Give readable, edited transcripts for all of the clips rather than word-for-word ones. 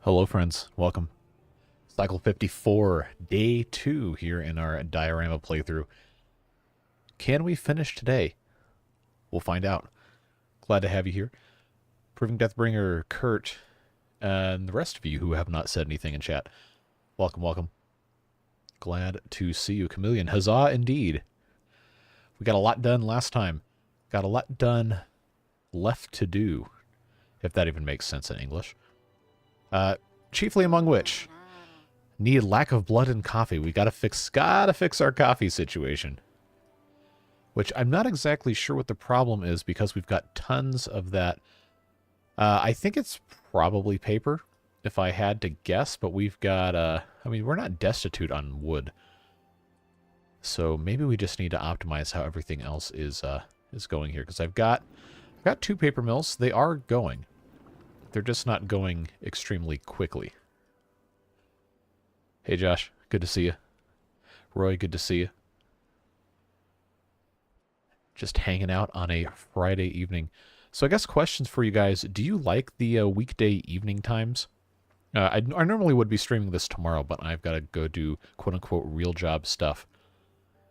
Hello friends, welcome. Cycle 54, day 2 here in our diorama playthrough. Can we finish today? We'll find out. Glad to have you here. Proving Deathbringer, Kurt, and the rest of you who have not said anything in chat. Welcome, welcome. Glad to see you, Chameleon. Huzzah indeed. We got a lot done last time. Got a lot done left to do, if that even makes sense in English. Chiefly among which, need lack of blood in coffee. We gotta fix our coffee situation. Which I'm not exactly sure what the problem is because we've got tons of that. I think it's probably paper, if I had to guess, but we've got, I mean, we're not destitute on wood. So maybe we just need to optimize how everything else is going here. Because I've got 2 paper mills. They are going. They're just not going extremely quickly. Hey Josh, good to see you. Roy, good to see you. Just hanging out on a Friday evening. So I guess questions for you guys. Do you like the weekday evening times? I normally would be streaming this tomorrow, but I've got to go do quote-unquote real job stuff.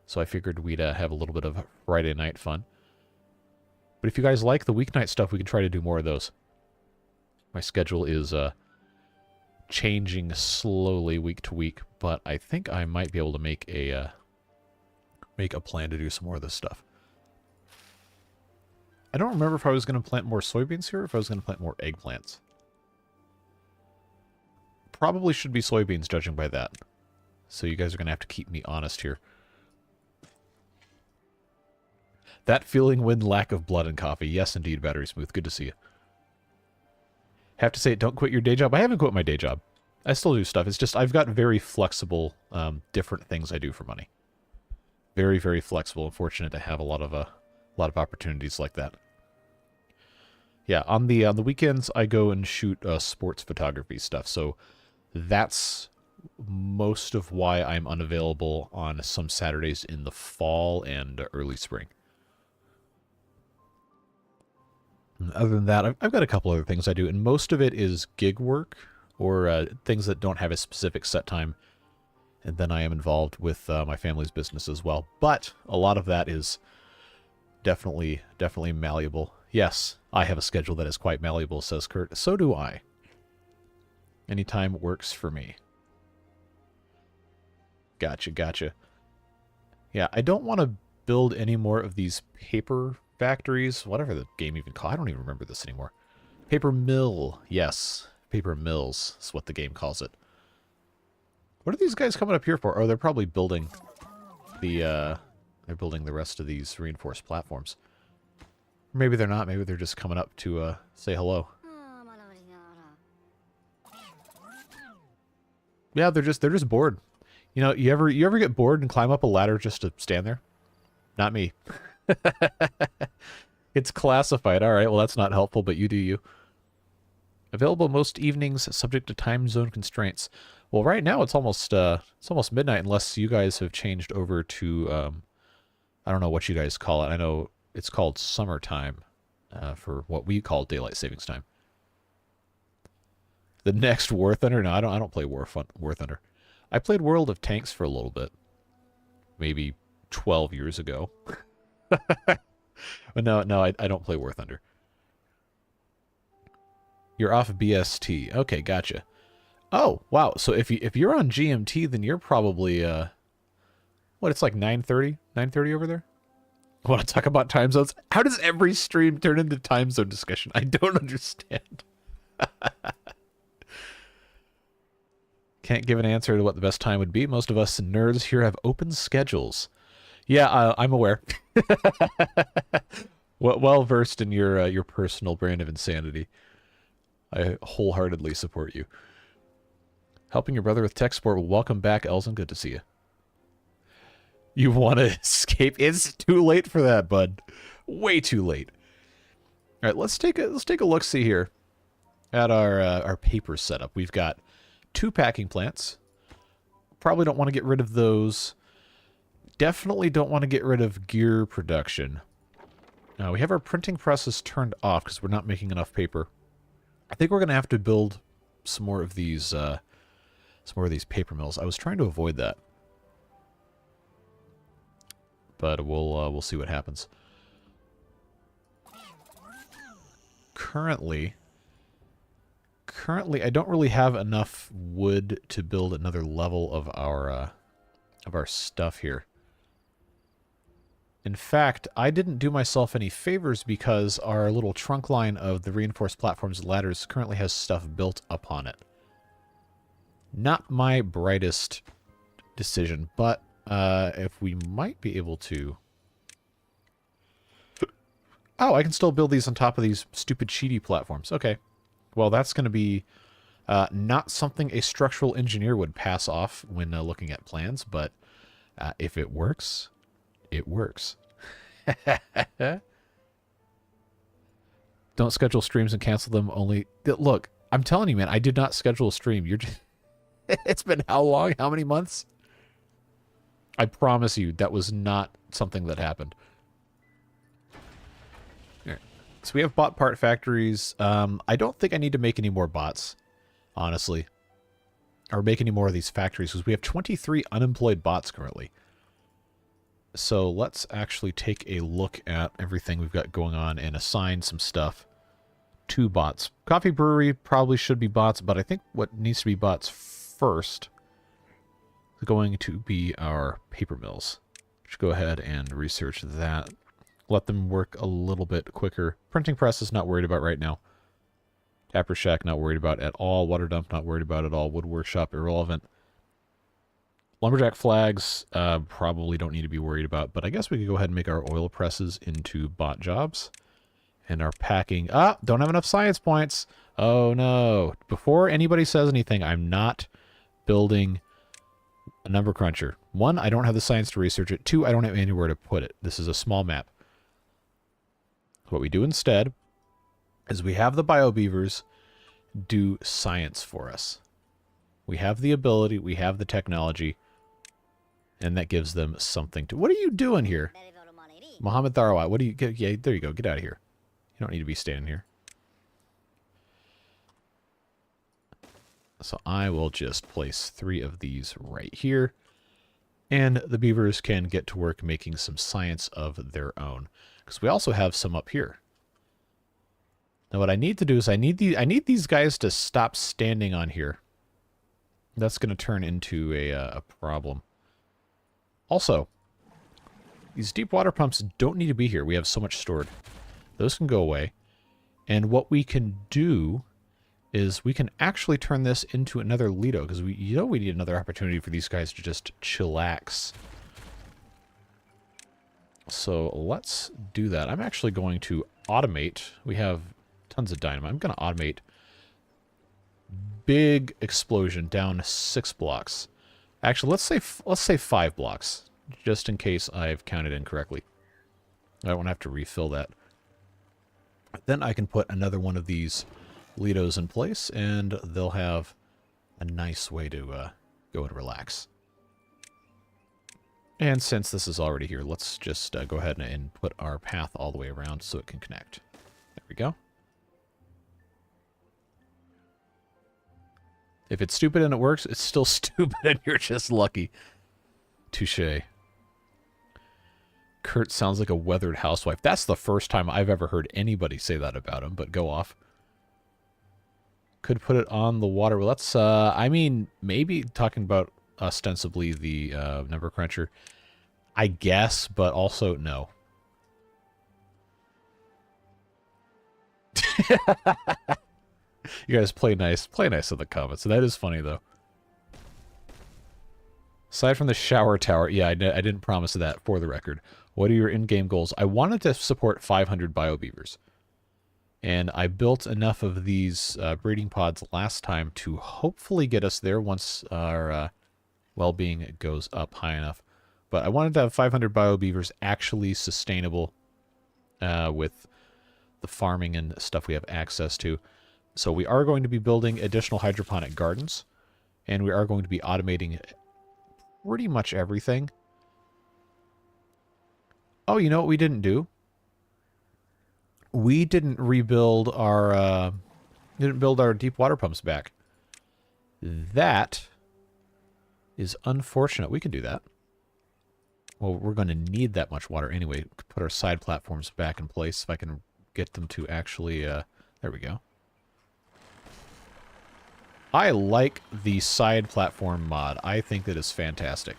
So I figured we'd have a little bit of Friday night fun. But if you guys like the weeknight stuff, we can try to do more of those. My schedule is changing slowly week to week, but I think I might be able to make a plan to do some more of this stuff. I don't remember if I was going to plant more soybeans here or if I was going to plant more eggplants. Probably should be soybeans, judging by that. So you guys are going to have to keep me honest here. That feeling when lack of blood in coffee. Yes, indeed, Battery Smooth. Good to see you. Have to say, don't quit your day job. I haven't quit my day job. I still do stuff. It's just I've got very flexible, different things I do for money. Very, very flexible. I'm fortunate to have a lot of opportunities like that. Yeah, on the weekends I go and shoot sports photography stuff. So that's most of why I'm unavailable on some Saturdays in the fall and early spring. Other than that, I've got a couple other things I do, and most of it is gig work or things that don't have a specific set time. And then I am involved with my family's business as well. But a lot of that is definitely malleable. Yes, I have a schedule that is quite malleable, says Kurt. So do I. Anytime works for me. Gotcha, gotcha. Yeah, I don't want to build any more of these paper factories, whatever the game even called. I don't even remember this anymore. Paper mill. Yes, paper mills is what the game calls it. What are these guys coming up here for? Oh, they're probably building the rest of these reinforced platforms. Or maybe they're not. Maybe they're just coming up to say hello. Yeah, they're just bored. You know, you ever get bored and climb up a ladder just to stand there? Not me. It's classified. All right, well, that's not helpful, but you do you. Available most evenings, subject to time zone constraints. Well, right now it's almost midnight, unless you guys have changed over to I don't know what you guys call it. I know it's called summertime for what we call daylight savings time. The next War Thunder? No, I don't play War Thunder. I played World of Tanks for a little bit, maybe 12 years ago. But no, I don't play War Thunder. You're off BST. Okay, gotcha. Oh, wow. So if you're on GMT, then you're probably what? It's like 9:30, 9:30 over there. Want to talk about time zones? How does every stream turn into time zone discussion? I don't understand. Can't give an answer to what the best time would be. Most of us nerds here have open schedules. Yeah, I'm aware. Well versed in your personal brand of insanity. I wholeheartedly support you. Helping your brother with tech support. Welcome back, Elzen. Good to see you. You want to escape? It's too late for that, bud. Way too late. All right, let's take a look-see here at our paper setup. We've got 2 packing plants. Probably don't want to get rid of those. Definitely don't want to get rid of gear production. Now, we have our printing presses turned off because we're not making enough paper. I think we're going to have to build some more of these paper mills. I was trying to avoid that, but we'll see what happens. Currently, I don't really have enough wood to build another level of our stuff here. In fact, I didn't do myself any favors because our little trunk line of the reinforced platforms and ladders currently has stuff built upon it. Not my brightest decision, but if we might be able to... Oh, I can still build these on top of these stupid cheaty platforms. Okay. Well, that's going to be not something a structural engineer would pass off when looking at plans, but if it works, it works. Don't schedule streams and cancel them only... Look, I'm telling you, man, I did not schedule a stream. You're just... It's been how long? How many months? I promise you, that was not something that happened. Here. So we have bot part factories. I don't think I need to make any more bots, honestly. Or make any more of these factories, because we have 23 unemployed bots currently. So let's actually take a look at everything we've got going on and assign some stuff to bots. Coffee brewery probably should be bots, but I think what needs to be bots first is going to be our paper mills. Just go ahead and research that. Let them work a little bit quicker. Printing press is not worried about right now. Tapper shack not worried about at all. Water dump not worried about at all. Wood workshop irrelevant. Lumberjack flags probably don't need to be worried about, but I guess we could go ahead and make our oil presses into bot jobs. And our packing... Ah! Don't have enough science points! Oh no! Before anybody says anything, I'm not building a number cruncher. 1, I don't have the science to research it. 2, I don't have anywhere to put it. This is a small map. What we do instead is we have the biobeavers do science for us. We have the ability, we have the technology, and that gives them something to... What are you doing here? Mohammed Tharawat, what do you... Yeah, there you go. Get out of here. You don't need to be standing here. So I will just place 3 of these right here. And the beavers can get to work making some science of their own. Because we also have some up here. Now what I need to do is I need these guys to stop standing on here. That's going to turn into a problem. Also, these deep water pumps don't need to be here. We have so much stored. Those can go away. And what we can do is we can actually turn this into another Lido, because we need another opportunity for these guys to just chillax. So let's do that. I'm actually going to automate. We have tons of dynamite. I'm going to automate big explosion down 6 blocks. Actually, let's say 5 blocks, just in case I've counted incorrectly. I don't want to have to refill that. Then I can put another one of these Lidos in place, and they'll have a nice way to go and relax. And since this is already here, let's just go ahead and put our path all the way around so it can connect. There we go. If it's stupid and it works, it's still stupid and you're just lucky. Touché. Kurt sounds like a weathered housewife. That's the first time I've ever heard anybody say that about him, but go off. Could put it on the water. Well, let's, I mean, maybe talking about ostensibly the number cruncher. I guess, but also no. You guys play nice. Play nice in the comments. That is funny, though. Aside from the shower tower, yeah, I didn't promise that, for the record. What are your in-game goals? I wanted to support 500 biobeavers. And I built enough of these breeding pods last time to hopefully get us there once our well-being goes up high enough. But I wanted to have 500 biobeavers actually sustainable with the farming and stuff we have access to. So we are going to be building additional hydroponic gardens. And we are going to be automating pretty much everything. Oh, you know what we didn't do? We didn't rebuild our... didn't build our deep water pumps back. That is unfortunate. We can do that. Well, we're going to need that much water anyway. Put our side platforms back in place if I can get them to actually... there we go. I like the side platform mod. I think that is fantastic.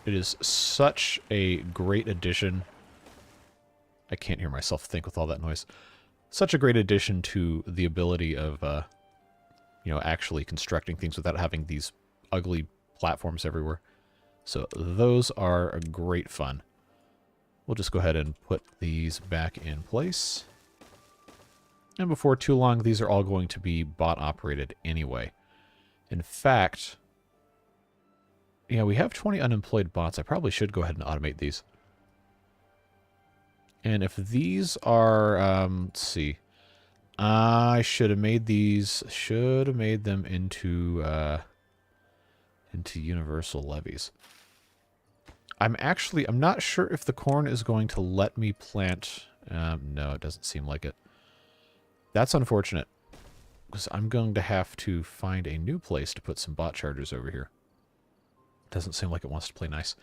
It is such a great addition. I can't hear myself think with all that noise. Such a great addition to the ability of, you know, actually constructing things without having these ugly platforms everywhere. So those are a great fun. We'll just go ahead and put these back in place. And before too long, these are all going to be bot operated anyway. In fact, yeah, we have 20 unemployed bots. I probably should go ahead and automate these. And if these are, let's see, I should have made these, them into universal levies. I'm not sure if the corn is going to let me plant, no, it doesn't seem like it. That's unfortunate, because I'm going to have to find a new place to put some bot chargers over here. Doesn't seem like it wants to play nice.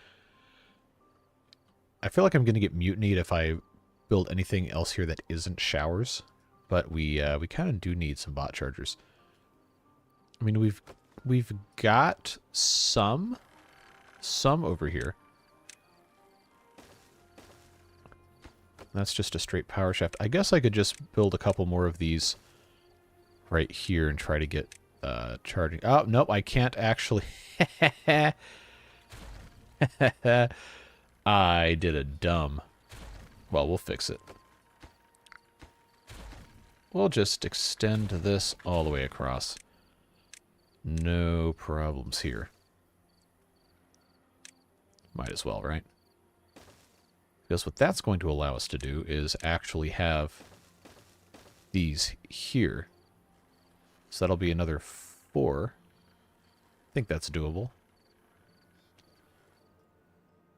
I feel like I'm going to get mutinied if I build anything else here that isn't showers, but we kind of do need some bot chargers. I mean, we've got some over here. That's just a straight power shaft. I guess I could just build a couple more of these right here and try to get charging. Oh, nope, I can't actually. I did a dumb. Well, we'll fix it. We'll just extend this all the way across. No problems here. Might as well, right? Because what that's going to allow us to do is actually have these here. So that'll be another 4. I think that's doable.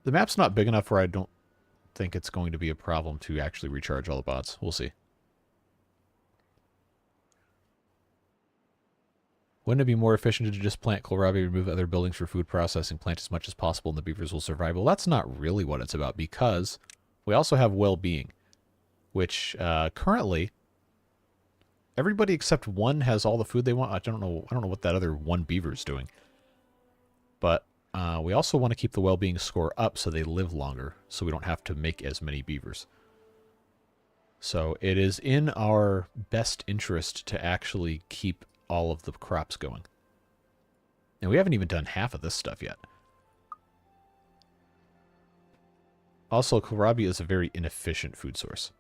The map's not big enough where I don't think it's going to be a problem to actually recharge all the bots. We'll see. Wouldn't it be more efficient to just plant kohlrabi, remove other buildings for food processing, plant as much as possible, and the beavers will survive? Well, that's not really what it's about, because we also have well-being, which currently everybody except one has all the food they want. I don't know what that other one beaver is doing, but we also want to keep the well-being score up so they live longer, so we don't have to make as many beavers. So it is in our best interest to actually keep all of the crops going. And we haven't even done half of this stuff yet. Also, kohlrabi is a very inefficient food source.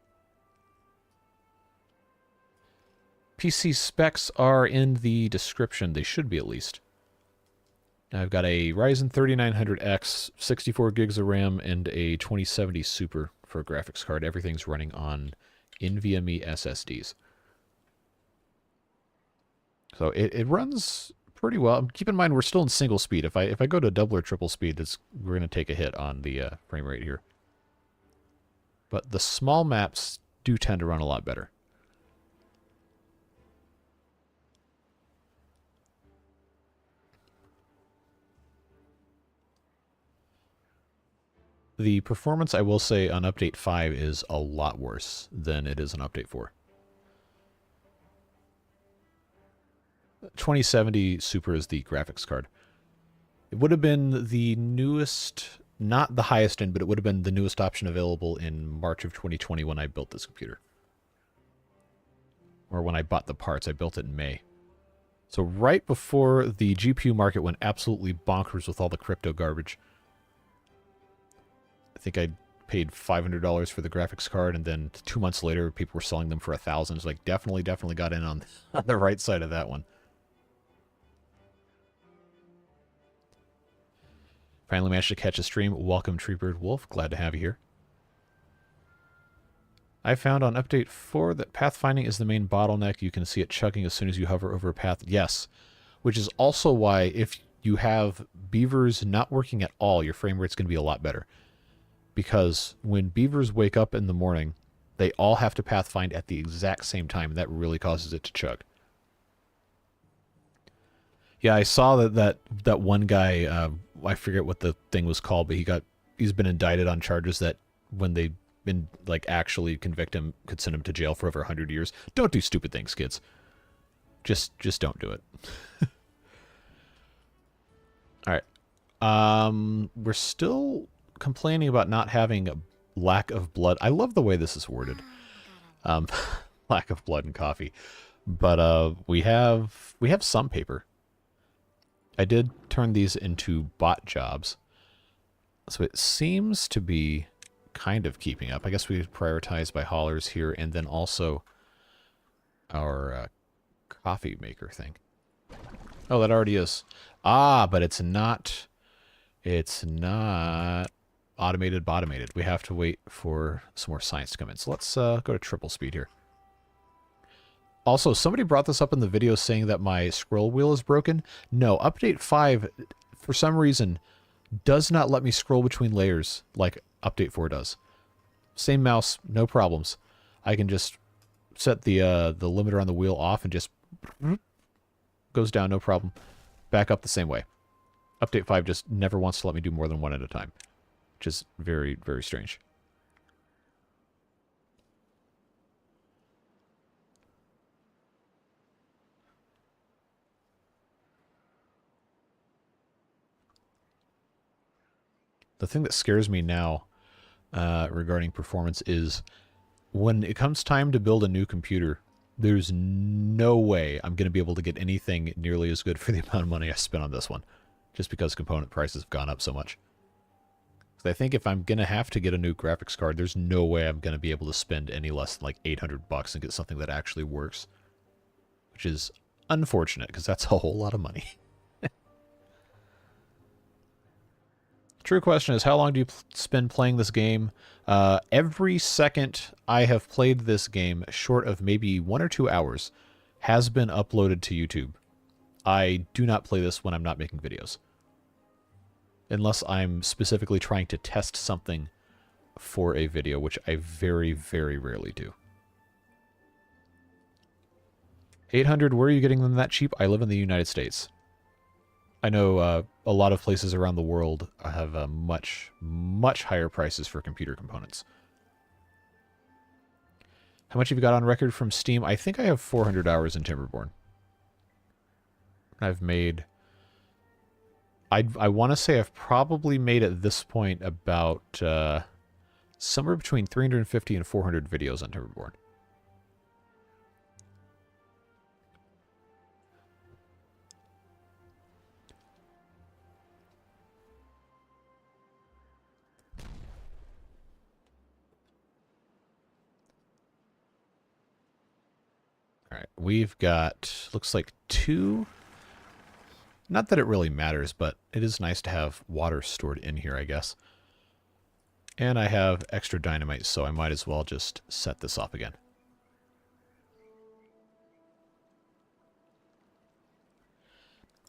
PC specs are in the description. They should be, at least. Now, I've got a Ryzen 3900X, 64 gigs of RAM, and a 2070 Super for a graphics card. Everything's running on NVMe SSDs. So it runs pretty well. Keep in mind, we're still in single speed. If I go to double or triple speed, we're going to take a hit on the frame rate here. But the small maps do tend to run a lot better. The performance, I will say, on Update 5 is a lot worse than it is on Update 4. 2070 Super is the graphics card. It would have been the newest, not the highest end, but it would have been the newest option available in March of 2020 when I built this computer. Or when I bought the parts. I built it in May. So right before the GPU market went absolutely bonkers with all the crypto garbage. I think I paid $500 for the graphics card, and then 2 months later, people were selling them for $1,000. It's like, definitely got in on the right side of that one. Finally managed to catch a stream. Welcome, Treebird Wolf. Glad to have you here. I found on Update 4 that pathfinding is the main bottleneck. You can see it chugging as soon as you hover over a path. Yes, which is also why if you have beavers not working at all, your frame rate's going to be a lot better. Because when beavers wake up in the morning, they all have to pathfind at the exact same time. That really causes it to chug. Yeah, I saw that one guy. I forget what the thing was called, but he's been indicted on charges that when they been like actually convict him could send him to jail for over 100 years. Don't do stupid things, kids. Just don't do it. All right. We're still complaining about not having a lack of blood. I love the way this is worded. Lack of blood and coffee. But we have some paper. I did turn these into bot jobs. So it seems to be kind of keeping up. I guess we prioritize by haulers here, and then also our coffee maker thing. Oh, that already is. Ah, but it's not automated botomated. We have to wait for some more science to come in. So let's go to triple speed here. Also, somebody brought this up in the video saying that my scroll wheel is broken. No, update 5, for some reason, does not let me scroll between layers like update 4 does. Same mouse, no problems. I can just set the limiter on the wheel off and just goes down, no problem. Back up the same way. Update 5 just never wants to let me do more than one at a time, which is very, very strange. The thing that scares me now regarding performance is when it comes time to build a new computer, there's no way I'm going to be able to get anything nearly as good for the amount of money I spent on this one, just because component prices have gone up so much. So I think if I'm going to have to get a new graphics card, there's no way I'm going to be able to spend any less than like 800 bucks and get something that actually works, which is unfortunate because that's a whole lot of money. True question is, how long do you spend playing this game? Every second I have played this game, short of maybe 1 or 2 hours, has been uploaded to YouTube. I do not play this when I'm not making videos. Unless I'm specifically trying to test something for a video, which I very, very rarely do. 800, where are you getting them that cheap? I live in the United States. I know a lot of places around the world have much, much higher prices for computer components. How much have you got on record from Steam? I think I have 400 hours in Timberborn. I've made... I want to say I've probably made at this point about somewhere between 350 and 400 videos on Timberborn. All right, we've got, looks like 2. Not that it really matters, but it is nice to have water stored in here, I guess. And I have extra dynamite, so I might as well just set this off again.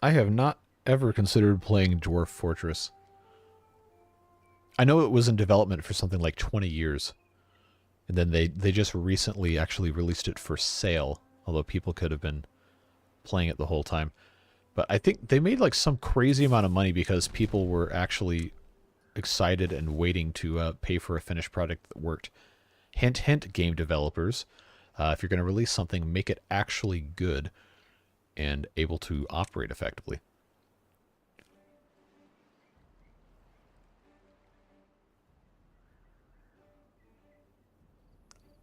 I have not ever considered playing Dwarf Fortress. I know it was in development for something like 20 years. And then they just recently actually released it for sale, although people could have been playing it the whole time. But I think they made like some crazy amount of money because people were actually excited and waiting to pay for a finished product that worked. Hint, hint, game developers. If you're going to release something, make it actually good and able to operate effectively.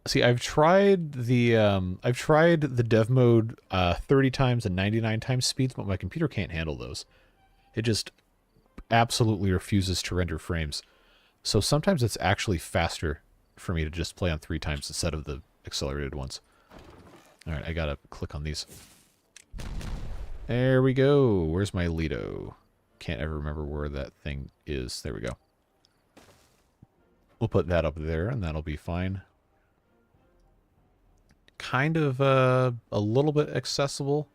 See, I've tried the dev mode 30 times and 99 times speeds, but my computer can't handle those. It just absolutely refuses to render frames. So sometimes it's actually faster for me to just play on 3 times instead of the accelerated ones. All right, I gotta click on these. There we go. Where's my Lido? Can't ever remember where that thing is. There we go. We'll put that up there, and that'll be fine. Kind of a little bit accessible,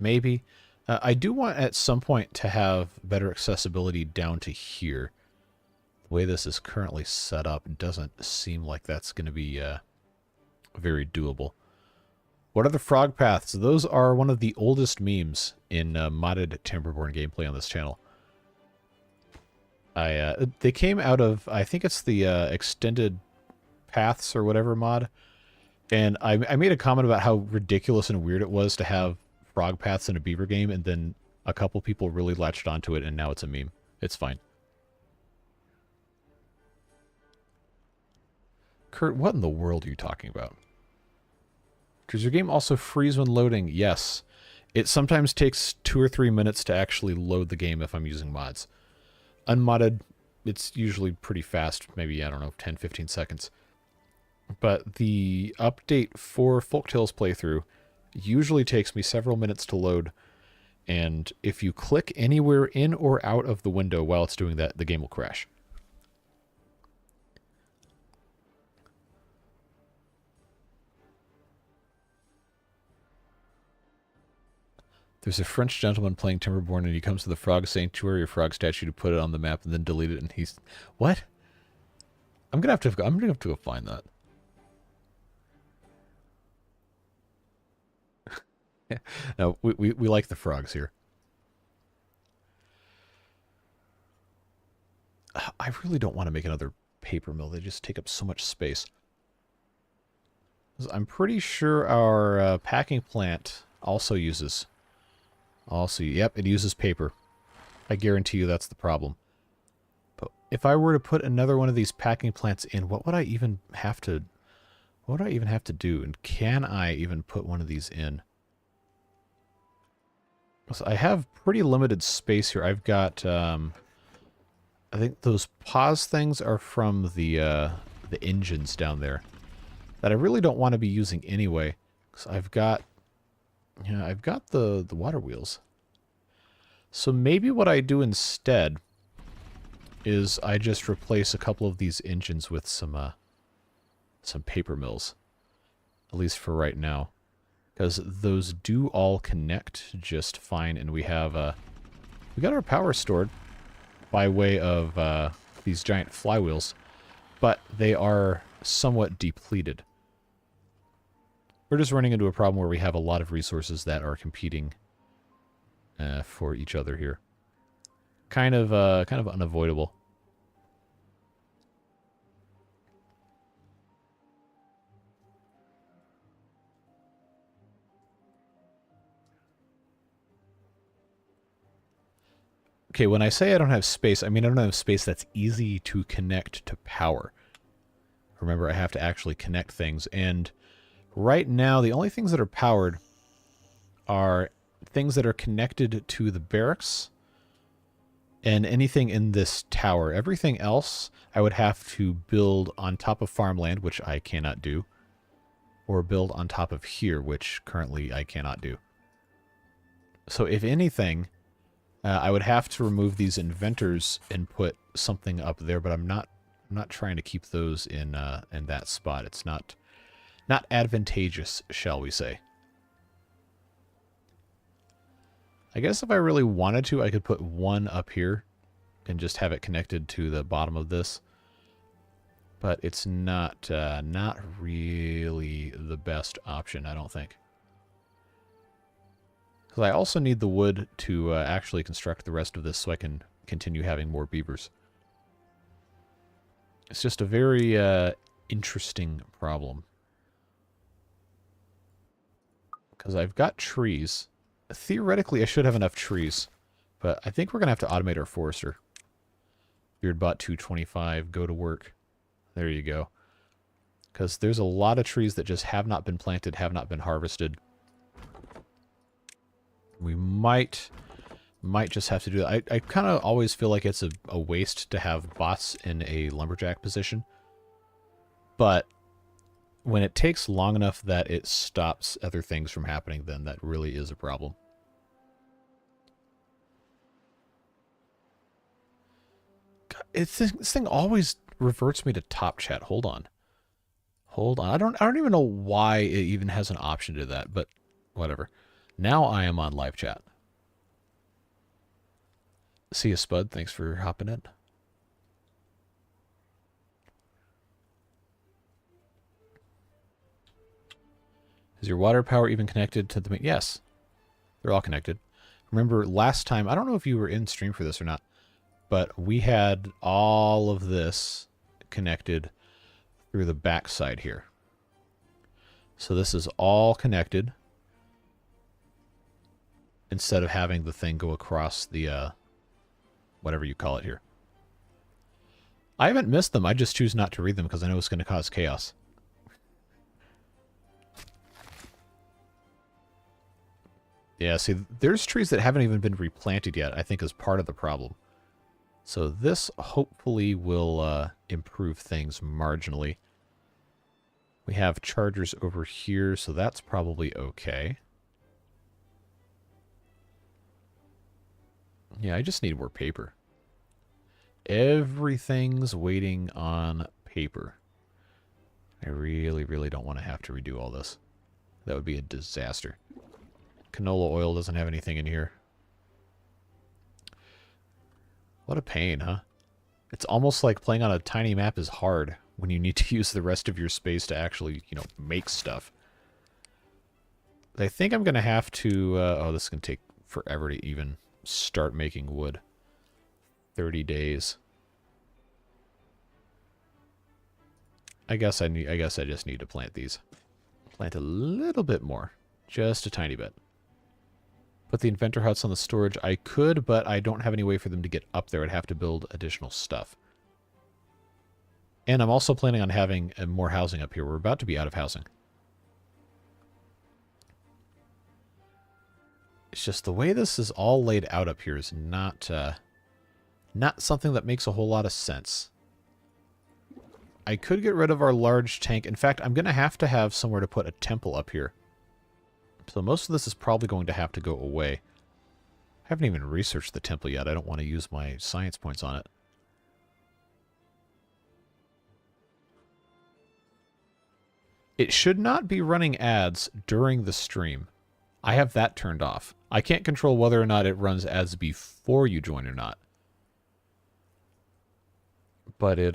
maybe. I do want at some point to have better accessibility down to here. The way this is currently set up doesn't seem like that's going to be very doable. What are the frog paths? Those are one of the oldest memes in modded Timberborn gameplay on this channel. They came out of, I think it's the extended paths or whatever mod. And I made a comment about how ridiculous and weird it was to have frog paths in a beaver game, and then a couple people really latched onto it, and now it's a meme. It's fine. Kurt, what in the world are you talking about? Does your game also freeze when loading? Yes. It sometimes takes 2 or 3 minutes to actually load the game if I'm using mods. Unmodded, it's usually pretty fast, maybe, I don't know, 10, 15 seconds. But the update for Folktales playthrough usually takes me several minutes to load, and if you click anywhere in or out of the window while it's doing that, the game will crash. There's a French gentleman playing Timberborn, and he comes to the frog sanctuary or frog statue to put it on the map and then delete it, and he's... What? I'm gonna have to go find that. No, we like the frogs here. I really don't want to make another paper mill. They just take up so much space. I'm pretty sure our packing plant also uses... Yep, it uses paper. I guarantee you that's the problem. But if I were to put another one of these packing plants in, what would I even have to... What would I even have to do? And can I even put one of these in? So I have pretty limited space here. I've got, I think those pause things are from the engines down there that I really don't want to be using anyway. So I've got, yeah, I've got the water wheels. So maybe what I do instead is I just replace a couple of these engines with some paper mills, at least for right now. Because those do all connect just fine, and we have we got our power stored by way of these giant flywheels, but they are somewhat depleted. We're just running into a problem where we have a lot of resources that are competing for each other here. Kind of unavoidable. Okay, when I say I don't have space, I mean I don't have space that's easy to connect to power. Remember, I have to actually connect things, and right now the only things that are powered are things that are connected to the barracks and anything in this tower. Everything else I would have to build on top of farmland, which I cannot do, or build on top of here, which currently I cannot do. So if anything... I would have to remove these inventors and put something up there, but I'm not trying to keep those in that spot. It's not advantageous, shall we say. I guess if I really wanted to, I could put one up here and just have it connected to the bottom of this. But it's not really the best option, I don't think. Because I also need the wood to actually construct the rest of this so I can continue having more beavers. It's just a very interesting problem. Because I've got trees. Theoretically, I should have enough trees. But I think we're going to have to automate our forester. Beardbot 225, go to work. There you go. Because there's a lot of trees that just have not been planted, have not been harvested. We might just have to do that. I kind of always feel like it's a waste to have bots in a lumberjack position. But when it takes long enough that it stops other things from happening, then that really is a problem. God, this thing always reverts me to top chat. Hold on. Hold on. I don't even know why it even has an option to that, but whatever. Now I am on live chat. See you, Spud. Thanks for hopping in. Is your water power even connected to the... Yes. They're all connected. Remember last time, I don't know if you were in stream for this or not, but we had all of this connected through the back side here. So this is all connected instead of having the thing go across the, whatever you call it here. I haven't missed them. I just choose not to read them because I know it's going to cause chaos. Yeah, see, there's trees that haven't even been replanted yet, I think is part of the problem. So this hopefully will improve things marginally. We have chargers over here, so that's probably okay. Yeah, I just need more paper. Everything's waiting on paper. I really, really don't want to have to redo all this. That would be a disaster. Canola oil doesn't have anything in here. What a pain, huh? It's almost like playing on a tiny map is hard when you need to use the rest of your space to actually, you know, make stuff. I think I'm going to have to... oh, this is going to take forever to even start making wood. 30 days. I guess I just need to plant these. Plant a little bit more. Just a tiny bit. Put the inventor huts on the storage. I could, but I don't have any way for them to get up there. I'd have to build additional stuff. And I'm also planning on having more housing up here. We're about to be out of housing. It's just the way this is all laid out up here is not something that makes a whole lot of sense. I could get rid of our large tank. In fact, I'm going to have somewhere to put a temple up here. So most of this is probably going to have to go away. I haven't even researched the temple yet. I don't want to use my science points on it. It should not be running ads during the stream. I have that turned off. I can't control whether or not it runs ads before you join or not. But it,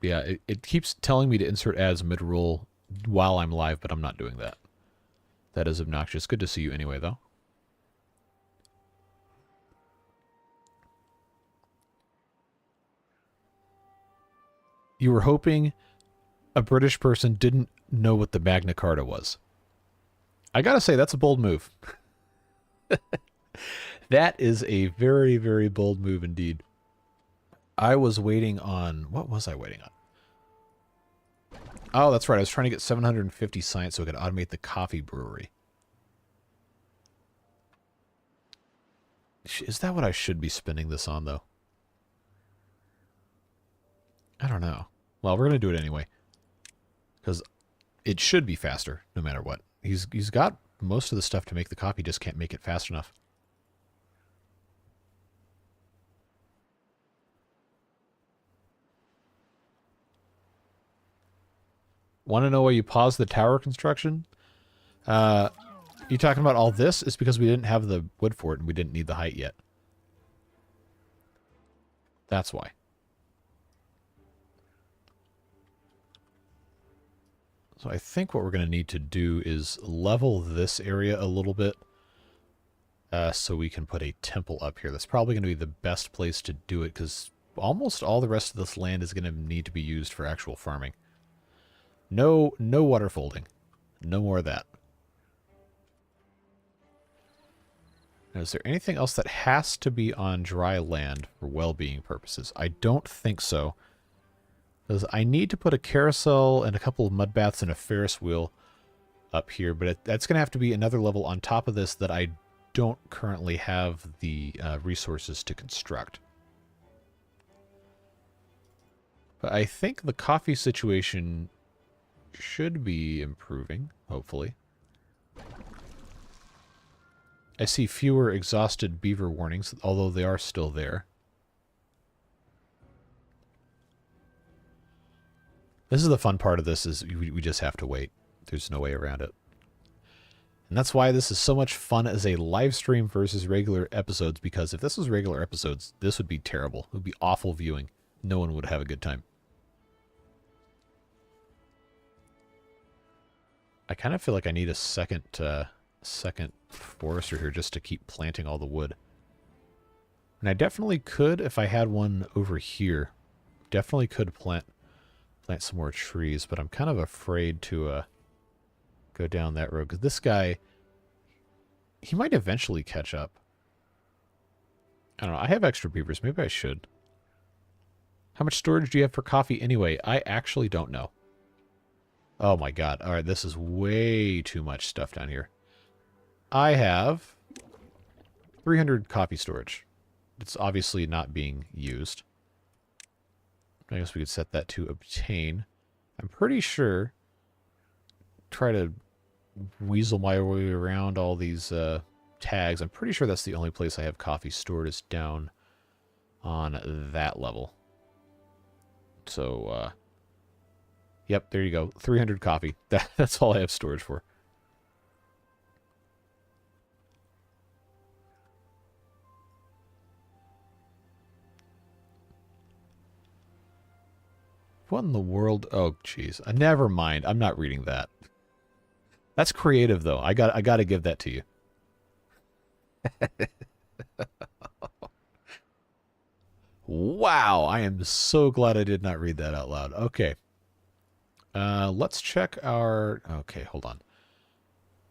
yeah, it keeps telling me to insert ads mid-roll while I'm live, but I'm not doing that. That is obnoxious. Good to see you anyway, though. You were hoping a British person didn't know what the Magna Carta was. I gotta say, that's a bold move. That is a very, very bold move indeed. I was waiting on... What was I waiting on? Oh, that's right. I was trying to get 750 science so I could automate the coffee brewery. Is that what I should be spending this on, though? I don't know. Well, we're going to do it anyway. Because it should be faster, no matter what. He's got most of the stuff to make the coffee, just can't make it fast enough. Want to know why you paused the tower construction? You talking about all this? It's because we didn't have the wood for it and we didn't need the height yet. That's why. So I think what we're going to need to do is level this area a little bit so we can put a temple up here. That's probably going to be the best place to do it because almost all the rest of this land is going to need to be used for actual farming. No water folding. No more of that. Now, is there anything else that has to be on dry land for well-being purposes? I don't think so. Because I need to put a carousel and a couple of mud baths and a Ferris wheel up here, but that's going to have to be another level on top of this that I don't currently have the resources to construct. But I think the coffee situation should be improving, hopefully. I see fewer exhausted beaver warnings, although they are still there. This is the fun part of this, is we just have to wait. There's no way around it. And that's why this is so much fun as a live stream versus regular episodes, because if this was regular episodes, this would be terrible. It would be awful viewing. No one would have a good time. I kind of feel like I need a second forester here just to keep planting all the wood. And I definitely could, if I had one over here, definitely could plant some more trees, but I'm kind of afraid to go down that road, because this guy, he might eventually catch up. I don't know, I have extra beavers, maybe I should. How much storage do you have for coffee anyway? I actually don't know. Oh my god, alright, this is way too much stuff down here. I have 300 coffee storage. It's obviously not being used. I guess we could set that to obtain. I'm pretty sure, try to weasel my way around all these tags. I'm pretty sure that's the only place I have coffee stored is down on that level. So, yep, there you go. 300 coffee. That's all I have storage for. What in the world? Oh, jeez. Never mind. I'm not reading that. That's creative, though. I got to give that to you. Wow. I am so glad I did not read that out loud. Okay. Let's check our... Okay, hold on.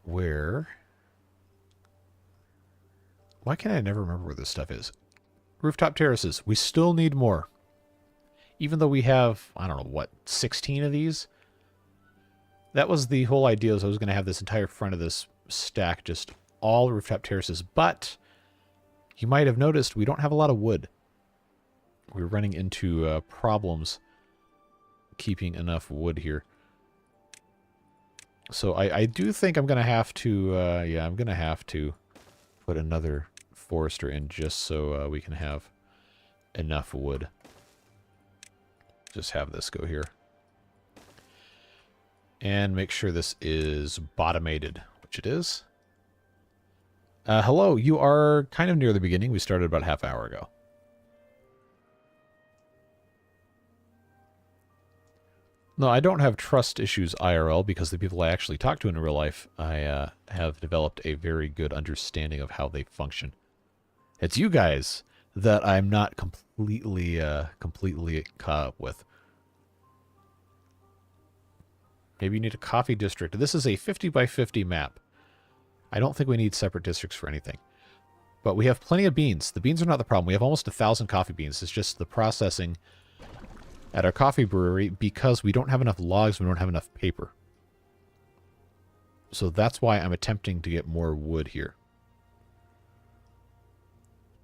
Where... Why can I never remember where this stuff is? Rooftop terraces. We still need more. Even though we have, I don't know, what, 16 of these? That was the whole idea, is I was going to have this entire front of this stack, just all rooftop terraces. But you might have noticed we don't have a lot of wood. We're running into problems keeping enough wood here. So I do think I'm going to have to, yeah, I'm going to have to put another forester in just so we can have enough wood. Just have this go here. And make sure this is bottomated, which it is. Hello, you are kind of near the beginning. We started about half an hour ago. No, I don't have trust issues IRL because the people I actually talk to in real life, I have developed a very good understanding of how they function. It's you guys that I'm not completely caught up with. Maybe you need a coffee district. This is a 50 by 50 map. I don't think we need separate districts for anything. But we have plenty of beans. The beans are not the problem. We have almost 1,000 coffee beans. It's just the processing at our coffee brewery, because we don't have enough logs, we don't have enough paper. So that's why I'm attempting to get more wood here.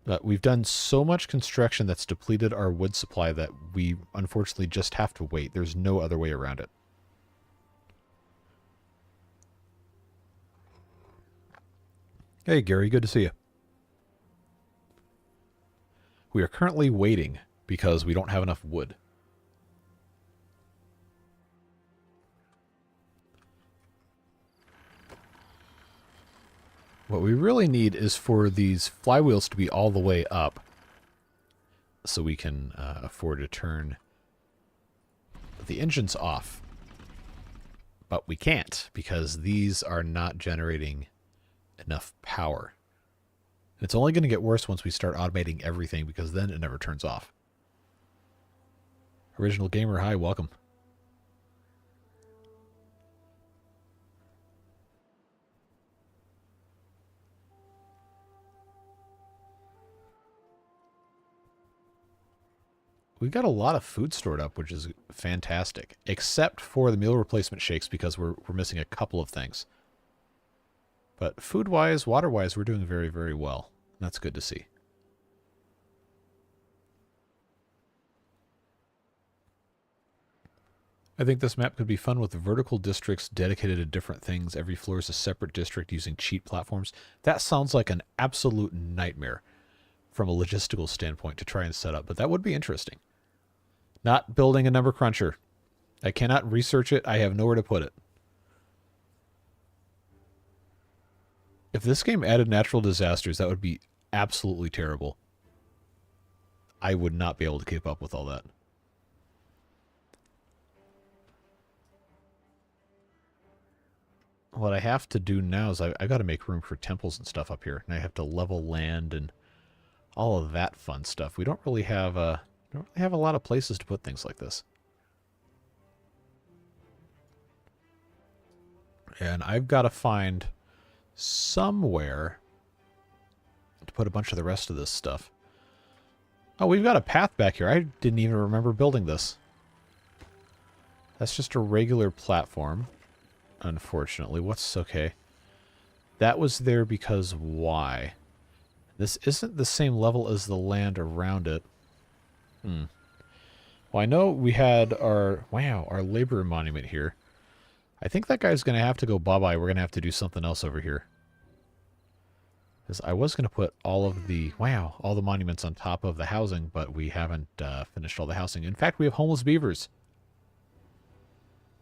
But we've done so much construction that's depleted our wood supply that we unfortunately just have to wait. There's no other way around it. Hey, Gary, good to see you. We are currently waiting because we don't have enough wood. What we really need is for these flywheels to be all the way up so we can afford to turn the engines off. But we can't because these are not generating enough power. It's only going to get worse once we start automating everything, because then it never turns off. Original Gamer, hi, welcome. We've got a lot of food stored up, which is fantastic, except for the meal replacement shakes, because we're missing a couple of things. But food-wise, water-wise, we're doing very, very well. That's good to see. I think this map could be fun with vertical districts dedicated to different things. Every floor is a separate district using cheat platforms. That sounds like an absolute nightmare from a logistical standpoint to try and set up, but that would be interesting. Not building a number cruncher. I cannot research it. I have nowhere to put it. If this game added natural disasters, that would be absolutely terrible. I would not be able to keep up with all that. what I have to do now is I got to make room for temples and stuff up here. And I have to level land and all of that fun stuff. We don't really have a lot of places to put things like this. And I've got to find somewhere to put a bunch of the rest of this stuff. Oh, we've got a path back here. I didn't even remember building this. That's just a regular platform, unfortunately. What's okay? That was there because why? This isn't the same level as the land around it. Well, I know we had our labor monument here. I think that guy's going to have to go bye-bye. We're going to have to do something else over here. Because I was going to put all of the, all the monuments on top of the housing, but we haven't finished all the housing. In fact, we have homeless beavers.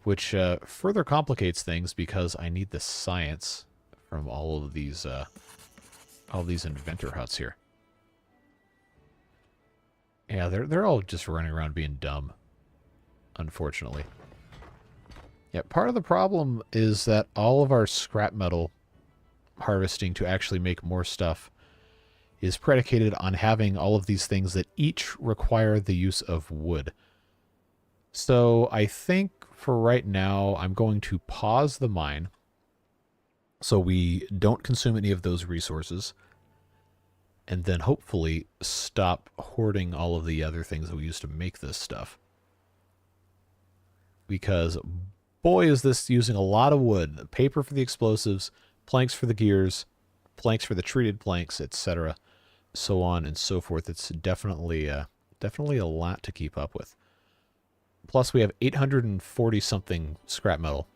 Which further complicates things because I need the science from all of these inventor huts here. Yeah, they're all just running around being dumb, unfortunately. Yeah, part of the problem is that all of our scrap metal harvesting to actually make more stuff is predicated on having all of these things that each require the use of wood. So I think for right now, I'm going to pause the mine so we don't consume any of those resources, and then hopefully stop hoarding all of the other things that we use to make this stuff. Because boy, is this using a lot of wood. Paper for the explosives, planks for the gears, planks for the treated planks, etc. So on and so forth. It's definitely a lot to keep up with. Plus, we have 840-something scrap metal.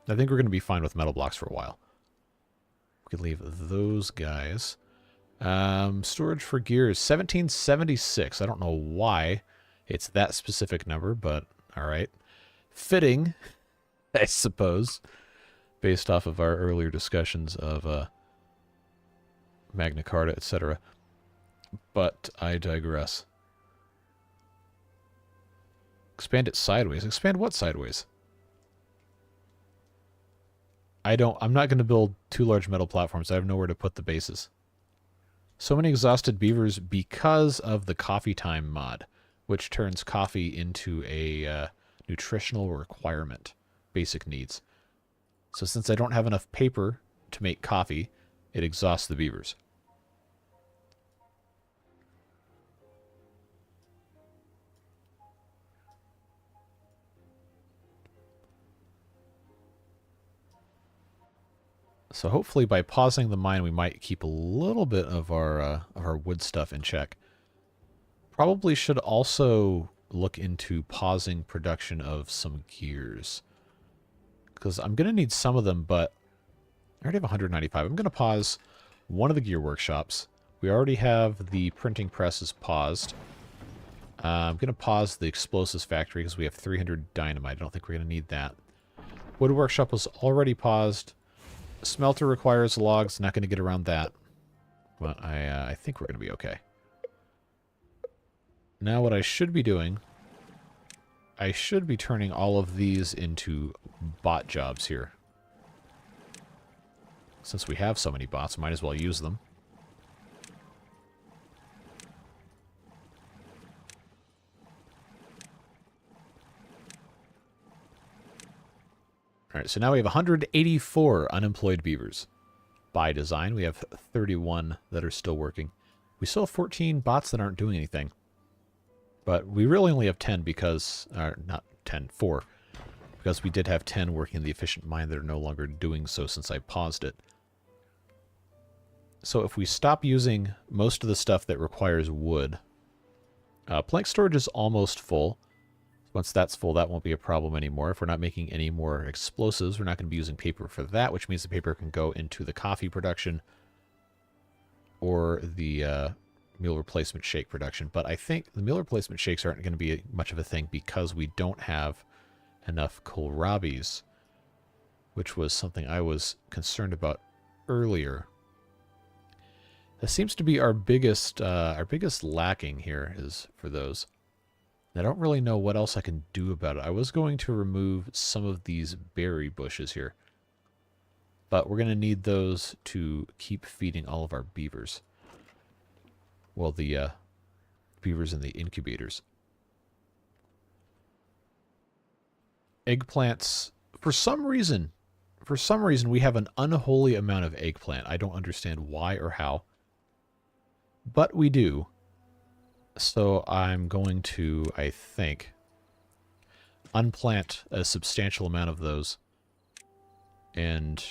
I think we're going to be fine with metal blocks for a while. We could leave those guys. Storage for gears, 1776. I don't know why it's that specific number, but all right. Fitting, I suppose, based off of our earlier discussions of Magna Carta, etc. But I digress. Expand it sideways. Expand what sideways? I'm not going to build two large metal platforms. I have nowhere to put the bases. So many exhausted beavers because of the coffee time mod, which turns coffee into a nutritional requirement, basic needs. So since I don't have enough paper to make coffee, it exhausts the beavers. So hopefully by pausing the mine, we might keep a little bit of our wood stuff in check. Probably should also look into pausing production of some gears. Because I'm going to need some of them, but I already have 195. I'm going to pause one of the gear workshops. We already have the printing presses paused. I'm going to pause the explosives factory because we have 300 dynamite. I don't think we're going to need that. Wood workshop was already paused. Smelter requires logs. Not going to get around that. But I think we're going to be okay. Now what I should be doing, I should be turning all of these into bot jobs here. Since we have so many bots, might as well use them. Alright, so now we have 184 unemployed beavers. By design, we have 31 that are still working. We still have 14 bots that aren't doing anything. But we really only have 10 because... not 10, 4. Because we did have 10 working in the efficient mine that are no longer doing so since I paused it. So if we stop using most of the stuff that requires wood... plank storage is almost full. Once that's full, that won't be a problem anymore. If we're not making any more explosives, we're not going to be using paper for that, which means the paper can go into the coffee production or the meal replacement shake production. But I think the meal replacement shakes aren't going to be much of a thing because we don't have enough kohlrabis, which was something I was concerned about earlier. That seems to be our biggest lacking here is for those. I don't really know what else I can do about it. I was going to remove some of these berry bushes here. But we're going to need those to keep feeding all of our beavers. Well, the beavers in the incubators. Eggplants, for some reason we have an unholy amount of eggplant. I don't understand why or how. But we do. So I'm going to, I think, unplant a substantial amount of those. And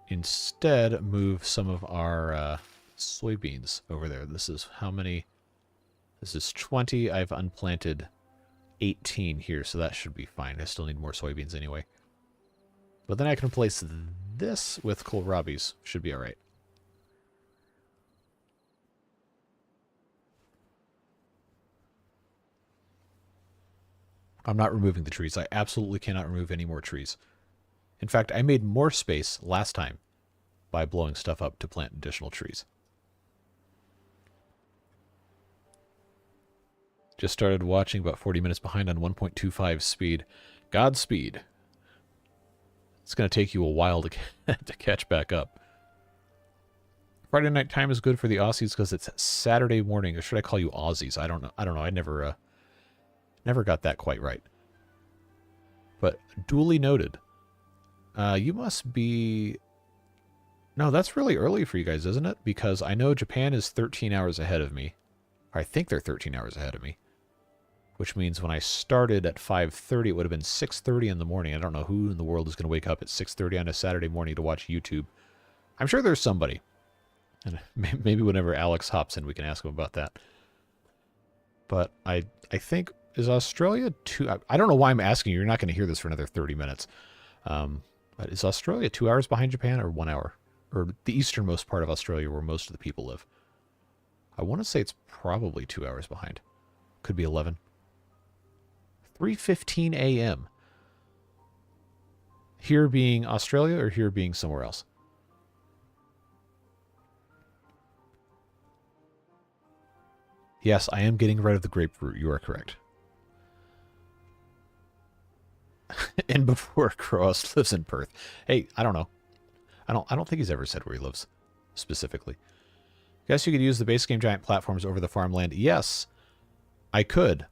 instead move some of our soybeans over there. This is how many? This is 20. I've unplanted 18 here, so that should be fine. I still need more soybeans anyway. But then I can replace this with kohlrabies. Should be alright. I'm not removing the trees. I absolutely cannot remove any more trees. In fact, I made more space last time by blowing stuff up to plant additional trees. Just started watching, about 40 minutes behind on 1.25 speed. Godspeed. It's going to take you a while to catch back up. Friday night time is good for the Aussies because it's Saturday morning. Or should I call you Aussies? I don't know. I never got that quite right. But duly noted. You must be... No, that's really early for you guys, isn't it? Because I know Japan is 13 hours ahead of me. Or I think they're 13 hours ahead of me. Which means when I started at 5:30, it would have been 6:30 in the morning. I don't know who in the world is going to wake up at 6:30 on a Saturday morning to watch YouTube. I'm sure there's somebody. And maybe whenever Alex hops in, we can ask him about that. But I think... Is Australia 2... I don't know why I'm asking you. You're not going to hear this for another 30 minutes. But is Australia 2 hours behind Japan or 1 hour? Or the easternmost part of Australia where most of the people live? I want to say it's probably 2 hours behind. Could be 11. 3:15 a.m. Here being Australia or here being somewhere else? Yes, I am getting rid of the grapefruit. You are correct. And before Cross lives in Perth. Hey, I don't know. I don't think he's ever said where he lives specifically. Guess you could use the base game giant platforms over the farmland. Yes, I could.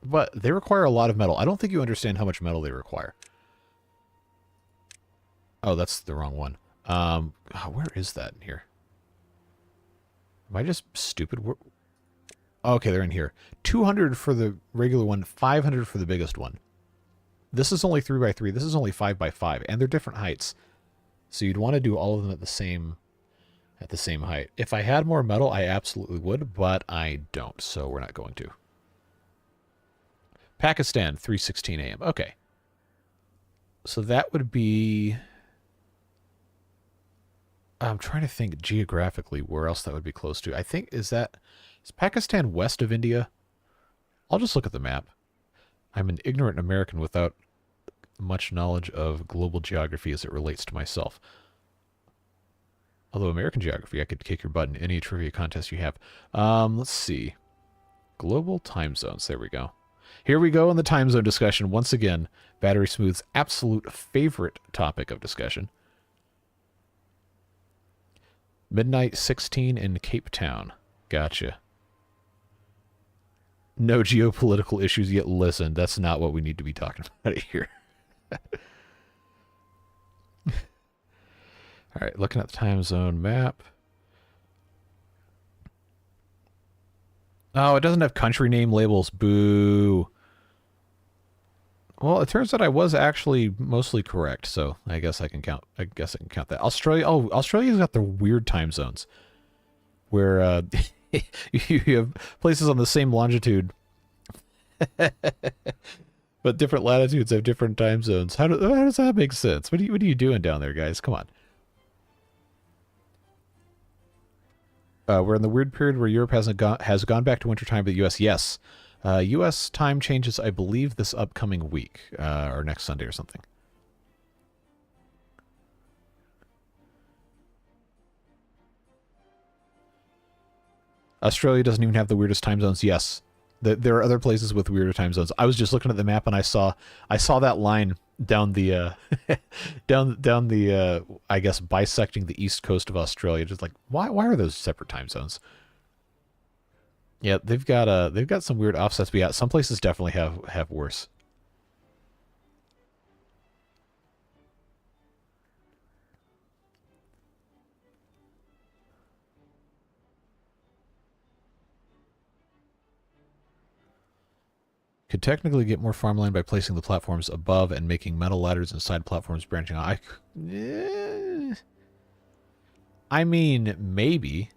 But they require a lot of metal. I don't think you understand how much metal they require. Oh, that's the wrong one. Where is that in here? Am I just stupid? Okay, they're in here. 200 for the regular one, 500 for the biggest one. This is only 3x3. This is only 5x5, and they're different heights. So you'd want to do all of them at the same height. If I had more metal, I absolutely would, but I don't, so we're not going to. Pakistan, 3:16 a.m. Okay. So that would be... I'm trying to think geographically where else that would be close to. I think, is Pakistan west of India? I'll just look at the map. I'm an ignorant American without much knowledge of global geography as it relates to myself. Although American geography, I could kick your butt in any trivia contest you have. Let's see. Global time zones. There we go. Here we go in the time zone discussion. Once again, Battery Smooth's absolute favorite topic of discussion. Midnight 16 in Cape Town. Gotcha. No geopolitical issues yet. Listen, that's not what we need to be talking about here. All right, looking at the time zone map. Oh, it doesn't have country name labels. Boo. Well, it turns out I was actually mostly correct, so I guess I can count. I guess I can count that. Australia. Oh, Australia's got the weird time zones, where you have places on the same longitude, but different latitudes have different time zones. How does that make sense? What are you doing down there, guys? Come on. We're in the weird period where Europe has gone back to wintertime, but the U.S. Yes. U.S. time changes, I believe, this upcoming week, or next Sunday or something. Australia doesn't even have the weirdest time zones. Yes. There are other places with weirder time zones. I was just looking at the map and I saw that line down the down the I guess bisecting the east coast of Australia. Just like why are those separate time zones? Yeah, they've got some weird offsets, but yeah, some places definitely have worse. Could technically get more farmland by placing the platforms above and making metal ladders and side platforms branching out. I mean, maybe.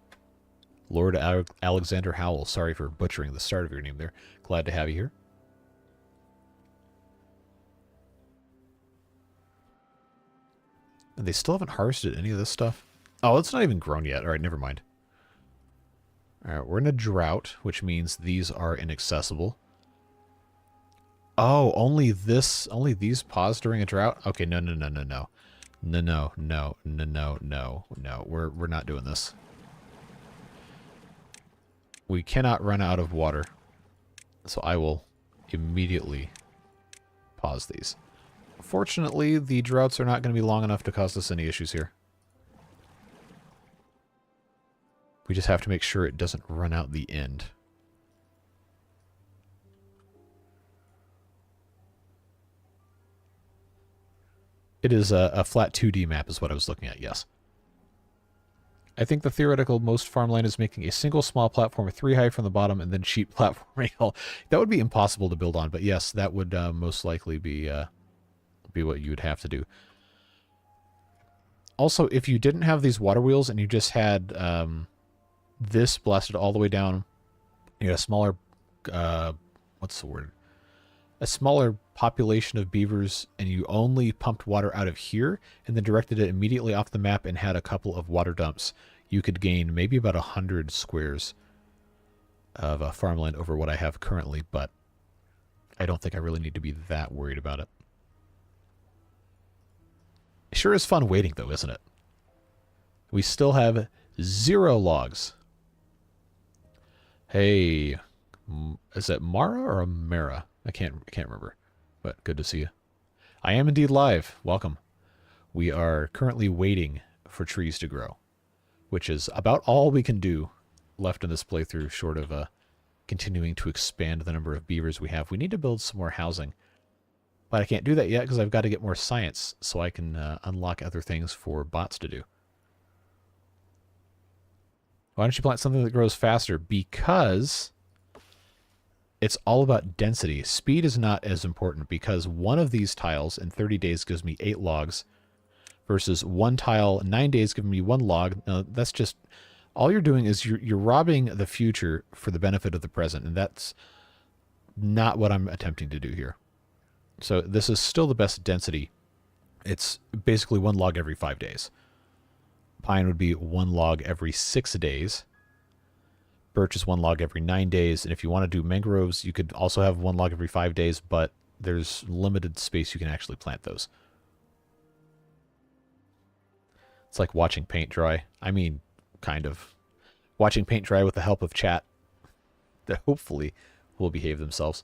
Lord Alexander Howell, sorry for butchering the start of your name there. Glad to have you here. And they still haven't harvested any of this stuff? Oh, it's not even grown yet. All right, never mind. All right, we're in a drought, which means these are inaccessible. Oh, only these pause during a drought? Okay, no. No. We're not doing this. We cannot run out of water. So I will immediately pause these. Fortunately, the droughts are not going to be long enough to cause us any issues here. We just have to make sure it doesn't run out the end. It is a flat 2D map is what I was looking at, yes. I think the theoretical most farmland is making a single small platform 3 high from the bottom and then sheet platforming. That would be impossible to build on, but yes, that would most likely be what you would have to do. Also, if you didn't have these water wheels and you just had this blasted all the way down, you had a smaller, what's the word? A smaller population of beavers, and you only pumped water out of here and then directed it immediately off the map and had a couple of water dumps, you could gain maybe about 100 squares of farmland over what I have currently, but I don't think I really need to be that worried about it. It sure is fun waiting, though, isn't it? We still have 0 logs. Hey, is it Mara or Amara? I can't remember, but good to see you. I am indeed live. Welcome. We are currently waiting for trees to grow, which is about all we can do left in this playthrough, short of continuing to expand the number of beavers we have. We need to build some more housing, but I can't do that yet because I've got to get more science so I can unlock other things for bots to do. Why don't you plant something that grows faster? Because it's all about density. Speed is not as important because one of these tiles in 30 days gives me 8 logs versus one tile 9 days giving me 1 log. That's just, all you're doing is you're robbing the future for the benefit of the present, and that's not what I'm attempting to do here. So this is still the best density. It's basically 1 log every 5 days. Pine would be 1 log every 6 days. Birch is 1 log every 9 days. And if you want to do mangroves, you could also have 1 log every 5 days, but there's limited space you can actually plant those. It's like watching paint dry. I mean, kind of. Watching paint dry with the help of chat that hopefully will behave themselves.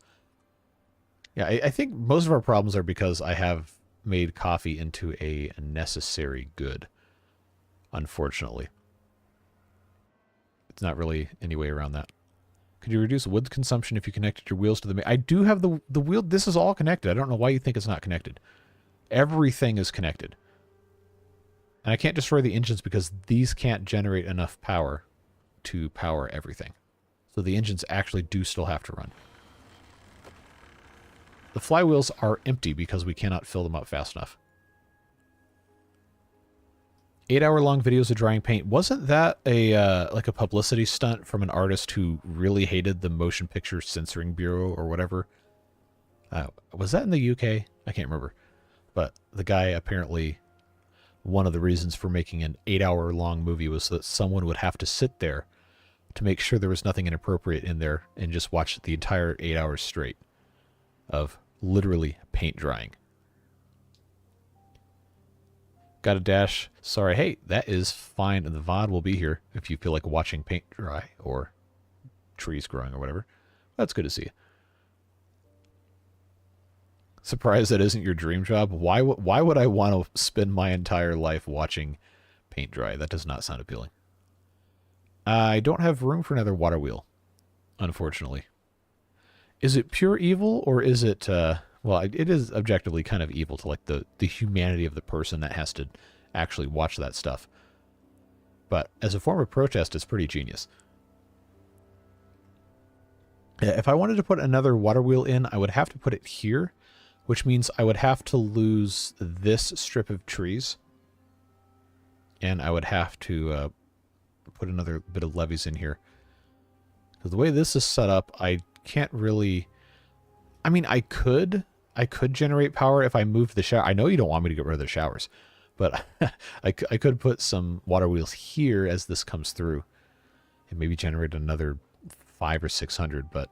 Yeah, I think most of our problems are because I have made coffee into a necessary good, unfortunately. It's not really any way around that. Could you reduce wood consumption if you connected your wheels to the... I do have the wheel... This is all connected. I don't know why you think it's not connected. Everything is connected. And I can't destroy the engines because these can't generate enough power to power everything. So the engines actually do still have to run. The flywheels are empty because we cannot fill them up fast enough. 8-hour-long videos of drying paint. Wasn't that a like a publicity stunt from an artist who really hated the Motion Picture Censoring Bureau or whatever? Was that in the UK? I can't remember. But the guy apparently, one of the reasons for making an 8-hour-long movie was that someone would have to sit there to make sure there was nothing inappropriate in there and just watch the entire 8 hours straight of literally paint drying. Got a dash. Sorry. Hey, that is fine. The VOD will be here if you feel like watching paint dry or trees growing or whatever. That's good to see. Surprised that isn't your dream job. Why would I want to spend my entire life watching paint dry? That does not sound appealing. I don't have room for another water wheel, unfortunately. Is it pure evil, or is it, well, it is objectively kind of evil to, like, the humanity of the person that has to actually watch that stuff. But as a form of protest, it's pretty genius. If I wanted to put another water wheel in, I would have to put it here, which means I would have to lose this strip of trees. And I would have to put another bit of levees in here. Because the way this is set up, I can't really... I mean, I could generate power if I moved the shower. I know you don't want me to get rid of the showers, but I could put some water wheels here as this comes through and maybe generate another 500 or 600, but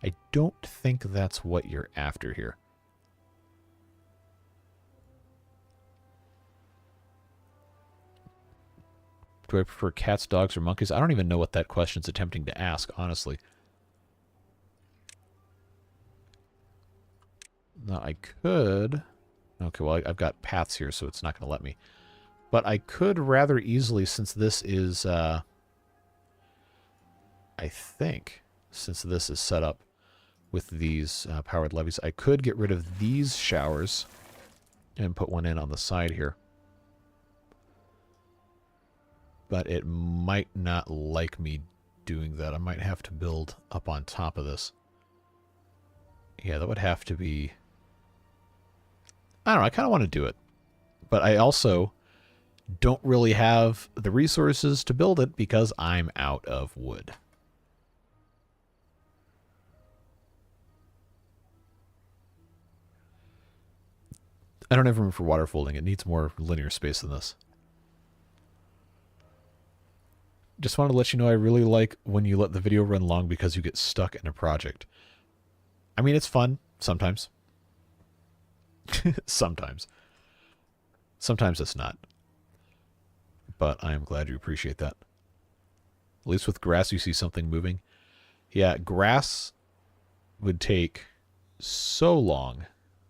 I don't think that's what you're after here. Do I prefer cats, dogs, or monkeys? I don't even know what that question's attempting to ask, honestly. Now, I could... Okay, well, I've got paths here, so it's not going to let me. But I could rather easily, since this is... I think, since this is set up with these powered levees, I could get rid of these showers and put one in on the side here. But it might not like me doing that. I might have to build up on top of this. Yeah, that would have to be... I don't know, I kind of want to do it. But I also don't really have the resources to build it because I'm out of wood. I don't have room for water folding. It needs more linear space than this. Just wanted to let you know I really like when you let the video run long because you get stuck in a project. I mean, it's fun sometimes. Sometimes. Sometimes it's not. But I am glad you appreciate that. At least with grass you see something moving. Yeah, grass would take so long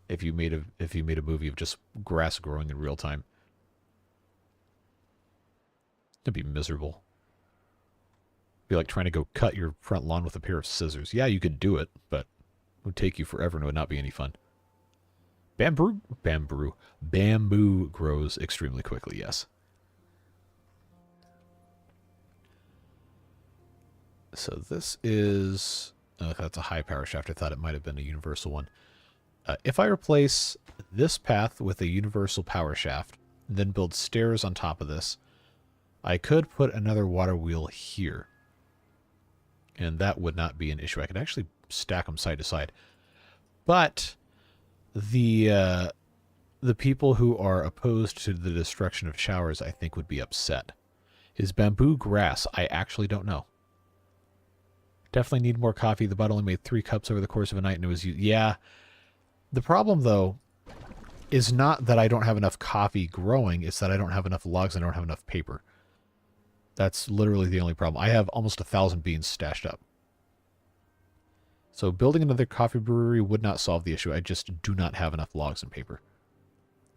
if you made a movie of just grass growing in real time. It'd be miserable. It'd be like trying to go cut your front lawn with a pair of scissors. Yeah, you could do it, but it would take you forever and it would not be any fun. Bamboo grows extremely quickly, yes. So this is... that's a high power shaft. I thought it might have been a universal one. If I replace this path with a universal power shaft, then build stairs on top of this, I could put another water wheel here. And that would not be an issue. I could actually stack them side to side. But the people who are opposed to the destruction of showers, I think, would be upset. Is bamboo grass? I actually don't know. Definitely need more coffee. The bot only made 3 cups over the course of a night, and it was... Yeah. The problem, though, is not that I don't have enough coffee growing. It's that I don't have enough logs and I don't have enough paper. That's literally the only problem. I have almost 1,000 beans stashed up. So building another coffee brewery would not solve the issue. I just do not have enough logs and paper.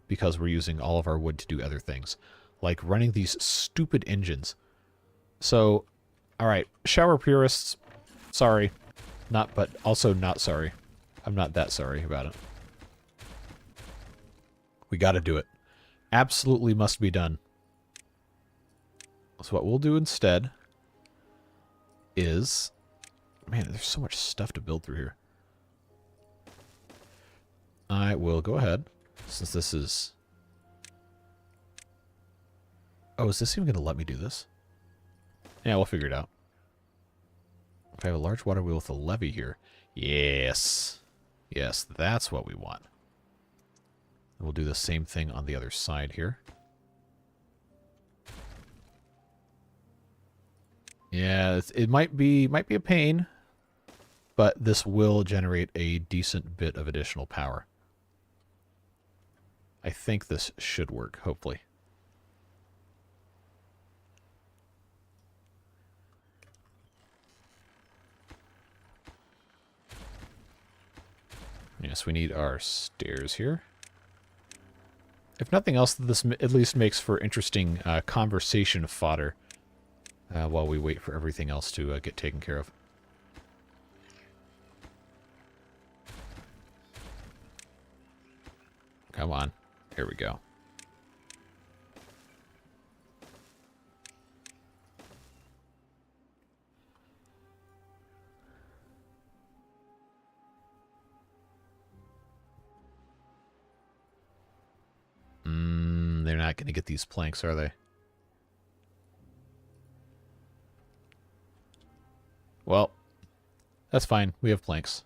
Because we're using all of our wood to do other things. Like running these stupid engines. So, alright, shower purists, sorry. But also not sorry. I'm not that sorry about it. We gotta do it. Absolutely must be done. So what we'll do instead is... Man, there's so much stuff to build through here. I will go ahead, since this is... Oh, is this even going to let me do this? Yeah, we'll figure it out. If I have a large water wheel with a levee here. Yes. Yes, that's what we want. And we'll do the same thing on the other side here. Yeah, it might be a pain, but this will generate a decent bit of additional power. I think this should work, hopefully. Yeah, Yes, we need our stairs here. If nothing else, this at least makes for interesting conversation fodder while we wait for everything else to get taken care of. Come on. Here we go. They're not going to get these planks, are they? Well, that's fine. We have planks.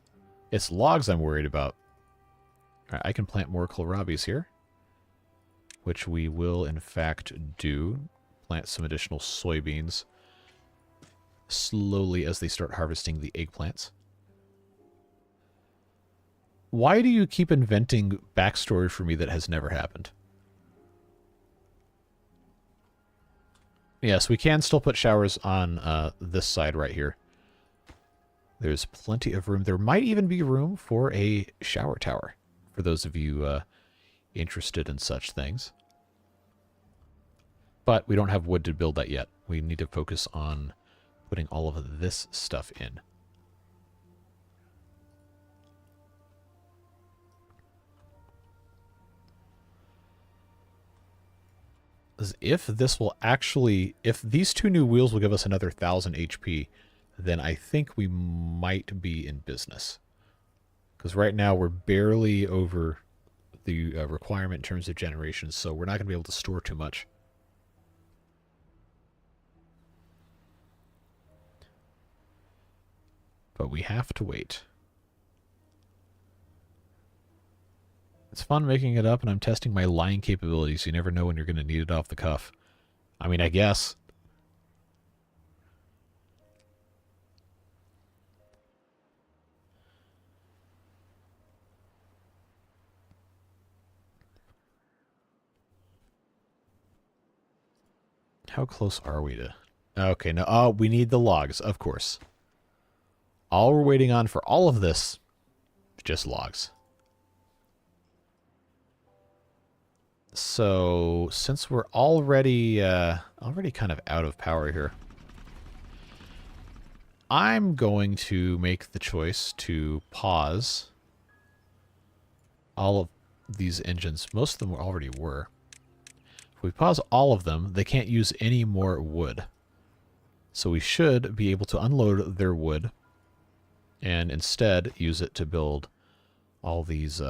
It's logs I'm worried about. All right, I can plant more kohlrabis here, which we will, in fact, do. Plant some additional soybeans slowly as they start harvesting the eggplants. Why do you keep inventing backstory for me that has never happened? Yes, we can still put showers on this side right here. There's plenty of room. There might even be room for a shower tower, for those of you interested in such things. But we don't have wood to build that yet. We need to focus on putting all of this stuff in. If this will actually, if these two new wheels will give us another 1,000 HP, then I think we might be in business. Because right now we're barely over the requirement in terms of generations, so we're not going to be able to store too much. But we have to wait. It's fun making it up, and I'm testing my lying capabilities. You never know when you're going to need it off the cuff. I mean, I guess. How close are we to... Okay, no, oh, we need the logs, of course. All we're waiting on for all of this is just logs. So, since we're already kind of out of power here, I'm going to make the choice to pause all of these engines. Most of them already were. If we pause all of them, they can't use any more wood. So we should be able to unload their wood and instead use it to build all these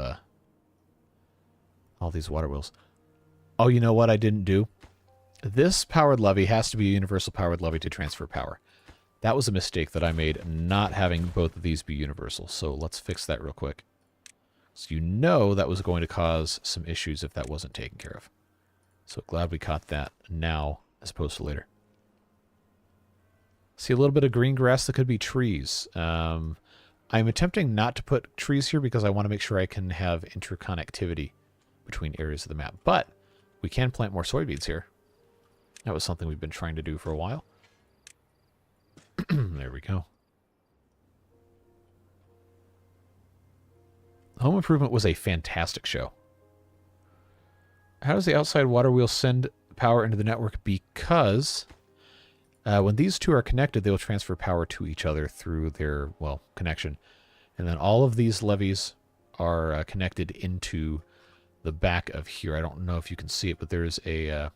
water wheels. Oh, you know what I didn't do? This powered levee has to be a universal powered levee to transfer power. That was a mistake that I made, not having both of these be universal. So let's fix that real quick. So you know that was going to cause some issues if that wasn't taken care of. So glad we caught that now as opposed to later. See a little bit of green grass that could be trees. I'm attempting not to put trees here because I want to make sure I can have interconnectivity between areas of the map. But we can plant more soybeans here. That was something we've been trying to do for a while. There we go. Home Improvement was a fantastic show. How does the outside water wheel send power into the network? Because when these two are connected, they'll transfer power to each other through their, well, connection. And then all of these levees are connected into the back of here. I don't know if you can see it, but there's a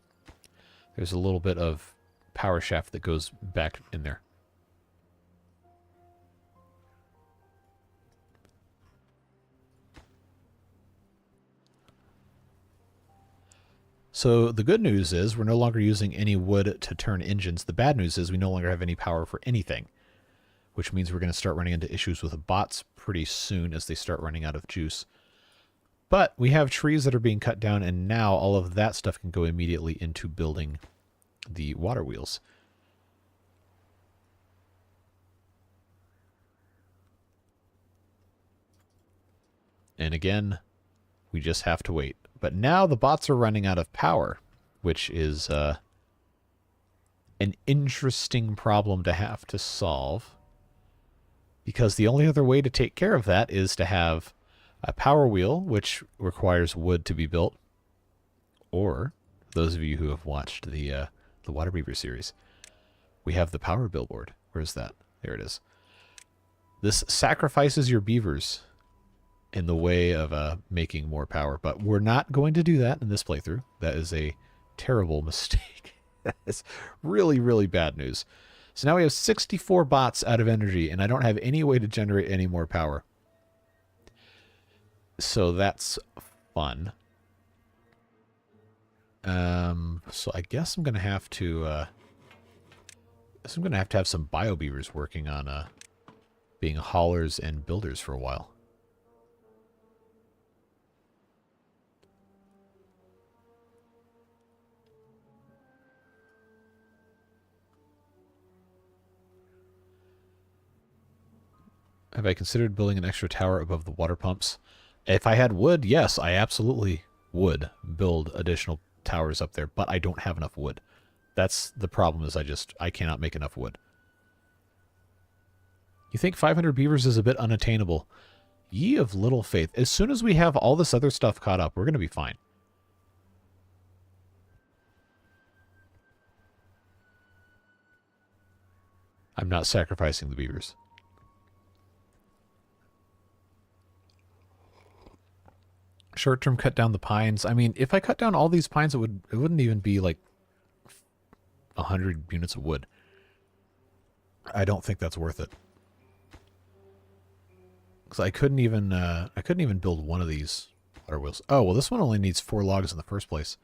little bit of power shaft that goes back in there. So the good news is we're no longer using any wood to turn engines. The bad news is we no longer have any power for anything, which means we're going to start running into issues with the bots pretty soon as they start running out of juice. But we have trees that are being cut down, and now all of that stuff can go immediately into building the water wheels. And again, we just have to wait. But now the bots are running out of power, which is an interesting problem to have to solve. Because the only other way to take care of that is to have A power wheel, which requires wood to be built, or those of you who have watched the Water Beaver series, we have the power billboard. Where's that? There it is. This sacrifices your beavers in the way of making more power, but we're not going to do that in this playthrough. That is a terrible mistake. That's really, really bad news. So now we have 64 bots out of energy, and I don't have any way to generate any more power. So that's fun. So I guess I'm gonna have to have some bio beavers working on being haulers and builders for a while. Have I considered building an extra tower above the water pumps? If I had wood, yes, I absolutely would build additional towers up there, but I don't have enough wood. That's the problem, is I cannot make enough wood. You think 500 beavers is a bit unattainable? Ye of little faith. As soon as we have all this other stuff caught up, we're going to be fine. I'm not sacrificing the beavers. Short-term cut down the pines. I mean, if I cut down all these pines, it wouldn't even be like 100 units of wood. I don't think that's worth it. Because I couldn't even build one of these water wheels. Oh, well, this one only needs 4 logs in the first place.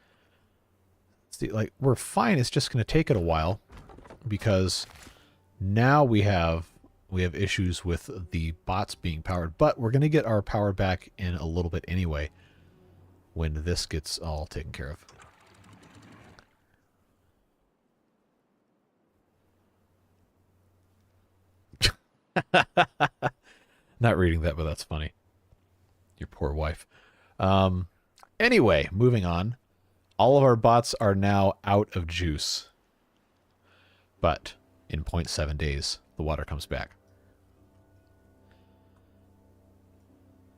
See, like, we're fine. It's just going to take it a while because now we have issues with the bots being powered, but we're going to get our power back in a little bit anyway when this gets all taken care of. Not reading that, but that's funny. Your poor wife. Anyway, moving on. All of our bots are now out of juice. But in 0.7 days, the water comes back.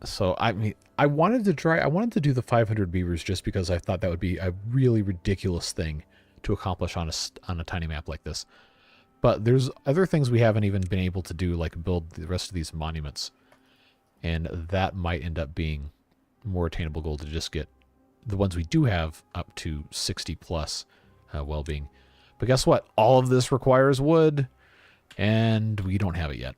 So, I mean, I wanted to do the 500 beavers just because I thought that would be a really ridiculous thing to accomplish on a tiny map like this. But there's other things we haven't even been able to do, like build the rest of these monuments. And that might end up being more attainable goal to just get the ones we do have up to 60 plus well-being. But guess what? All of this requires wood, and we don't have it yet.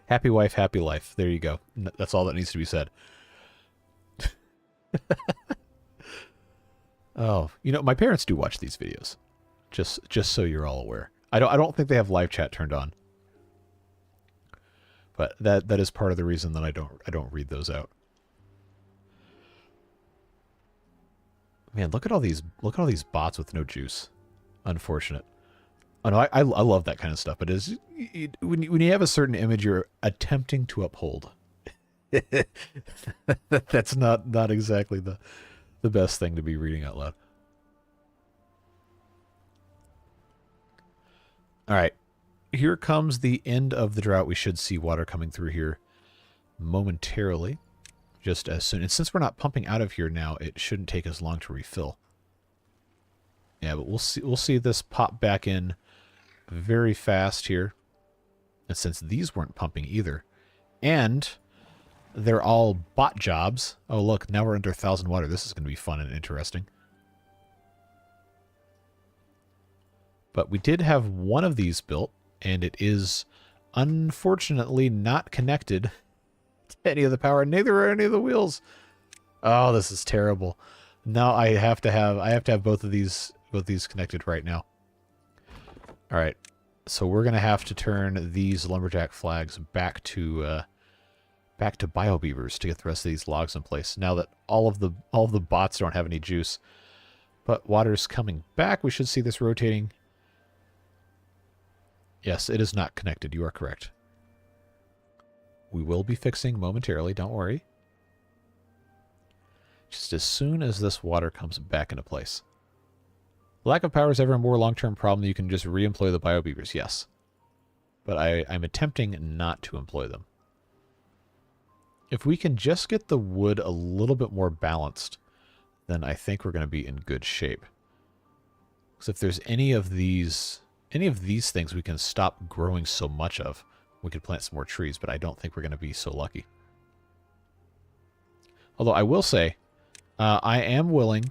Happy wife, happy life. There you go. That's all that needs to be said. Oh, you know, my parents do watch these videos. Just so you're all aware. I don't think they have live chat turned on. But that is part of the reason that I don't read those out. Man, look at all these bots with no juice. Unfortunate. Oh no, I love that kind of stuff. But when you have a certain image you're attempting to uphold, that's not exactly the best thing to be reading out loud. All right, here comes the end of the drought. We should see water coming through here momentarily, just as soon. And since we're not pumping out of here now, it shouldn't take as long to refill. Yeah, but we'll see this pop back in very fast here. And since these weren't pumping either, and they're all bot jobs. Oh, look, now we're under 1,000 water. This is going to be fun and interesting. But we did have one of these built, and it is unfortunately not connected to any of the power. Neither are any of the wheels. Oh, this is terrible. Now I have to have both of these connected right now. All right, so we're gonna have to turn these lumberjack flags back to bio beavers to get the rest of these logs in place. Now that all of the bots don't have any juice, but water's coming back. We should see this rotating. Yes, it is not connected. You are correct. We will be fixing momentarily. Don't worry. Just as soon as this water comes back into place. Lack of power is ever a more long-term problem. You can just re-employ the biobeavers, yes. But I'm attempting not to employ them. If we can just get the wood a little bit more balanced, then I think we're going to be in good shape. Because if there's any of these things we can stop growing so much of, we could plant some more trees, but I don't think we're going to be so lucky. Although I will say, I am willing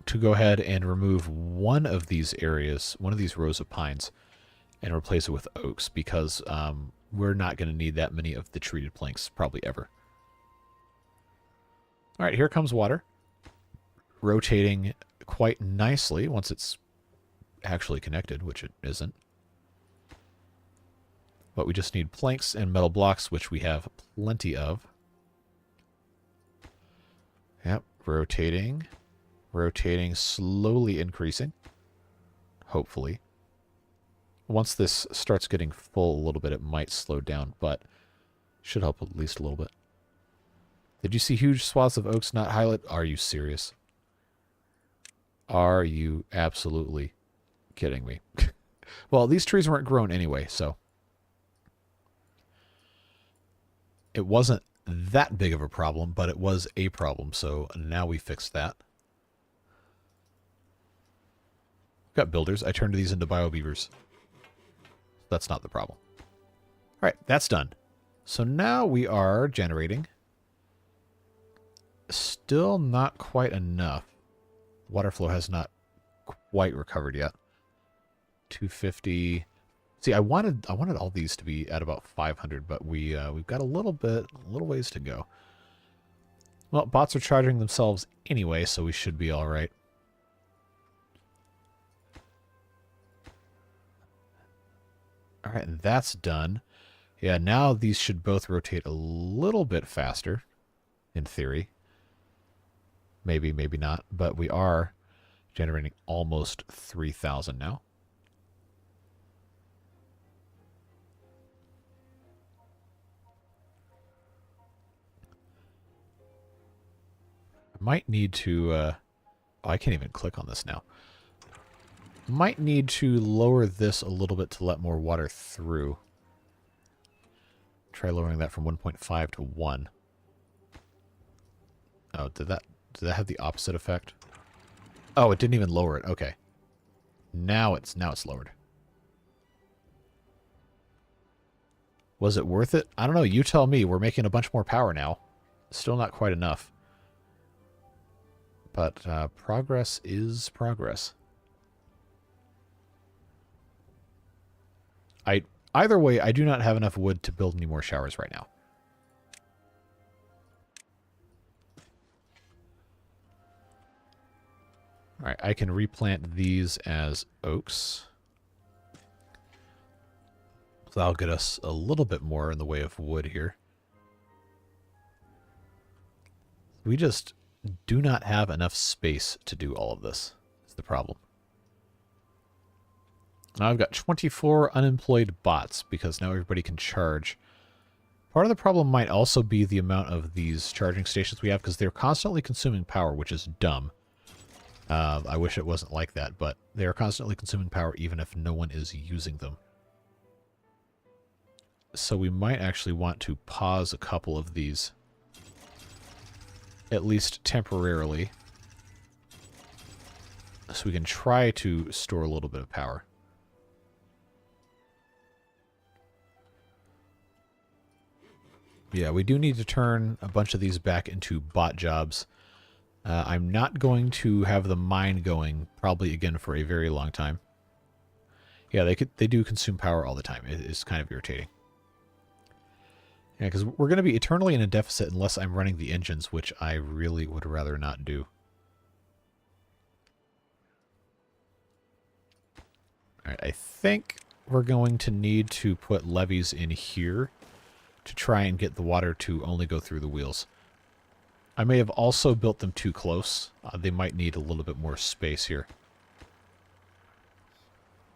to go ahead and remove one of these areas, one of these rows of pines, and replace it with oaks, because we're not going to need that many of the treated planks, probably ever. All right, here comes water. Rotating quite nicely once it's actually connected, which it isn't. But we just need planks and metal blocks, which we have plenty of. Yep, rotating. Rotating, slowly increasing. Hopefully. Once this starts getting full a little bit, it might slow down, but should help at least a little bit. Did you see huge swaths of oaks not highlighted? Are you serious? Are you absolutely kidding me? Well, these trees weren't grown anyway, so it wasn't that big of a problem, but it was a problem, so now we fixed that. Got builders. I turned these into biobeavers. That's not the problem. All right, that's done. So now we are generating. Still not quite enough. Water flow has not quite recovered yet. 250. See, I wanted all these to be at about 500, but we've got a little ways to go. Well, bots are charging themselves anyway, so we should be all right. All right, and that's done. Yeah, now these should both rotate a little bit faster, in theory. Maybe, maybe not, but we are generating almost 3,000 now. I might need to, oh, I can't even click on this now. Might need to lower this a little bit to let more water through. Try lowering that from 1.5 to 1. Oh, did that have the opposite effect? Oh, it didn't even lower it. Okay. Now it's lowered. Was it worth it? I don't know. You tell me. We're making a bunch more power now. Still not quite enough. But progress is progress. Either way, I do not have enough wood to build any more showers right now. Alright, I can replant these as oaks. So that'll get us a little bit more in the way of wood here. We just do not have enough space to do all of this. That's the problem. Now I've got 24 unemployed bots because now everybody can charge. Part of the problem might also be the amount of these charging stations we have because they're constantly consuming power, which is dumb. I wish it wasn't like that, but they are constantly consuming power even if no one is using them. So we might actually want to pause a couple of these, at least temporarily, so we can try to store a little bit of power. Yeah, we do need to turn a bunch of these back into bot jobs. I'm not going to have the mine going probably again for a very long time. Yeah, they do consume power all the time. It's kind of irritating. Yeah, because we're going to be eternally in a deficit unless I'm running the engines, which I really would rather not do. Alright, I think we're going to need to put levees in here to try and get the water to only go through the wheels. I may have also built them too close. They might need a little bit more space here.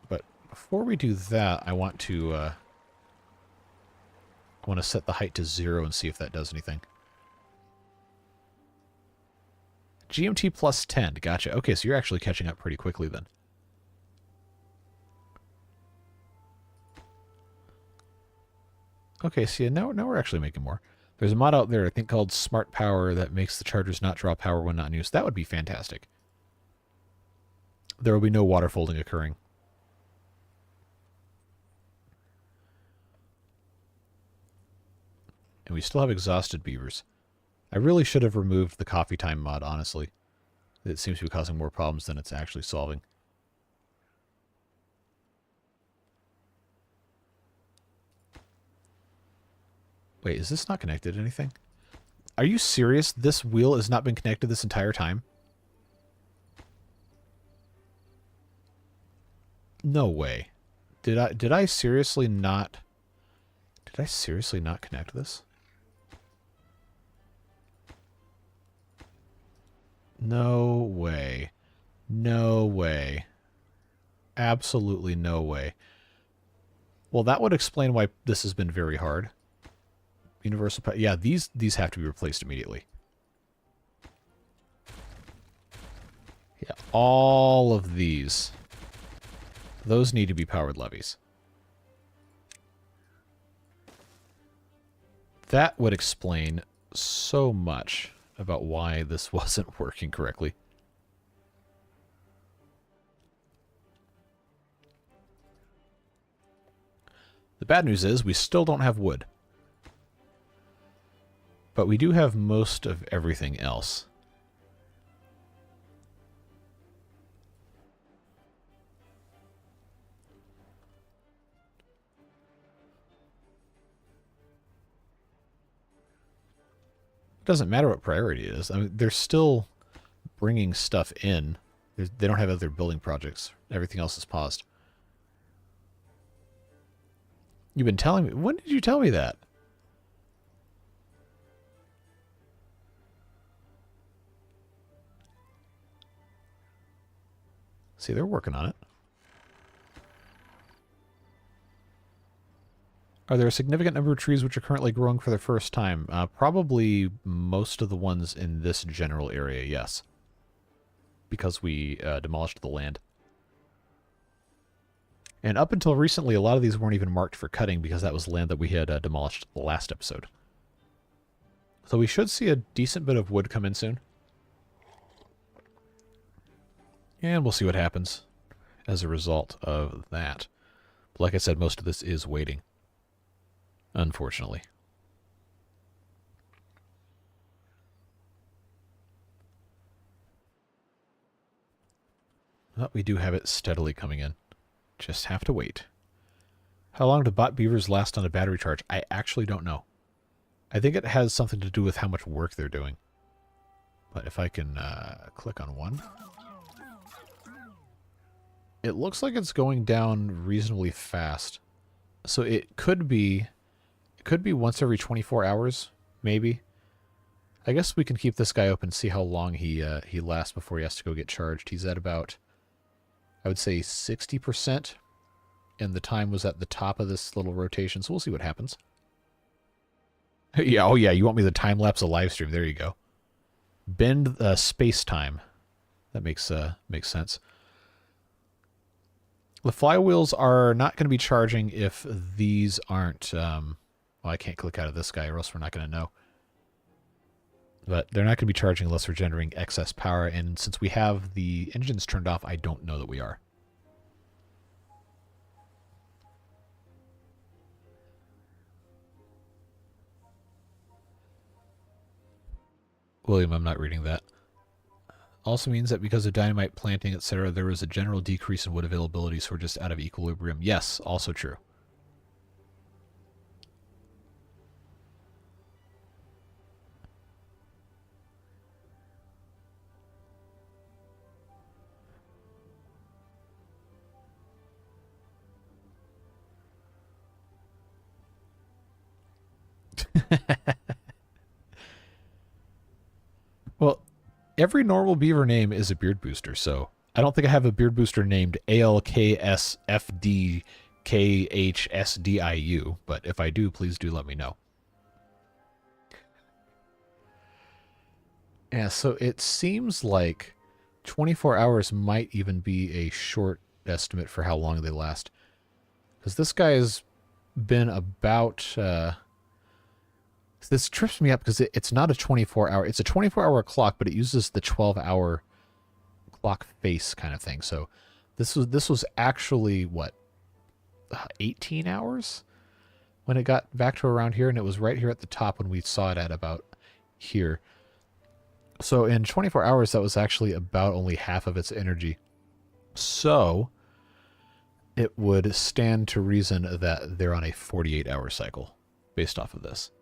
But before we do that, I want to set the height to 0 and see if that does anything. GMT plus 10. Gotcha. Okay, so you're actually catching up pretty quickly then. Okay, see, now we're actually making more. There's a mod out there, I think, called Smart Power that makes the chargers not draw power when not in use. That would be fantastic. There will be no water folding occurring. And we still have exhausted beavers. I really should have removed the coffee time mod, honestly. It seems to be causing more problems than it's actually solving. Wait, is this not connected to anything? Are you serious? This wheel has not been connected this entire time? No way. Did I seriously not... Did I seriously not connect this? No way. No way. Absolutely no way. Well, that would explain why this has been very hard. Universal... Yeah, these have to be replaced immediately. Yeah, all of these. Those need to be powered levies. That would explain so much about why this wasn't working correctly. The bad news is we still don't have wood. But we do have most of everything else. It doesn't matter what priority it is. I mean, they're still bringing stuff in. They don't have other building projects. Everything else is paused. You've been telling me... When did you tell me that? See, they're working on it. Are there a significant number of trees which are currently growing for the first time? Probably most of the ones in this general area, yes. Because we demolished the land. And up until recently, a lot of these weren't even marked for cutting because that was land that we had demolished the last episode. So we should see a decent bit of wood come in soon. And we'll see what happens as a result of that. But like I said, most of this is waiting. Unfortunately. But we do have it steadily coming in. Just have to wait. How long do bot beavers last on a battery charge? I actually don't know. I think it has something to do with how much work they're doing. But if I can click on one... It looks like it's going down reasonably fast. So it could be once every 24 hours, maybe. I guess we can keep this guy open and see how long he lasts before he has to go get charged. He's at about, I would say, 60%. And the time was at the top of this little rotation, so we'll see what happens. Yeah, oh yeah, you want me to time-lapse a live stream. There you go. Bend space-time. That makes sense. The flywheels are not going to be charging if these aren't... well, I can't click out of this guy or else we're not going to know. But they're not going to be charging unless we're generating excess power. And since we have the engines turned off, I don't know that we are. William, I'm not reading that. Also means that because of dynamite planting, etc., there was a general decrease in wood availability, so we're just out of equilibrium. Yes, also true. Well, every normal beaver name is a beard booster, so I don't think I have a beard booster named ALKSFDKHSDIU, but if I do, please do let me know. Yeah, so it seems like 24 hours might even be a short estimate for how long they last. Because this guy is been about... this trips me up because it's not a 24-hour... It's a 24-hour clock, but it uses the 12-hour clock face kind of thing. So this was actually, what, 18 hours when it got back to around here, and it was right here at the top when we saw it at about here. So in 24 hours, that was actually about only half of its energy. So it would stand to reason that they're on a 48-hour cycle based off of this.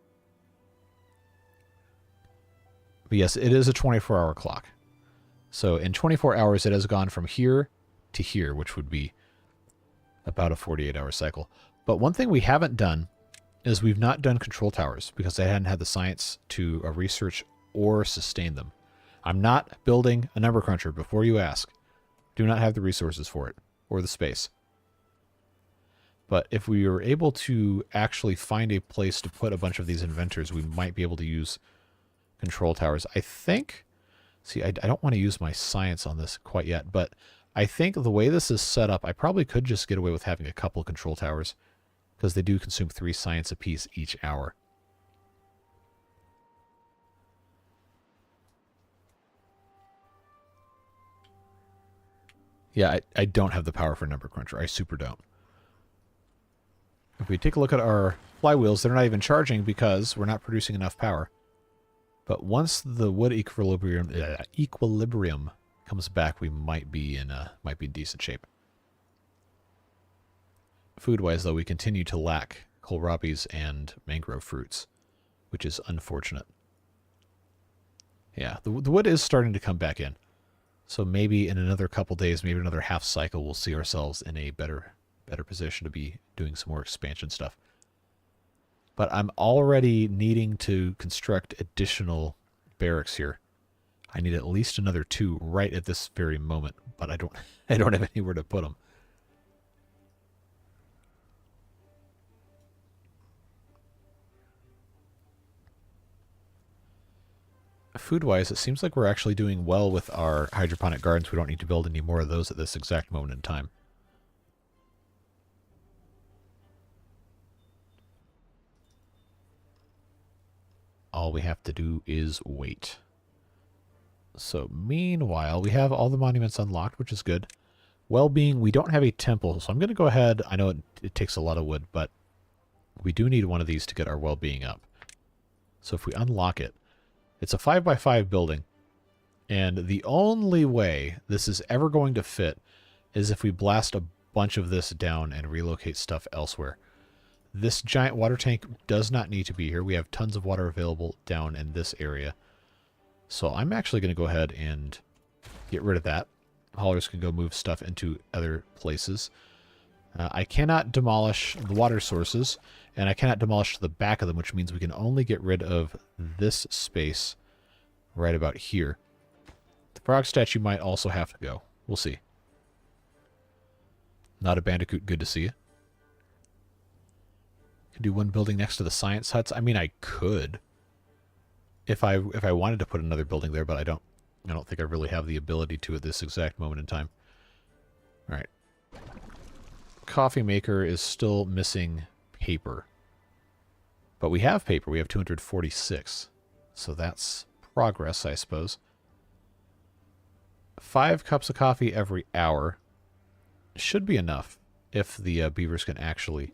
But yes, it is a 24-hour clock. So in 24 hours, it has gone from here to here, which would be about a 48-hour cycle. But one thing we haven't done is we've not done control towers because I hadn't had the science to research or sustain them. I'm not building a number cruncher before you ask. Do not have the resources for it or the space. But if we were able to actually find a place to put a bunch of these inventors, we might be able to use control towers. I think, see, I don't want to use my science on this quite yet, but I think the way this is set up, I probably could just get away with having a couple of control towers because they do consume 3 science apiece each hour. Yeah, I don't have the power for number cruncher. I super don't. If we take a look at our flywheels, they're not even charging because we're not producing enough power. But once the wood equilibrium comes back, we might be in decent shape. Food-wise, though, we continue to lack kohlrabis and mangrove fruits, which is unfortunate. Yeah, the wood is starting to come back in. So maybe in another couple days, maybe another half cycle, we'll see ourselves in a better position to be doing some more expansion stuff. But I'm already needing to construct additional barracks here. I need at least another 2 right at this very moment, but I don't have anywhere to put them. Food-wise, it seems like we're actually doing well with our hydroponic gardens. We don't need to build any more of those at this exact moment in time. All we have to do is wait. So meanwhile, we have all the monuments unlocked, which is good. Well-being, we don't have a temple, so I'm going to go ahead. I know it takes a lot of wood, but we do need one of these to get our well-being up. So if we unlock it, it's a 5x5 building, and the only way this is ever going to fit is if we blast a bunch of this down and relocate stuff elsewhere. This giant water tank does not need to be here. We have tons of water available down in this area. So I'm actually going to go ahead and get rid of that. Haulers can go move stuff into other places. I cannot demolish the water sources, and I cannot demolish the back of them, which means we can only get rid of this space right about here. The frog statue might also have to go. We'll see. Not a bandicoot, good to see you. Could do one building next to the science huts. I mean, I could. If I wanted to put another building there, but I don't think I really have the ability to at this exact moment in time. All right. Coffee maker is still missing paper. But we have paper. We have 246. So that's progress, I suppose. 5 cups of coffee every hour should be enough if the beavers can actually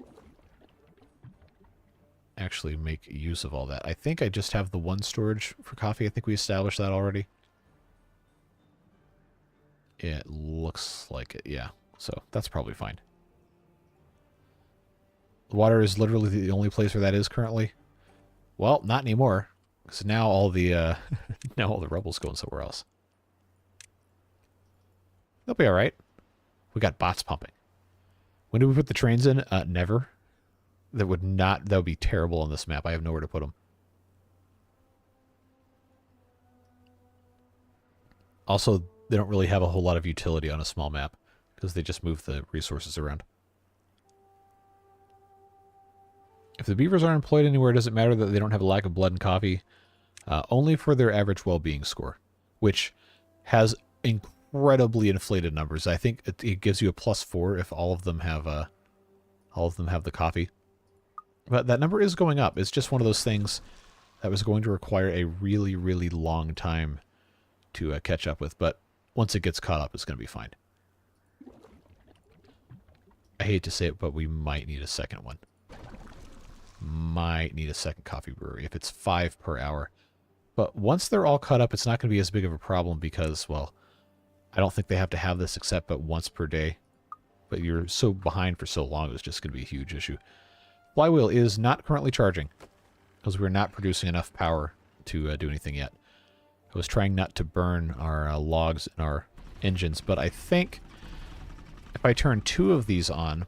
make use of all that. I think I just have the 1 storage for coffee. I think we established that already. It looks like it, yeah. So that's probably fine. The water is literally the only place where that is currently. Well, not anymore, because now all the now all the rubble's going somewhere else. They'll be all right. We got bots pumping. When do we put the trains in? Never. That would be terrible on this map. I have nowhere to put them. Also, they don't really have a whole lot of utility on a small map because they just move the resources around. If the beavers aren't employed anywhere, does it matter that they don't have a lack of blood and coffee? Only for their average well-being score, which has incredibly inflated numbers. I think it gives you a +4 if all of them have the coffee. But that number is going up. It's just one of those things that was going to require a really, really long time to catch up with. But once it gets caught up, it's going to be fine. I hate to say it, but we might need a second one. Might need a second coffee brewery if it's 5 per hour. But once they're all caught up, it's not going to be as big of a problem because, well, I don't think they have to have this except but once per day. But you're so behind for so long, it's just going to be a huge issue. Flywheel is not currently charging because we're not producing enough power to do anything yet. I was trying not to burn our logs in our engines, but I think if I turn 2 of these on,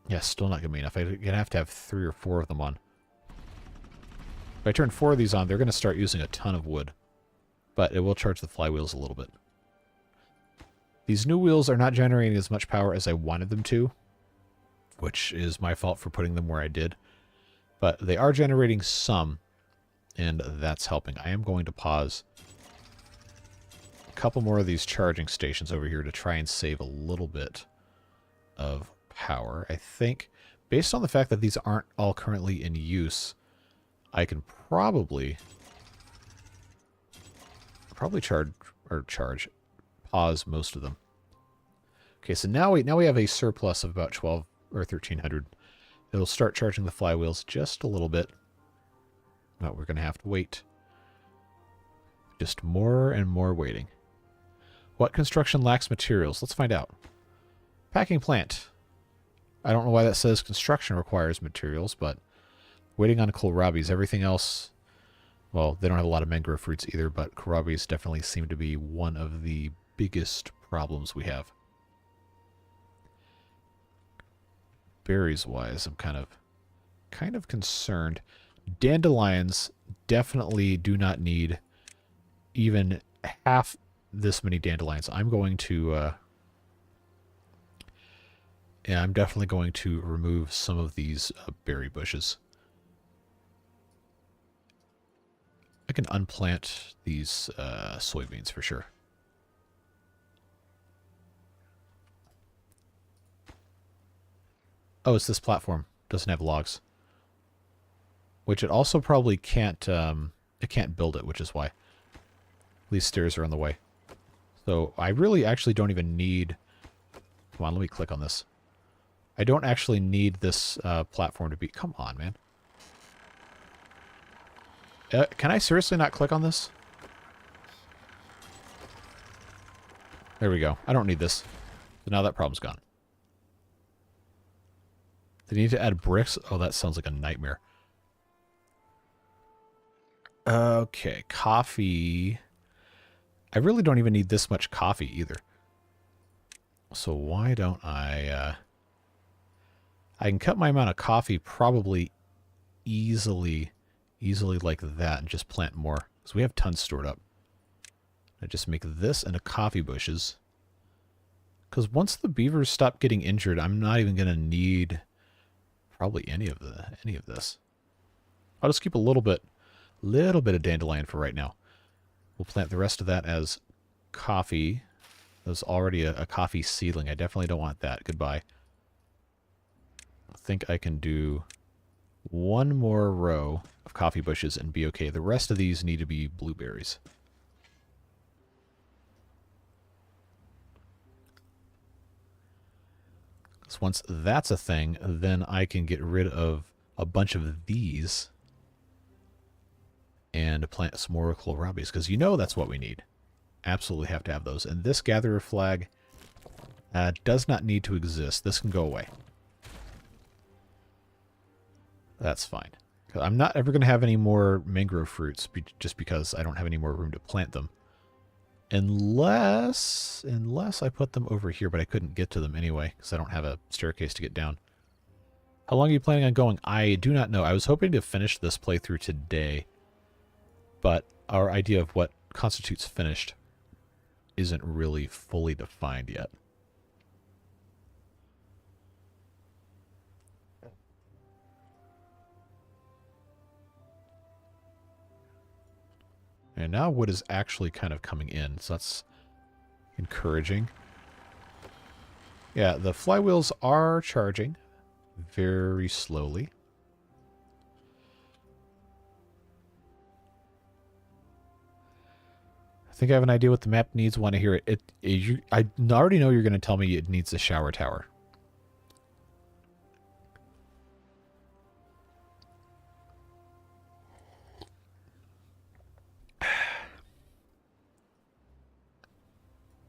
yeah, still not going to be enough. I'm going to have 3 or 4 of them on. If I turn 4 of these on, they're going to start using a ton of wood. But it will charge the flywheels a little bit. These new wheels are not generating as much power as I wanted them to, which is my fault for putting them where I did. But they are generating some, and that's helping. I am going to pause a couple more of these charging stations over here to try and save a little bit of power. I think, based on the fact that these aren't all currently in use, I can probably pause most of them. Okay, so now we have a surplus of about 12 or 1300. It'll start charging the flywheels just a little bit. But we're going to have to wait. Just more and more waiting. What construction lacks materials? Let's find out. Packing plant. I don't know why that says construction requires materials, but waiting on kohlrabies. Everything else, well, they don't have a lot of mangrove fruits either, but kohlrabies definitely seem to be one of the biggest problems we have. Berries-wise, I'm kind of concerned. Dandelions definitely do not need even half this many dandelions. I'm going to yeah, I'm definitely going to remove some of these berry bushes. I can unplant these soybeans for sure. Oh, it's this platform. Doesn't have logs. Which it also probably can't, it can't build it, which is why. These stairs are on the way. So I really actually don't even need... Come on, let me click on this. I don't actually need this platform to be... Come on, man. Can I seriously not click on this? There we go. I don't need this. So now that problem's gone. They need to add bricks? Oh, that sounds like a nightmare. Okay, coffee. I really don't even need this much coffee either. So why don't I can cut my amount of coffee probably easily like that and just plant more. Because we have tons stored up. I just make this into coffee bushes. Because once the beavers stop getting injured, I'm not even going to need probably any of this. I'll just keep a little bit of dandelion for right now. We'll plant the rest of that as coffee. There's already a coffee seedling. I definitely don't want that. Goodbye. I think I can do one more row of coffee bushes and be okay. The rest of these need to be blueberries. So once that's a thing, then I can get rid of a bunch of these and plant some more kohlrabies, because you know that's what we need. Absolutely have to have those. And this gatherer flag does not need to exist. This can go away. That's fine. I'm not ever going to have any more mangrove fruits just because I don't have any more room to plant them. Unless I put them over here, but I couldn't get to them anyway because I don't have a staircase to get down. How long are you planning on going? I do not know. I was hoping to finish this playthrough today, but our idea of what constitutes finished isn't really fully defined yet. And now wood is actually kind of coming in, so that's encouraging. Yeah, the flywheels are charging very slowly. I think I have an idea what the map needs. Want to hear it? I already know you're going to tell me it needs a shower tower.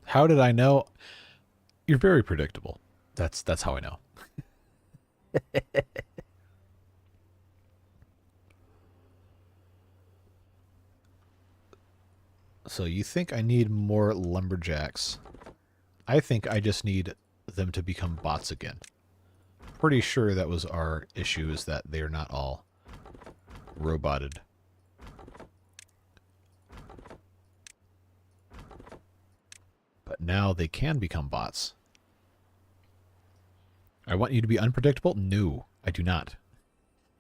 How did I know? You're very predictable. That's how I know. So you think I need more lumberjacks? I think I just need them to become bots again. Pretty sure that was our issue, is that they are not all roboted. But now they can become bots. I want you to be unpredictable? No, I do not.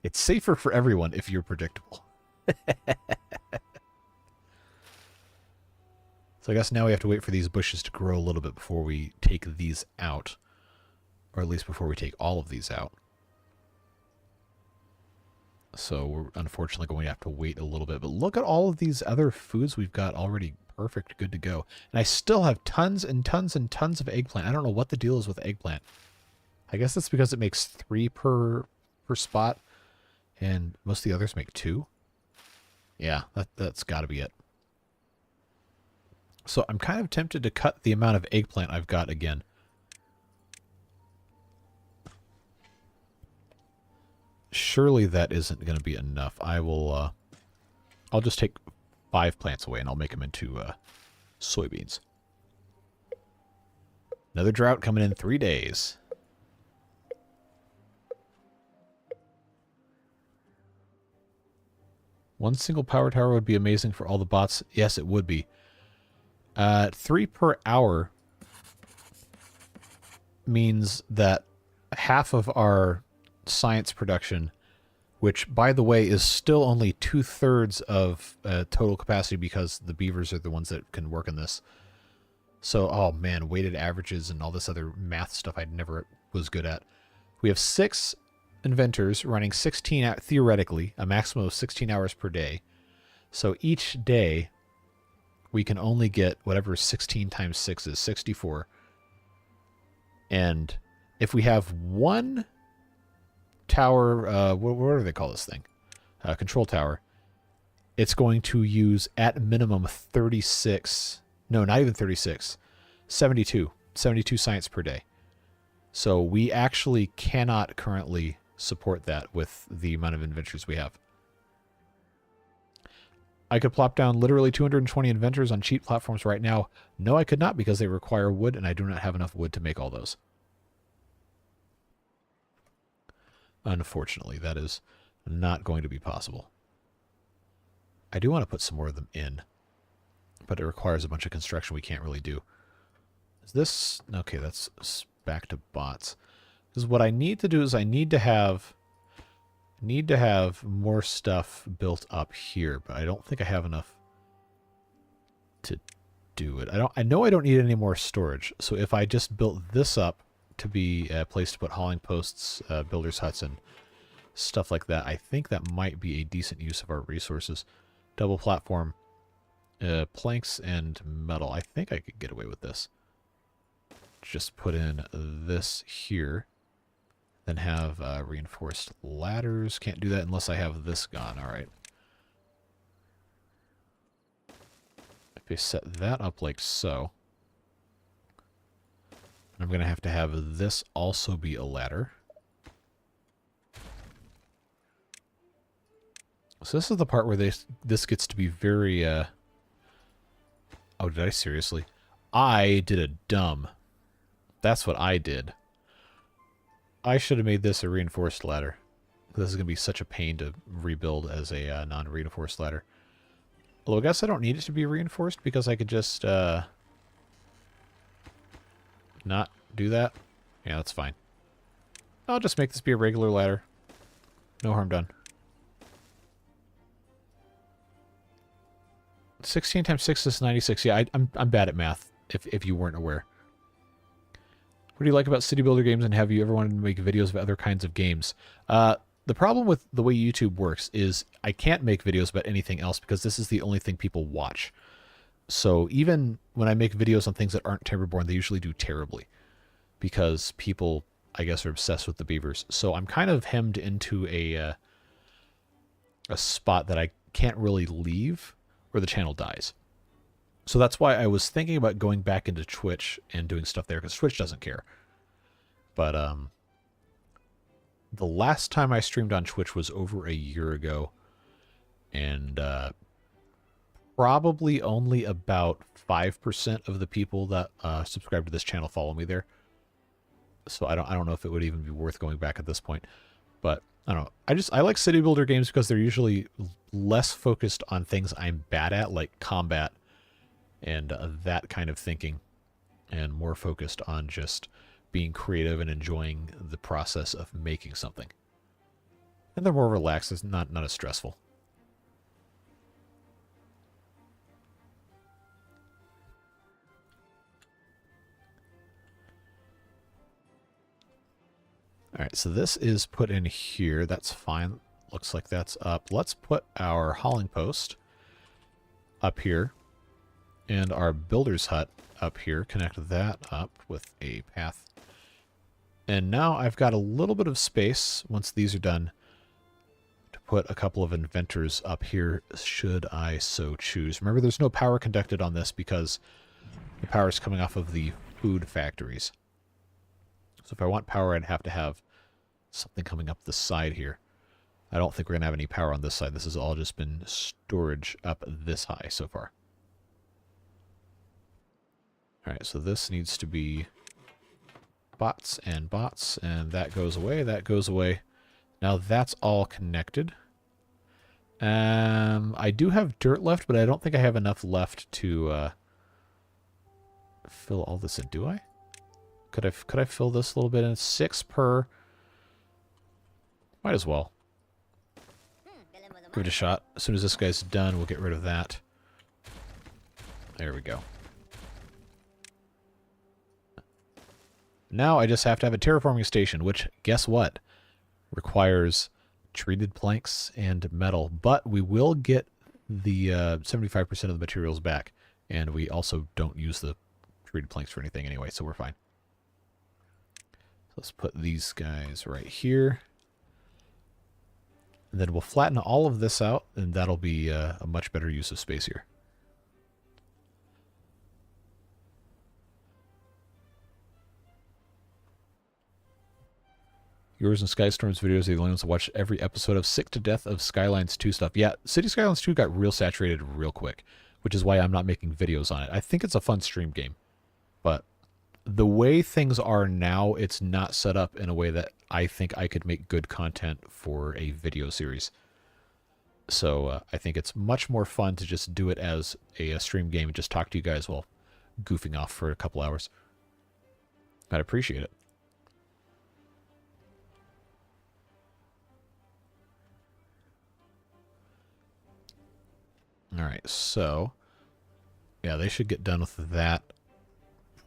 It's safer for everyone if you're predictable. So I guess now we have to wait for these bushes to grow a little bit before we take these out. Or at least before we take all of these out. So we're unfortunately going to have to wait a little bit. But look at all of these other foods we've got already perfect, good to go. And I still have tons and tons and tons of eggplant. I don't know what the deal is with eggplant. I guess it's because it makes 3 per spot. And most of the others make 2. Yeah, that's got to be it. So I'm kind of tempted to cut the amount of eggplant I've got again. Surely that isn't going to be enough. I'll just take 5 plants away and I'll make them into soybeans. Another drought coming in 3 days. One single power tower would be amazing for all the bots. Yes, it would be. 3 per hour means that half of our science production, which, by the way, is still only 2/3 of total capacity because the beavers are the ones that can work in this. So, oh man, weighted averages and all this other math stuff I never was good at. We have 6 inventors running 16, theoretically, a maximum of 16 hours per day. So each day we can only get whatever 16 times 6 is, 64. And if we have one tower, what do they call this thing? Control tower. It's going to use at minimum 36, no, not even 36, 72 science per day. So we actually cannot currently support that with the amount of inventors we have. I could plop down literally 220 inventors on cheap platforms right now. No, I could not, because they require wood, and I do not have enough wood to make all those. Unfortunately, that is not going to be possible. I do want to put some more of them in, but it requires a bunch of construction we can't really do. Is this... Okay, that's back to bots. Because what I need to do is I need to have more stuff built up here, but I don't think I have enough to do it. I know I don't need any more storage. So if I just built this up to be a place to put hauling posts, builders' huts, and stuff like that, I think that might be a decent use of our resources. Double platform, planks and metal. I think I could get away with this. Just put in this here. Then have reinforced ladders. Can't do that unless I have this gone. All right. If I set that up like so, I'm going to have this also be a ladder. So this is the part where this gets to be very... Oh, did I seriously? I did a dumb. That's what I did. I should have made this a reinforced ladder. This is going to be such a pain to rebuild as a non-reinforced ladder. Although I guess I don't need it to be reinforced because I could just not do that. Yeah, that's fine. I'll just make this be a regular ladder. No harm done. 16 times 6 is 96. Yeah, I'm bad at math, if you weren't aware. What do you like about city builder games, and have you ever wanted to make videos of other kinds of games? The problem with the way YouTube works is I can't make videos about anything else because this is the only thing people watch. So even when I make videos on things that aren't Timberborn, they usually do terribly because people, I guess, are obsessed with the beavers. So I'm kind of hemmed into a spot that I can't really leave or the channel dies. So that's why I was thinking about going back into Twitch and doing stuff there because Twitch doesn't care. But the last time I streamed on Twitch was over a year ago, and probably only about 5% of the people that subscribe to this channel follow me there. So I don't know if it would even be worth going back at this point. But I don't know. I like city builder games because they're usually less focused on things I'm bad at, like combat and that kind of thinking, and more focused on just being creative and enjoying the process of making something. And they're more relaxed. It's not as stressful. All right, so this is put in here. That's fine. Looks like that's up. Let's put our hauling post up here and our builder's hut up here. Connect that up with a path. And now I've got a little bit of space, once these are done, to put a couple of inventors up here, should I so choose. Remember, there's no power conducted on this because the power is coming off of the food factories. So if I want power, I'd have to have something coming up the side here. I don't think we're going to have any power on this side. This has all just been storage up this high so far. Alright, so this needs to be bots, and that goes away, that goes away. Now that's all connected. I do have dirt left, but I don't think I have enough left to fill all this in, do I? Could I fill this a little bit in? 6 per. Might as well. Give it a shot. As soon as this guy's done, we'll get rid of that. There we go. Now I just have to have a terraforming station, which, guess what? Requires treated planks and metal. But we will get the 75% of the materials back. And we also don't use the treated planks for anything anyway, so we're fine. Let's put these guys right here. And then we'll flatten all of this out, and that'll be a much better use of space here. Yours and Skystorm's videos are the only ones to watch every episode of. Sick to death of Skylines 2 stuff. Yeah, City Skylines 2 got real saturated real quick, which is why I'm not making videos on it. I think it's a fun stream game, but the way things are now, it's not set up in a way that I think I could make good content for a video series. So I think it's much more fun to just do it as a stream game and just talk to you guys while goofing off for a couple hours. I'd appreciate it. Alright, so yeah, they should get done with that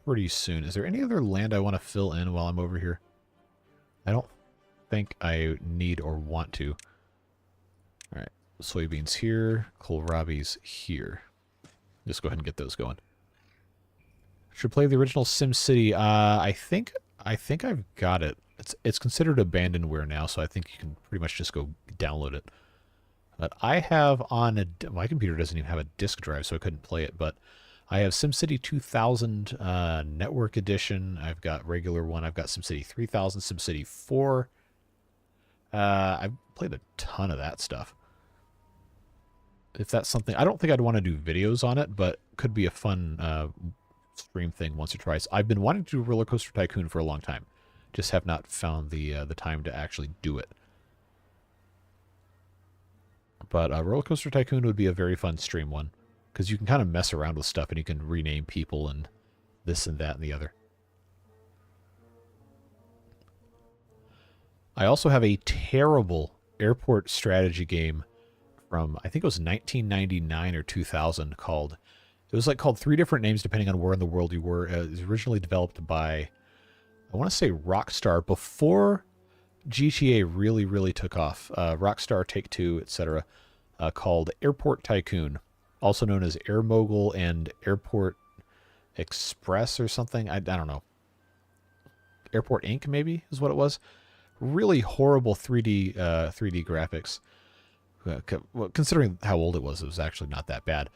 pretty soon. Is there any other land I want to fill in while I'm over here? I don't think I need or want to. Alright, soybeans here, kohlrabi's here. Just go ahead and get those going. Should play the original SimCity. I think I've got it. It's considered abandonware now, so I think you can pretty much just go download it. But I have on my computer doesn't even have a disk drive, so I couldn't play it. But I have SimCity 2000 Network Edition. I've got regular one. I've got SimCity 3000, SimCity 4. I've played a ton of that stuff. If that's something, I don't think I'd want to do videos on it, but could be a fun stream thing once or twice. I've been wanting to do Roller Coaster Tycoon for a long time, just have not found the time to actually do it. But Roller Coaster Tycoon would be a very fun stream one, because you can kind of mess around with stuff and you can rename people and this and that and the other. I also have a terrible airport strategy game from, I think it was 1999 or 2000 called, it was like called 3 different names depending on where in the world you were. It was originally developed by, I want to say Rockstar, before GTA really took off. Rockstar, Take-Two, etc., called Airport Tycoon. also known as Air Mogul and Airport Express or something. I don't know. Airport Inc. maybe is what it was. Really horrible 3D graphics. Well, considering how old it was actually not that bad.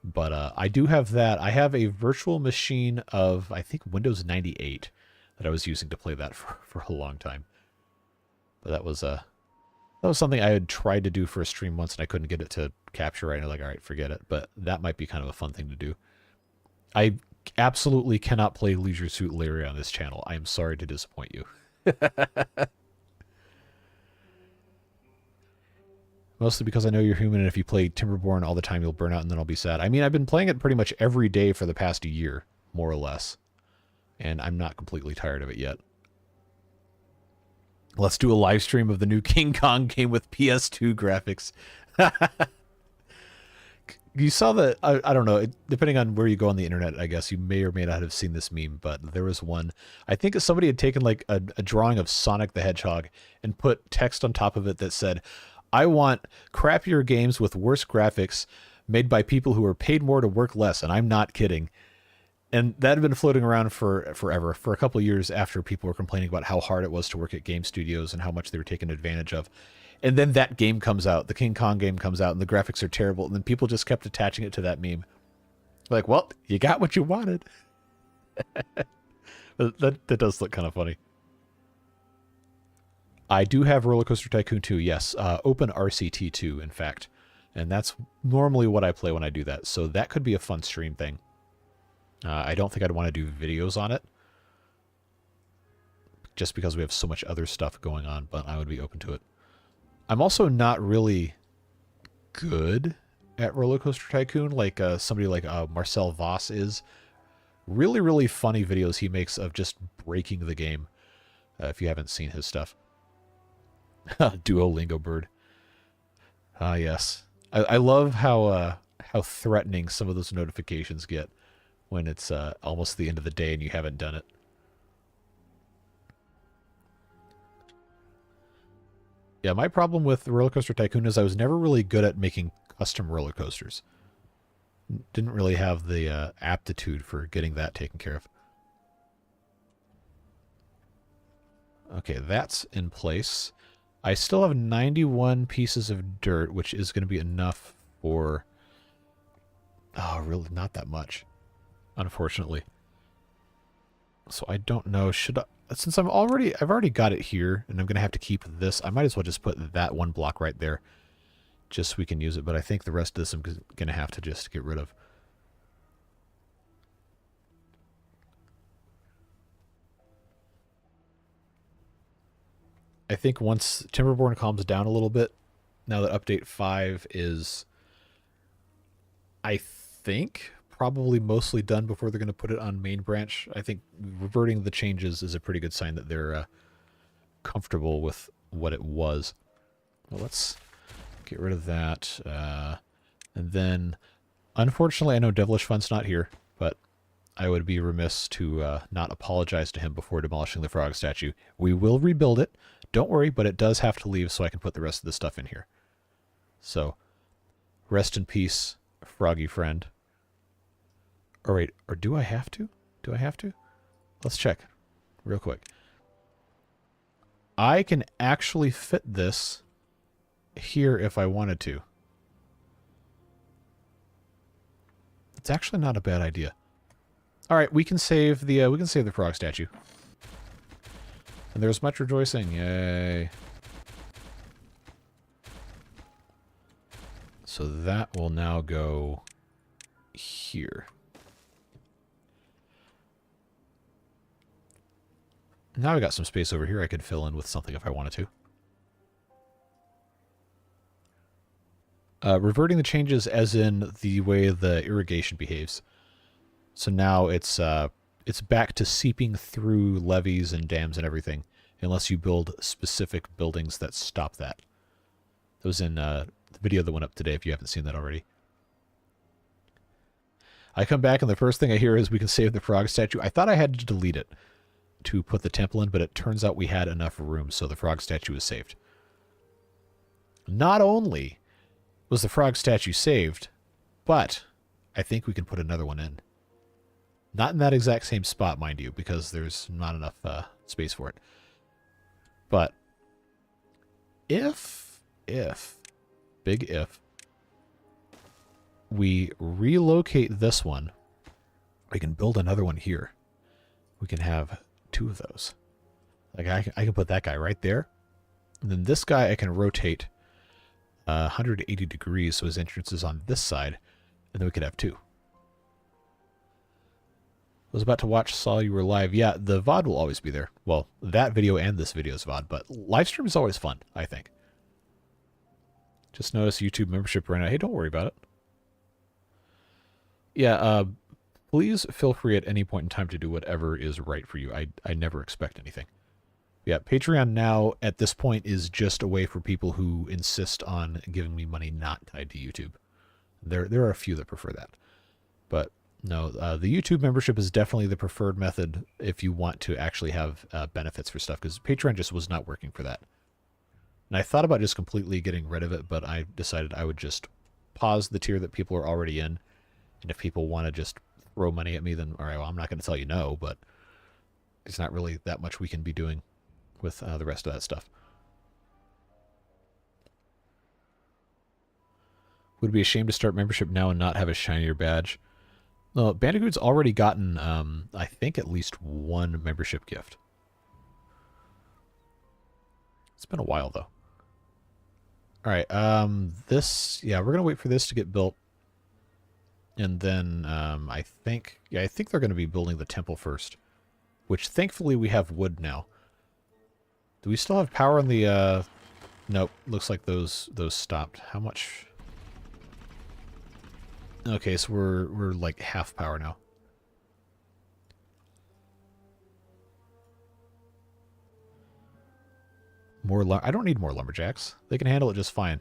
But I do have that. I have a virtual machine of, I think, Windows 98 that I was using to play that for a long time. But that was something I had tried to do for a stream once, and I couldn't get it to capture right. And I was like, all right, forget it. But that might be kind of a fun thing to do. I absolutely cannot play Leisure Suit Larry on this channel. I am sorry to disappoint you. Mostly because I know you're human, and if you play Timberborn all the time, you'll burn out, and then I'll be sad. I mean, I've been playing it pretty much every day for the past year, more or less. And I'm not completely tired of it yet. Let's do a live stream of the new King Kong game with PS2 graphics. You saw the, I don't know, depending on where you go on the internet, I guess, you may or may not have seen this meme, but there was one. I think somebody had taken like a drawing of Sonic the Hedgehog and put text on top of it that said, I want crappier games with worse graphics made by people who are paid more to work less, and I'm not kidding. And that had been floating around for forever, for a couple of years after people were complaining about how hard it was to work at game studios and how much they were taken advantage of. And then that game comes out, the King Kong game comes out, and the graphics are terrible, and then people just kept attaching it to that meme. Like, well, you got what you wanted. that does look kind of funny. I do have Roller Coaster Tycoon 2, yes. Open RCT 2, in fact. And that's normally what I play when I do that. So that could be a fun stream thing. I don't think I'd want to do videos on it. Just because we have so much other stuff going on, but I would be open to it. I'm also not really good at Roller Coaster Tycoon like somebody like Marcel Voss is. Really, really funny videos he makes of just breaking the game. If you haven't seen his stuff. Duolingo bird. Ah, yes. I love how threatening some of those notifications get when it's almost the end of the day and you haven't done it. Yeah, my problem with Roller Coaster Tycoon is I was never really good at making custom roller coasters. Didn't really have the aptitude for getting that taken care of. Okay, that's in place. I still have 91 pieces of dirt, which is going to be enough for... Oh, really? Not that much, unfortunately. So I don't know. Should I... Since I've already got it here, and I'm going to have to keep this, I might as well just put that one block right there, just so we can use it. But I think the rest of this I'm going to have to just get rid of. I think once Timberborn calms down a little bit, now that update 5 is, I think, probably mostly done before they're going to put it on main branch. I think reverting the changes is a pretty good sign that they're comfortable with what it was. Well, let's get rid of that. And then, unfortunately, I know Devilish Fun's not here, but I would be remiss to not apologize to him before demolishing the frog statue. We will rebuild it. Don't worry, but it does have to leave so I can put the rest of the stuff in here. So, rest in peace, froggy friend. Or wait, or do I have to? Do I have to? Let's check real quick. I can actually fit this here if I wanted to. It's actually not a bad idea. All right, we can save the frog statue. And there's much rejoicing. Yay. So that will now go here. Now I got some space over here I could fill in with something if I wanted to. Reverting the changes as in the way the irrigation behaves. So now it's back to seeping through levees and dams and everything, unless you build specific buildings that stop that. That was in the video that went up today, if you haven't seen that already. I come back and the first thing I hear is we can save the frog statue. I thought I had to delete it to put the temple in, but it turns out we had enough room, so the frog statue is saved. Not only was the frog statue saved, But I think we can put another one in. Not in that exact same spot, mind you, because there's not enough space for it. But if, big if, we relocate this one, we can build another one here. We can have 2 of those. Like I can put that guy right there. And then this guy I can rotate 180 degrees so his entrance is on this side. And then we could have 2. Was about to watch, saw you were live. Yeah, the VOD will always be there. Well, that video and this video is VOD, but live stream is always fun, I think. Just noticed YouTube membership right now. Hey, don't worry about it. Yeah, please feel free at any point in time to do whatever is right for you. I never expect anything. Yeah, Patreon now at this point is just a way for people who insist on giving me money not tied to YouTube. There are a few that prefer that. But no, the YouTube membership is definitely the preferred method if you want to actually have benefits for stuff, because Patreon just was not working for that. And I thought about just completely getting rid of it, but I decided I would just pause the tier that people are already in. And if people want to just throw money at me, then all right, well, I'm not going to tell you no, but there's not really that much we can be doing with the rest of that stuff. Would it be a shame to start membership now and not have a shinier badge? No, Bandicoot's already gotten, I think, at least 1 membership gift. It's been a while, though. All right, this, yeah, we're going to wait for this to get built. And then I think they're going to be building the temple first, which thankfully we have wood now. Do we still have power on the, nope, looks like those stopped. How much? Okay, so we're like half power now. I don't need more lumberjacks. They can handle it just fine.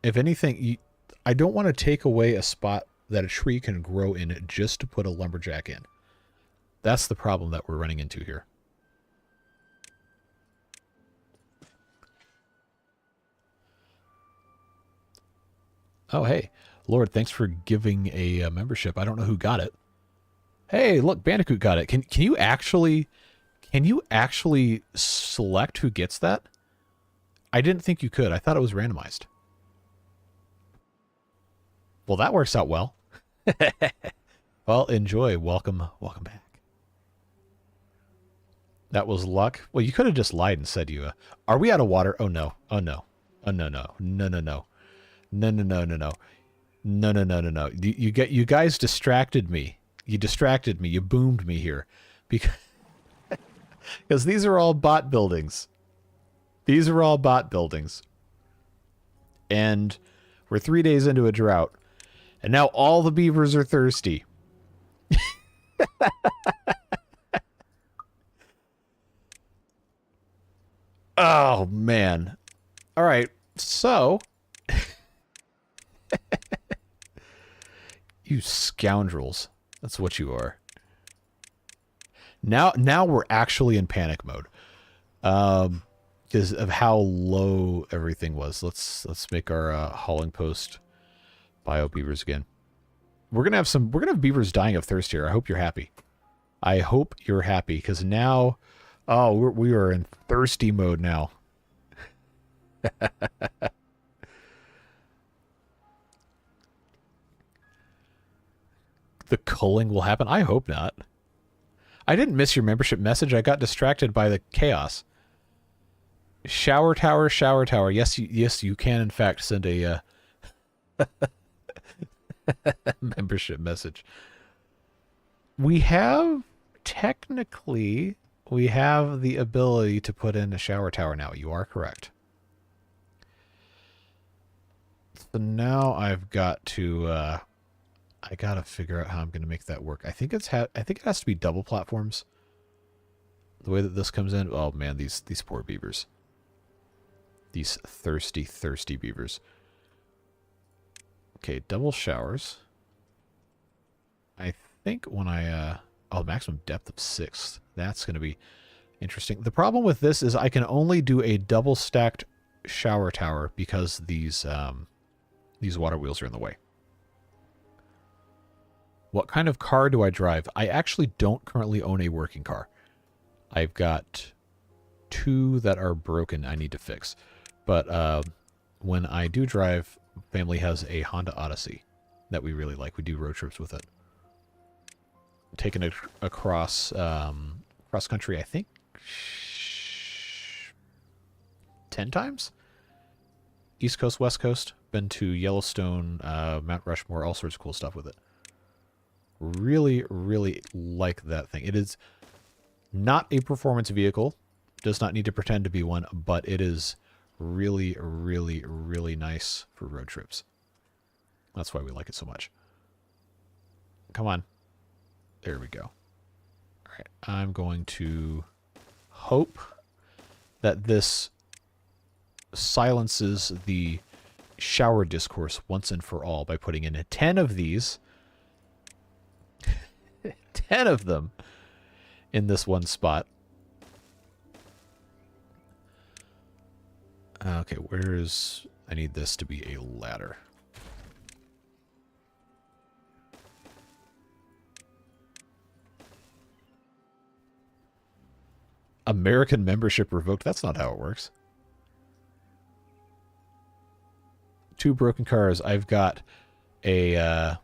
If anything, I don't want to take away a spot that a tree can grow in just to put a lumberjack in. That's the problem that we're running into here. Oh, hey. Lord, thanks for giving a membership. I don't know who got it. Hey, look, Bandicoot got it. Can you actually select who gets that? I didn't think you could. I thought it was randomized. Well, that works out well. Well, enjoy. Welcome back. That was luck. Well, you could have just lied and said you, are we out of water? Oh, no. Oh, no. Oh, no, no. No, no, no. No, no, no, no, no. No, no, no, no, no. You guys distracted me. You distracted me. You boomed me here. Because these are all bot buildings. These are all bot buildings. And we're 3 days into a drought. And now all the beavers are thirsty. Oh, man. All right. So... You scoundrels. That's what you are. Now we're actually in panic mode. Because of how low everything was. Let's make our hauling post bio beavers again. We're gonna have beavers dying of thirst here. I hope you're happy. I hope you're happy, because now, oh, we are in thirsty mode now. The culling will happen? I hope not. I didn't miss your membership message. I got distracted by the chaos. Shower tower, shower tower. Yes, you can in fact send a membership message. We have technically the ability to put in a shower tower now. You are correct. So now I've got to I gotta figure out how I'm gonna make that work. I think it has to be double platforms. The way that this comes in. Oh man, these poor beavers. These thirsty beavers. Okay, double showers. I think when I oh, maximum depth of 6. That's gonna be interesting. The problem with this is I can only do a double stacked shower tower because these These water wheels are in the way. What kind of car do I drive? I actually don't currently own a working car. I've got 2 that are broken I need to fix. But when I do drive, family has a Honda Odyssey that we really like. We do road trips with it. Taking it across cross country, I think 10 times? East Coast, West Coast. Been to Yellowstone, Mount Rushmore, all sorts of cool stuff with it. Really, really like that thing. It is not a performance vehicle. Does not need to pretend to be one, but it is really, really, really nice for road trips. That's why we like it so much. Come on. There we go. All right. I'm going to hope that this silences the shower discourse once and for all by putting in 10 of these. 10 of them in this one spot. Okay, where is... I need this to be a ladder. American membership revoked. That's not how it works. 2 broken cars. I've got a...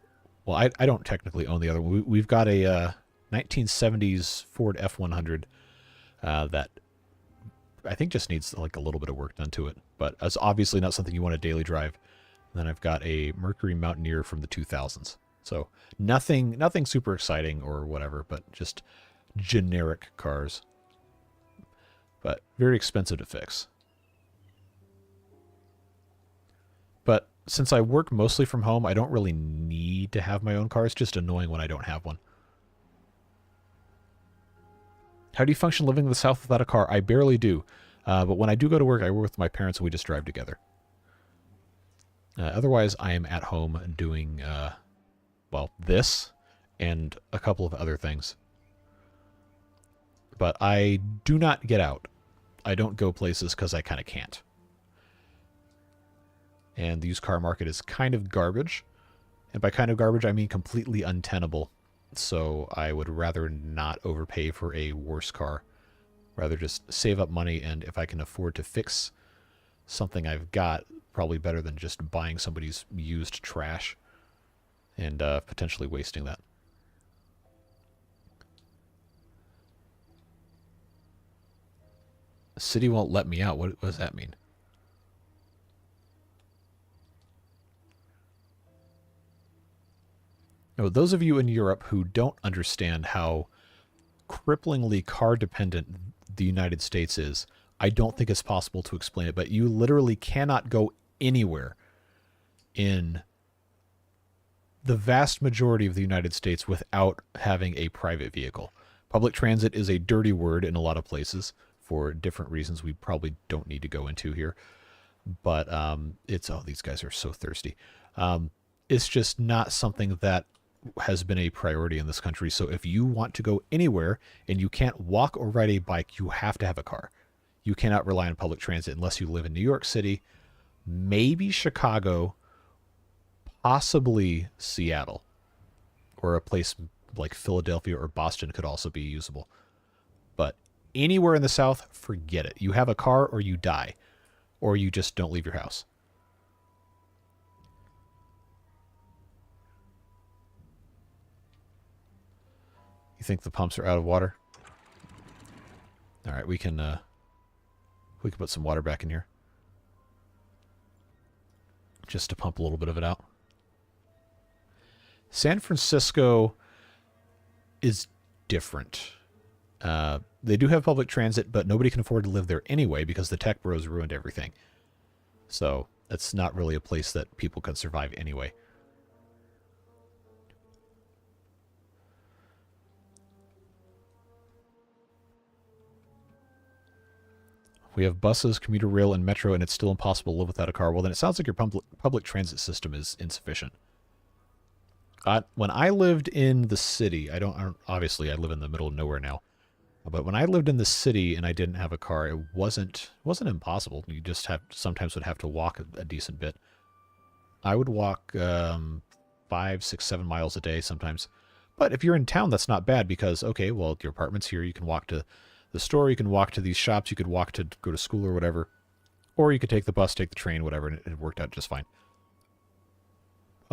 well, I don't technically own the other one. We've got a 1970s Ford F100 that I think just needs like a little bit of work done to it. But it's obviously not something you want to daily drive. And then I've got a Mercury Mountaineer from the 2000s. So nothing super exciting or whatever, but just generic cars. But very expensive to fix. But since I work mostly from home, I don't really need to have my own car. It's just annoying when I don't have one. How do you function living in the South without a car? I barely do. But when I do go to work, I work with my parents and we just drive together. Otherwise, I am at home doing, well, this and a couple of other things. But I do not get out. I don't go places because I kind of can't. And the used car market is kind of garbage. And by kind of garbage, I mean completely untenable. So I would rather not overpay for a worse car. Rather just save up money, and if I can afford to fix something I've got, probably better than just buying somebody's used trash and potentially wasting that. The city won't let me out. What does that mean? Now, those of you in Europe who don't understand how cripplingly car-dependent the United States is, I don't think it's possible to explain it, but you literally cannot go anywhere in the vast majority of the United States without having a private vehicle. Public transit is a dirty word in a lot of places for different reasons we probably don't need to go into here. But it's, oh, these guys are so thirsty. It's just not something that has been a priority in this country. So if you want to go anywhere and you can't walk or ride a bike, you have to have a car. You cannot rely on public transit unless you live in New York City, maybe Chicago, possibly Seattle, or a place like Philadelphia or Boston could also be usable. But anywhere in the South, forget it. You have a car or you die, or you just don't leave your house. You think the pumps are out of water? All right, we can put some water back in here just to pump a little bit of it out. San Francisco is different. They do have public transit, but nobody can afford to live there anyway because the tech bros ruined everything. So it's not really a place that people can survive anyway. We have buses, commuter rail, and metro, and it's still impossible to live without a car. Well, then it sounds like your public transit system is insufficient. When I lived in the city, obviously I live in the middle of nowhere now, but when I lived in the city and I didn't have a car, it wasn't impossible. You just sometimes would have to walk a decent bit. I would walk 5, 6, 7 miles a day sometimes. But if you're in town, that's not bad because, okay, well, your apartment's here. You can walk to the store. You can walk to these shops. You could walk to go to school or whatever. Or you could take the bus, take the train, whatever, and it worked out just fine.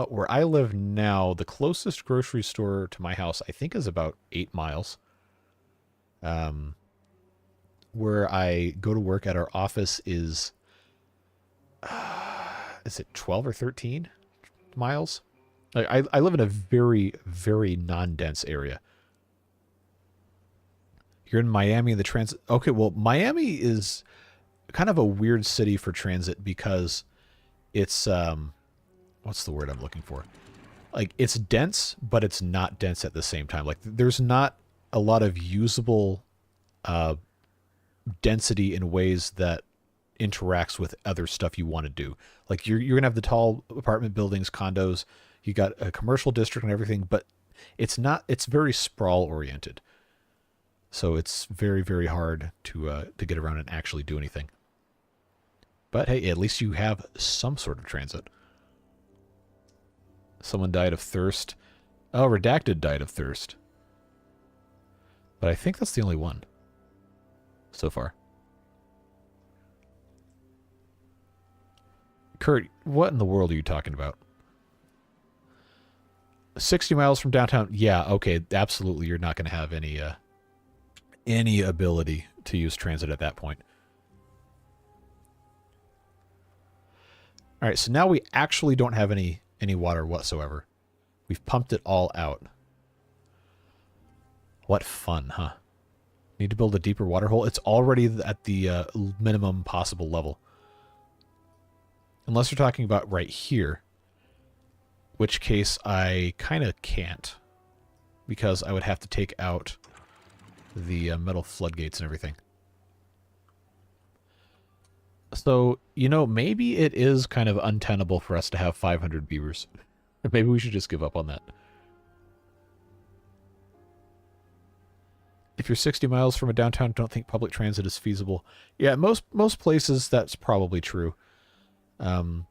Where I live now, the closest grocery store to my house, I think, is about 8 miles. Where I go to work at our office is it 12 or 13 miles? I live in a very, very non-dense area. You're in Miami, the transit... Okay, well, Miami is kind of a weird city for transit because it's... what's the word I'm looking for? Like, it's dense, but it's not dense at the same time. Like, there's not a lot of usable density in ways that interacts with other stuff you want to do. Like, you're going to have the tall apartment buildings, condos, you got a commercial district and everything, but it's very sprawl-oriented. So it's very, very hard to get around and actually do anything. But hey, at least you have some sort of transit. Someone died of thirst. Oh, Redacted died of thirst. But I think that's the only one so far. Kurt, what in the world are you talking about? 60 miles from downtown? Yeah, okay, absolutely. You're not going to have any ability to use transit at that point. All right, so now we actually don't have any water whatsoever. We've pumped it all out. What fun, huh? Need to build a deeper water hole. It's already at the minimum possible level. Unless you're talking about right here. Which case I kind of can't. Because I would have to take out the metal floodgates and everything. So, you know, maybe it is kind of untenable for us to have 500 beavers. Maybe we should just give up on that. If you're 60 miles from a downtown, don't think public transit is feasible. Yeah, most places that's probably true. The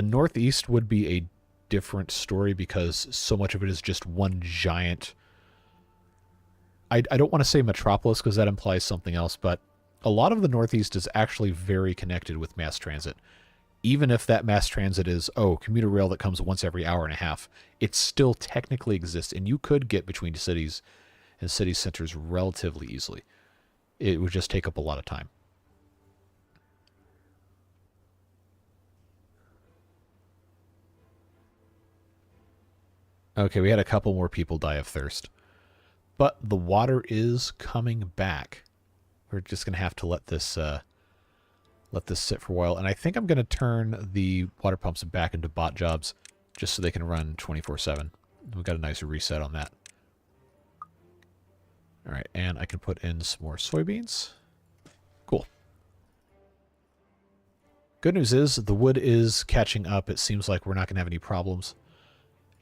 Northeast would be a different story because so much of it is just one giant... I don't want to say metropolis because that implies something else, but a lot of the Northeast is actually very connected with mass transit. Even if that mass transit is, commuter rail that comes once every hour and a half, it still technically exists, and you could get between cities and city centers relatively easily. It would just take up a lot of time. Okay, we had a couple more people die of thirst. But the water is coming back. We're just going to have to let this sit for a while. And I think I'm going to turn the water pumps back into bot jobs just so they can run 24/7. We've got a nice reset on that. All right, and I can put in some more soybeans. Cool. Good news is the wood is catching up. It seems like we're not going to have any problems.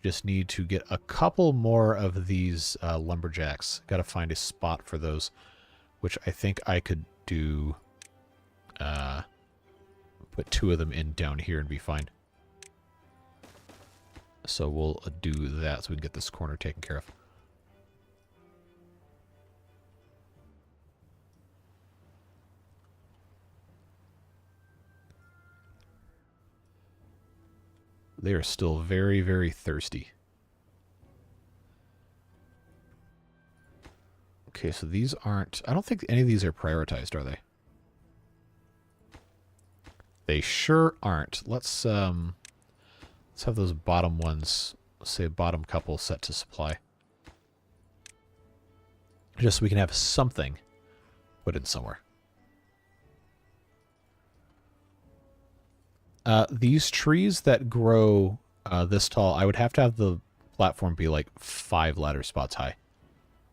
Just need to get a couple more of these lumberjacks. Got to find a spot for those, which I think I could do. Put 2 of them in down here and be fine. So we'll do that so we can get this corner taken care of. They are still very, very thirsty. Okay, so these aren't... I don't think any of these are prioritized, are they? They sure aren't. Let's have those bottom ones, say bottom couple, set to supply. Just so we can have something put in somewhere. These trees that grow this tall, I would have to have the platform be like 5 ladder spots high,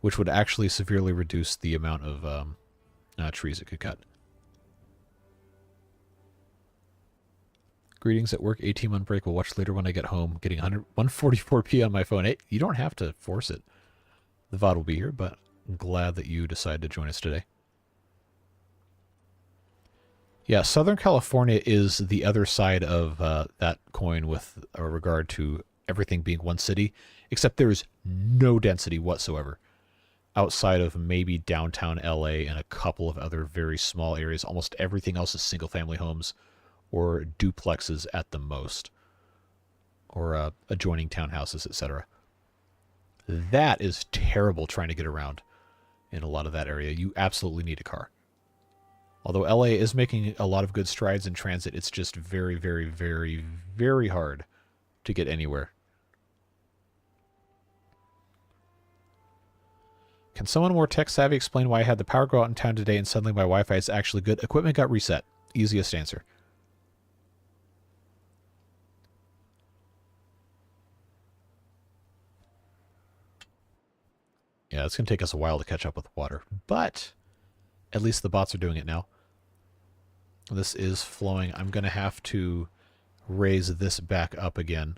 which would actually severely reduce the amount of trees it could cut. Greetings at work, 18-month break. We'll watch later when I get home. Getting 144p on my phone. Hey, you don't have to force it. The VOD will be here, but I'm glad that you decided to join us today. Yeah, Southern California is the other side of that coin with regard to everything being one city, except there's no density whatsoever. Outside of maybe downtown LA and a couple of other very small areas, almost everything else is single-family homes or duplexes at the most, or adjoining townhouses, etc. That is terrible trying to get around in a lot of that area. You absolutely need a car. Although LA is making a lot of good strides in transit, it's just very, very, very, very hard to get anywhere. Can someone more tech-savvy explain why I had the power go out in town today and suddenly my Wi-Fi is actually good? Equipment got reset. Easiest answer. Yeah, it's going to take us a while to catch up with water, but at least the bots are doing it now. This is flowing. I'm going to have to raise this back up again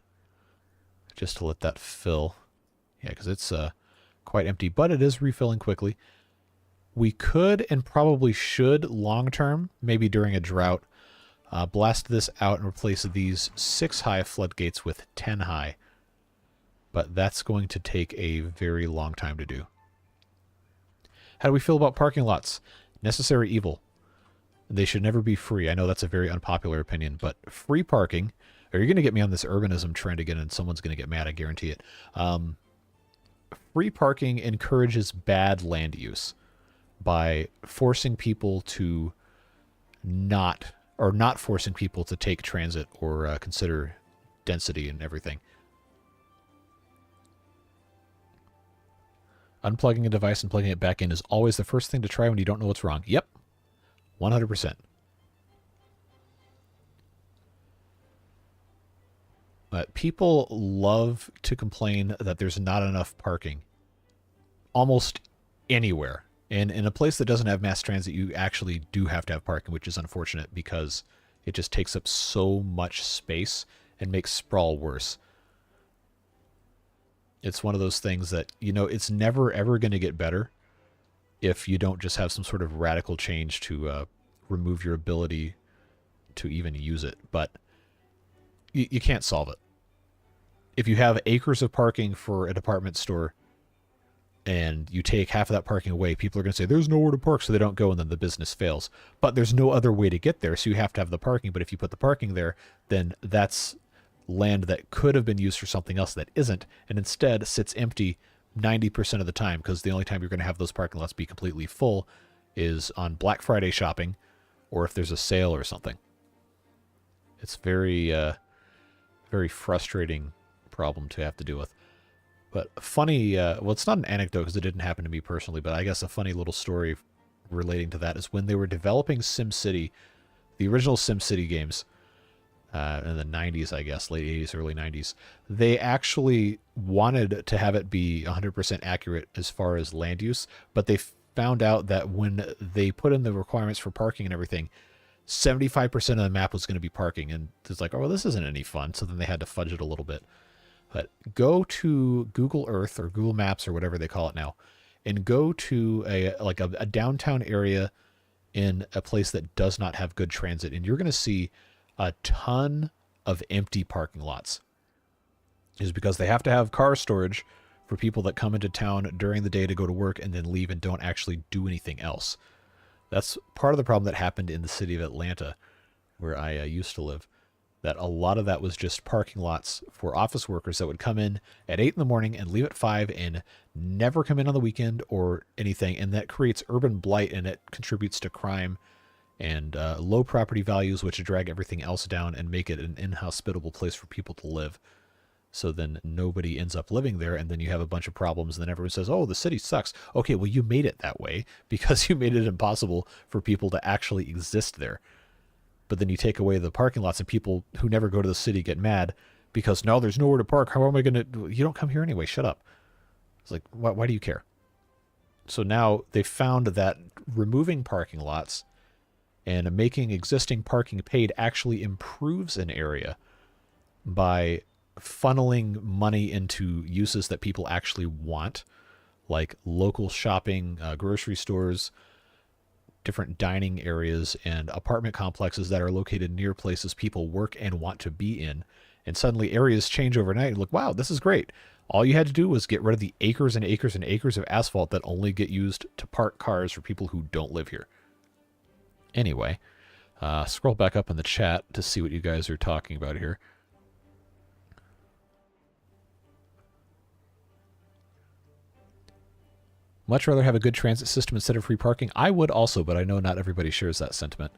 just to let that fill. Yeah, because it's quite empty, but it is refilling quickly. We could and probably should long-term, maybe during a drought, blast this out and replace these 6-high floodgates with 10-high. But that's going to take a very long time to do. How do we feel about parking lots? Necessary evil. They should never be free. I know that's a very unpopular opinion, but free parking, or you're going to get me on this urbanism trend again and someone's going to get mad, I guarantee it. Free parking encourages bad land use by forcing people to not forcing people to take transit or consider density and everything. Unplugging a device and plugging it back in is always the first thing to try when you don't know what's wrong. Yep. 100%. But people love to complain that there's not enough parking almost anywhere. And in a place that doesn't have mass transit, you actually do have to have parking, which is unfortunate because it just takes up so much space and makes sprawl worse. It's one of those things that, you know, it's never ever going to get better if you don't just have some sort of radical change to remove your ability to even use it. But you can't solve it. If you have acres of parking for a department store and you take half of that parking away, people are going to say, there's nowhere to park, so they don't go, and then the business fails. But there's no other way to get there, so you have to have the parking. But if you put the parking there, then that's land that could have been used for something else that isn't, and instead sits empty 90% of the time, because the only time you're going to have those parking lots be completely full is on Black Friday shopping or if there's a sale or something. It's very, very frustrating problem to have to deal with. But funny, well, it's not an anecdote because it didn't happen to me personally, but I guess a funny little story relating to that is when they were developing SimCity, the original SimCity games, in the 90s, I guess, late 80s, early 90s, they actually wanted to have it be 100% accurate as far as land use, but they found out that when they put in the requirements for parking and everything, 75% of the map was going to be parking, and it's like, oh, well, this isn't any fun, so then they had to fudge it a little bit. But go to Google Earth or Google Maps or whatever they call it now, and go to a downtown area in a place that does not have good transit, and you're going to see a ton of empty parking lots. Is because they have to have car storage for people that come into town during the day to go to work and then leave and don't actually do anything else. That's part of the problem that happened in the city of Atlanta, where I used to live. That a lot of that was just parking lots for office workers that would come in at 8 in the morning and leave at 5 and never come in on the weekend or anything. And that creates urban blight, and it contributes to crime and low property values, which drag everything else down and make it an inhospitable place for people to live. So then nobody ends up living there, and then you have a bunch of problems, and then everyone says, oh, the city sucks. Okay, well, you made it that way because you made it impossible for people to actually exist there. But then you take away the parking lots, and people who never go to the city get mad because now there's nowhere to park. How am I going to... You don't come here anyway. Shut up. It's like, why do you care? So now they found that removing parking lots and making existing parking paid actually improves an area by funneling money into uses that people actually want, like local shopping, grocery stores, different dining areas and apartment complexes that are located near places people work and want to be in. And suddenly areas change overnight. And look, wow, this is great. All you had to do was get rid of the acres and acres and acres of asphalt that only get used to park cars for people who don't live here. Anyway, scroll back up in the chat to see what you guys are talking about here. Much rather have a good transit system instead of free parking. I would also, but I know not everybody shares that sentiment.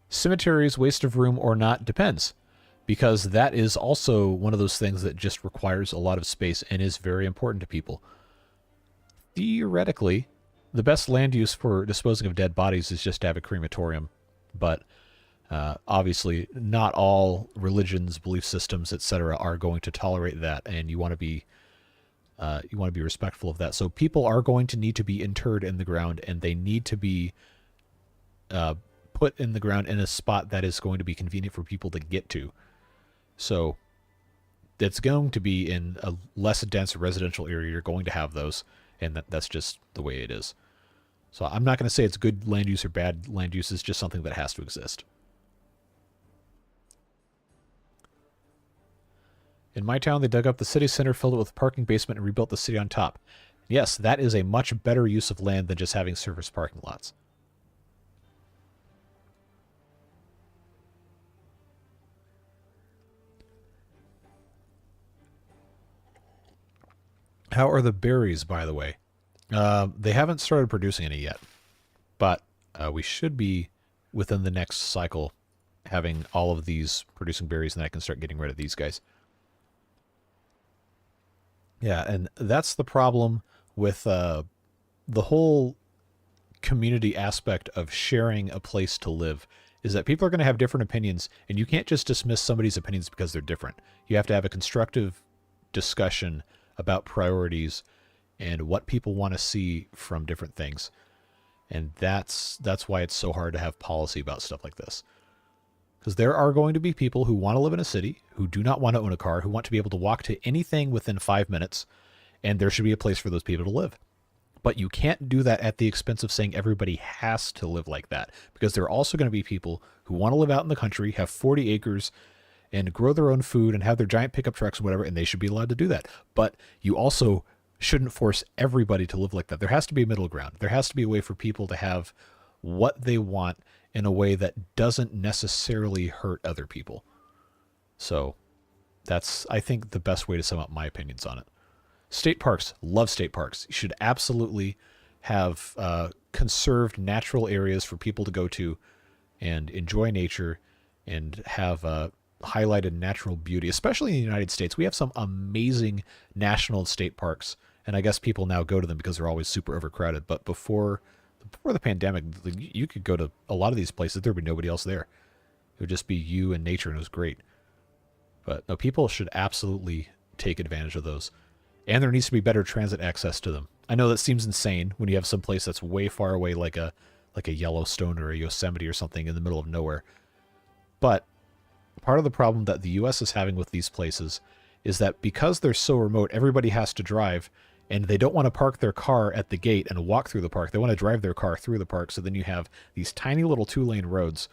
Cemeteries, waste of room or not, depends. Because that is also one of those things that just requires a lot of space and is very important to people. Theoretically, the best land use for disposing of dead bodies is just to have a crematorium. But obviously, not all religions, belief systems, etc. are going to tolerate that, and you want to be respectful of that. So people are going to need to be interred in the ground, and they need to be put in the ground in a spot that is going to be convenient for people to get to. So it's going to be in a less dense residential area. You're going to have those, and that's just the way it is. So I'm not going to say it's good land use or bad land use. It's just something that has to exist. In my town, they dug up the city center, filled it with a parking basement, and rebuilt the city on top. Yes, that is a much better use of land than just having surface parking lots. How are the berries, by the way? They haven't started producing any yet, but we should be, within the next cycle, having all of these producing berries, and then I can start getting rid of these guys. Yeah, and that's the problem with the whole community aspect of sharing a place to live, is that people are going to have different opinions, and you can't just dismiss somebody's opinions because they're different. You have to have a constructive discussion about priorities and what people want to see from different things. And that's why it's so hard to have policy about stuff like this. Because there are going to be people who want to live in a city, who do not want to own a car, who want to be able to walk to anything within 5 minutes, and there should be a place for those people to live. But you can't do that at the expense of saying everybody has to live like that, because there are also going to be people who want to live out in the country, have 40 acres, and grow their own food, and have their giant pickup trucks and whatever, and they should be allowed to do that. But you also shouldn't force everybody to live like that. There has to be a middle ground. There has to be a way for people to have what they want in a way that doesn't necessarily hurt other people. So that's, I think, the best way to sum up my opinions on it. State parks, love state parks. You should absolutely have conserved natural areas for people to go to and enjoy nature and have highlighted natural beauty, especially in the United States. We have some amazing national and state parks, and I guess people now go to them because they're always super overcrowded. But before the pandemic, you could go to a lot of these places. There would be nobody else there. It would just be you and nature, and it was great. But no, people should absolutely take advantage of those. And there needs to be better transit access to them. I know that seems insane when you have some place that's way far away, like a Yellowstone or a Yosemite or something in the middle of nowhere. But part of the problem that the U.S. is having with these places is that because they're so remote, everybody has to drive, and they don't want to park their car at the gate and walk through the park. They want to drive their car through the park. So then you have these tiny little 2-lane roads,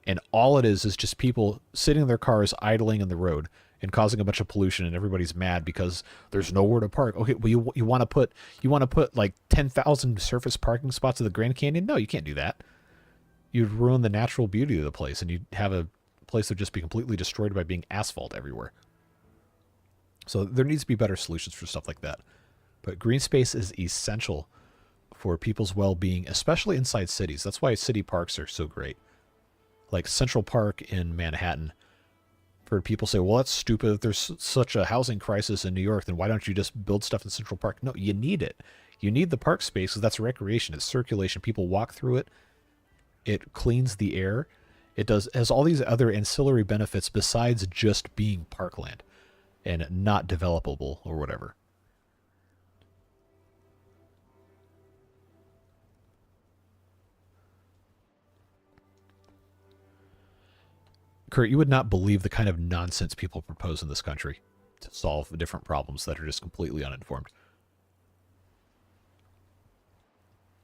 and all it is just people sitting in their cars idling in the road and causing a bunch of pollution, and everybody's mad because there's nowhere to park. Okay, well, you want to put like 10,000 surface parking spots at the Grand Canyon? No, you can't do that. You'd ruin the natural beauty of the place, and you'd have a place that would just be completely destroyed by being asphalt everywhere. So there needs to be better solutions for stuff like that. But green space is essential for people's well-being, especially inside cities. That's why city parks are so great. Like Central Park in Manhattan. I've heard people say, well, that's stupid. If there's such a housing crisis in New York, then why don't you just build stuff in Central Park? No, you need it. You need the park space because that's recreation. It's circulation. People walk through it. It cleans the air. It has all these other ancillary benefits besides just being parkland and not developable or whatever. Kurt, you would not believe the kind of nonsense people propose in this country to solve different problems that are just completely uninformed.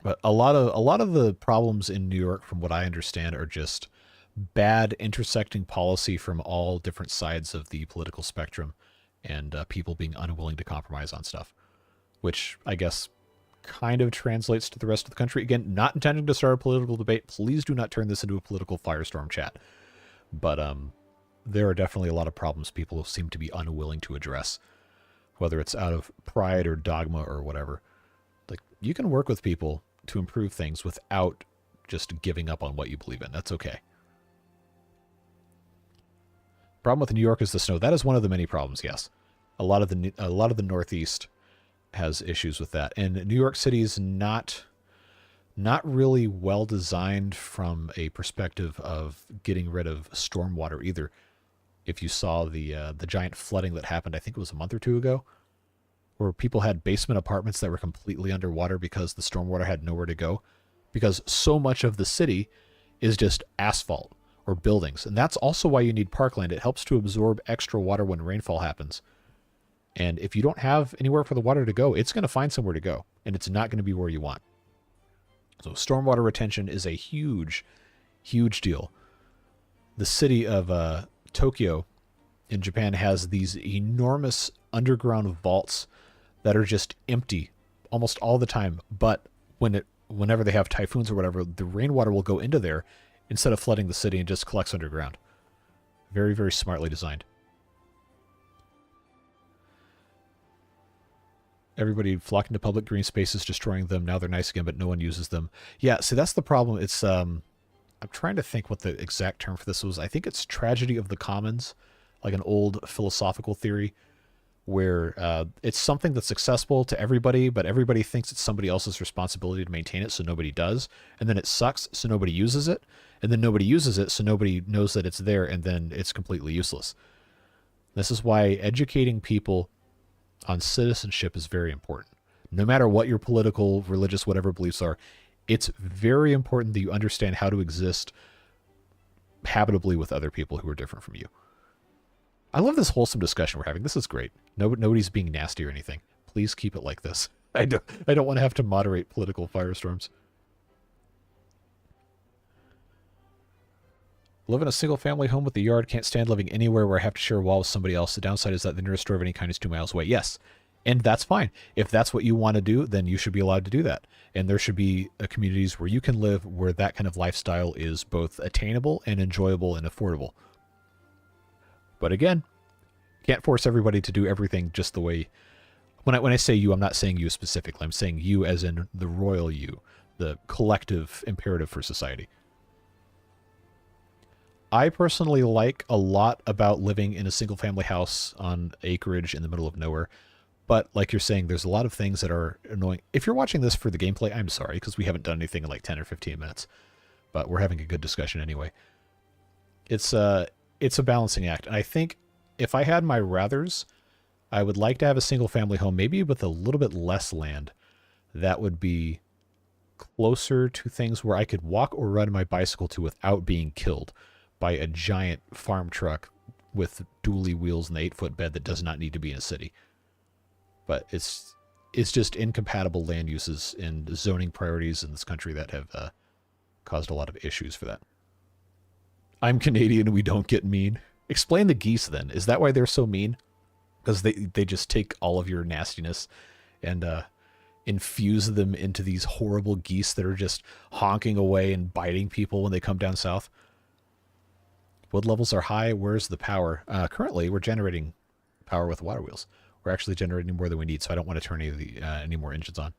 But a lot of the problems in New York, from what I understand, are just bad intersecting policy from all different sides of the political spectrum, and people being unwilling to compromise on stuff, which I guess kind of translates to the rest of the country. Again, not intending to start a political debate. Please do not turn this into a political firestorm chat. But there are definitely a lot of problems people seem to be unwilling to address, whether it's out of pride or dogma or whatever. Like, you can work with people to improve things without just giving up on what you believe in. That's okay. Problem with New York is the snow. That is one of the many problems, yes. A lot of the Northeast has issues with that. And New York City is not really well designed from a perspective of getting rid of stormwater either. If you saw the giant flooding that happened, I think it was a month or two ago, where people had basement apartments that were completely underwater because the stormwater had nowhere to go, because so much of the city is just asphalt or buildings. And that's also why you need parkland. It helps to absorb extra water when rainfall happens. And if you don't have anywhere for the water to go, it's going to find somewhere to go, and it's not going to be where you want. So stormwater retention is a huge, huge deal. The city of Tokyo in Japan has these enormous underground vaults that are just empty almost all the time. But whenever they have typhoons or whatever, the rainwater will go into there instead of flooding the city and just collects underground. Very, very smartly designed. Everybody flocking to public green spaces, destroying them. Now they're nice again, but no one uses them. Yeah, see, that's the problem. It's I'm trying to think what the exact term for this was. I think it's tragedy of the commons, like an old philosophical theory, where it's something that's accessible to everybody, but everybody thinks it's somebody else's responsibility to maintain it, so nobody does. And then it sucks, so nobody uses it. And then nobody uses it, so nobody knows that it's there, and then it's completely useless. This is why educating people on citizenship is very important. No matter what your political, religious, whatever beliefs are, it's very important that you understand how to exist habitably with other people who are different from you. I love this wholesome discussion we're having. This is great. Nobody's being nasty or anything. Please keep it like this. I don't want to have to moderate political firestorms. Live in a single-family home with a yard. Can't stand living anywhere where I have to share a wall with somebody else. The downside is that the nearest store of any kind is 2 miles away. Yes, and that's fine. If that's what you want to do, then you should be allowed to do that. And there should be communities where you can live where that kind of lifestyle is both attainable and enjoyable and affordable. But again, can't force everybody to do everything just the way... When I say you, I'm not saying you specifically. I'm saying you as in the royal you, the collective imperative for society. I personally like a lot about living in a single-family house on acreage in the middle of nowhere. But like you're saying, there's a lot of things that are annoying. If you're watching this for the gameplay, I'm sorry, because we haven't done anything in like 10 or 15 minutes. But we're having a good discussion anyway. It's a balancing act. And I think if I had my rathers, I would like to have a single-family home, maybe with a little bit less land. That would be closer to things where I could walk or ride my bicycle to without being killed by a giant farm truck with dually wheels and the 8-foot bed that does not need to be in a city. But it's just incompatible land uses and zoning priorities in this country that have caused a lot of issues for that. I'm Canadian and we don't get mean. Explain the geese then. Is that why they're so mean? Because they just take all of your nastiness and infuse them into these horrible geese that are just honking away and biting people when they come down south? Wood levels are high. Where's the power? Currently, we're generating power with water wheels. We're actually generating more than we need, so I don't want to turn any more engines on.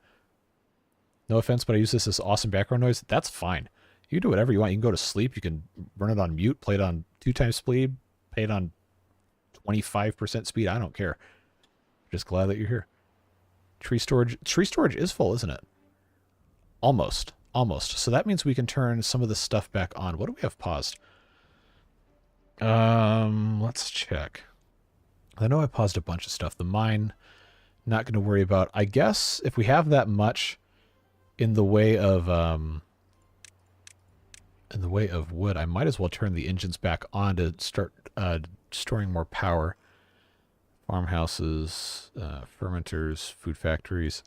No offense, but I use this as awesome background noise. That's fine. You can do whatever you want. You can go to sleep. You can run it on mute, play it on 2 times speed, play it on 25% speed. I don't care. Just glad that you're here. Tree storage. Tree storage is full, isn't it? Almost. Almost. So that means we can turn some of this stuff back on. What do we have paused? Let's check. I know I paused a bunch of stuff. The mine, not going to worry about. I guess if we have that much in the way of wood, I might as well turn the engines back on to start storing more power. Farmhouses, fermenters, food factories.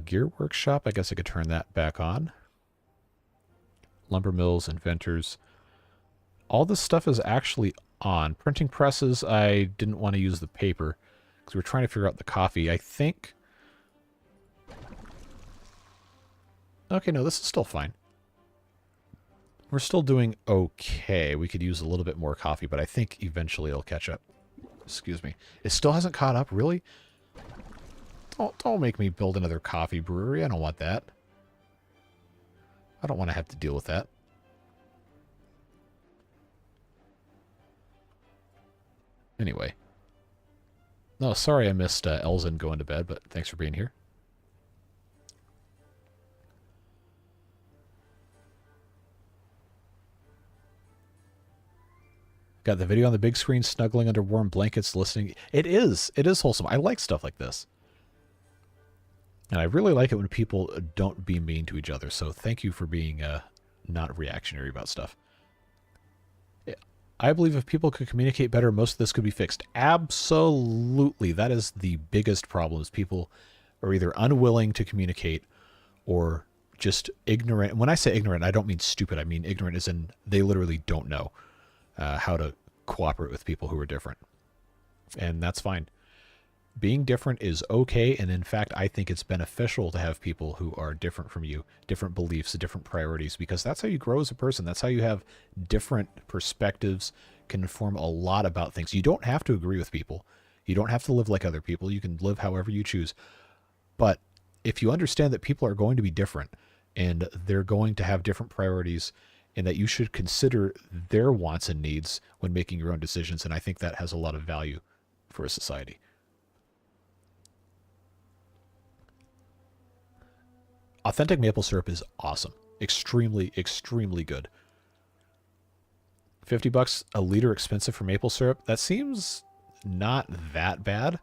Gear workshop, I guess I could turn that back on. Lumber mills, inventors. All this stuff is actually on. Printing presses, I didn't want to use the paper because we're trying to figure out the coffee. I think... Okay, no, this is still fine. We're still doing okay. We could use a little bit more coffee, but I think eventually it'll catch up. Excuse me. It still hasn't caught up, really? Don't make me build another coffee brewery. I don't want that. I don't want to have to deal with that. Anyway. No, sorry I missed Elzin going to bed, but thanks for being here. Got the video on the big screen, snuggling under warm blankets, listening. It is wholesome. I like stuff like this. And I really like it when people don't be mean to each other. So thank you for being not reactionary about stuff. I believe if people could communicate better, most of this could be fixed. Absolutely. That is the biggest problem, is people are either unwilling to communicate or just ignorant. When I say ignorant, I don't mean stupid. I mean ignorant as in they literally don't know how to cooperate with people who are different. And that's fine. Being different is okay, and in fact, I think it's beneficial to have people who are different from you, different beliefs, different priorities, because that's how you grow as a person. That's how you have different perspectives, can inform a lot about things. You don't have to agree with people. You don't have to live like other people. You can live however you choose. But if you understand that people are going to be different, and they're going to have different priorities, and that you should consider their wants and needs when making your own decisions, and I think that has a lot of value for a society. Authentic maple syrup is awesome. Extremely, extremely good. $50 a liter expensive for maple syrup. That seems not that bad.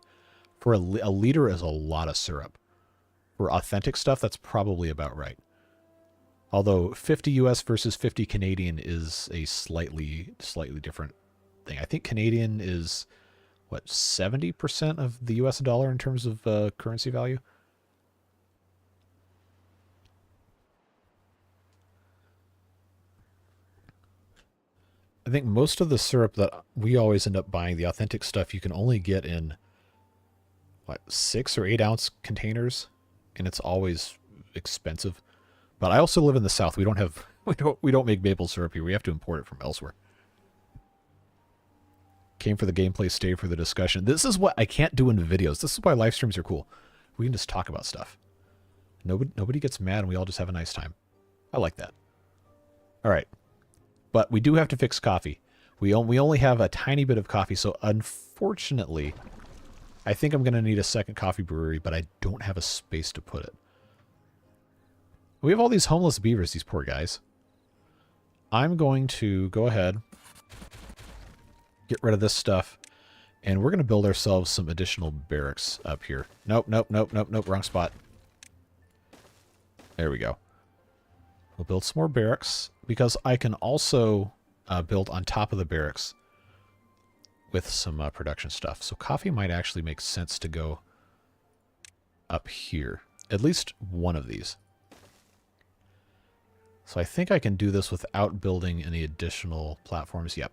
For a liter is a lot of syrup. For authentic stuff, that's probably about right. Although 50 US versus 50 Canadian is a slightly different thing. I think Canadian is, what, 70% of the US dollar in terms of currency value? I think most of the syrup that we always end up buying, the authentic stuff, you can only get in, what, 6 or 8 ounce containers, and it's always expensive. But I also live in the South. We don't have we don't make maple syrup here. We have to import it from elsewhere. Came for the gameplay, stay for the discussion. This is what I can't do in videos. This is why live streams are cool. We can just talk about stuff. Nobody gets mad, and we all just have a nice time. I like that. All right. But we do have to fix coffee. We only have a tiny bit of coffee, so unfortunately, I think I'm going to need a second coffee brewery, but I don't have a space to put it. We have all these homeless beavers, these poor guys. I'm going to go ahead, get rid of this stuff, and we're going to build ourselves some additional barracks up here. Nope, wrong spot. There we go. We'll build some more barracks, because I can also build on top of the barracks with some production stuff. So coffee might actually make sense to go up here. At least one of these. So I think I can do this without building any additional platforms. Yep.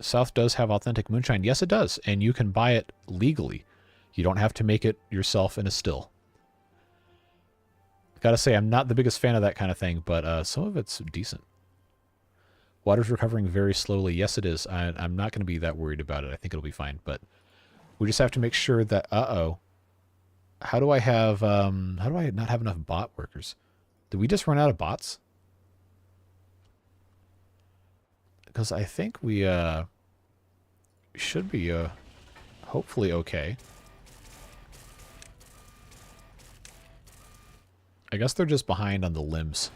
South does have authentic moonshine. Yes, it does. And you can buy it legally. You don't have to make it yourself in a still. Gotta say, I'm not the biggest fan of that kind of thing, but some of it's decent. Water's recovering very slowly. Yes, it is. I'm not going to be that worried about it. I think it'll be fine, but we just have to make sure that... Uh-oh. How do I have... how do I not have enough bot workers? Did we just run out of bots? Because I think we should be hopefully okay. I guess they're just behind on the limbs.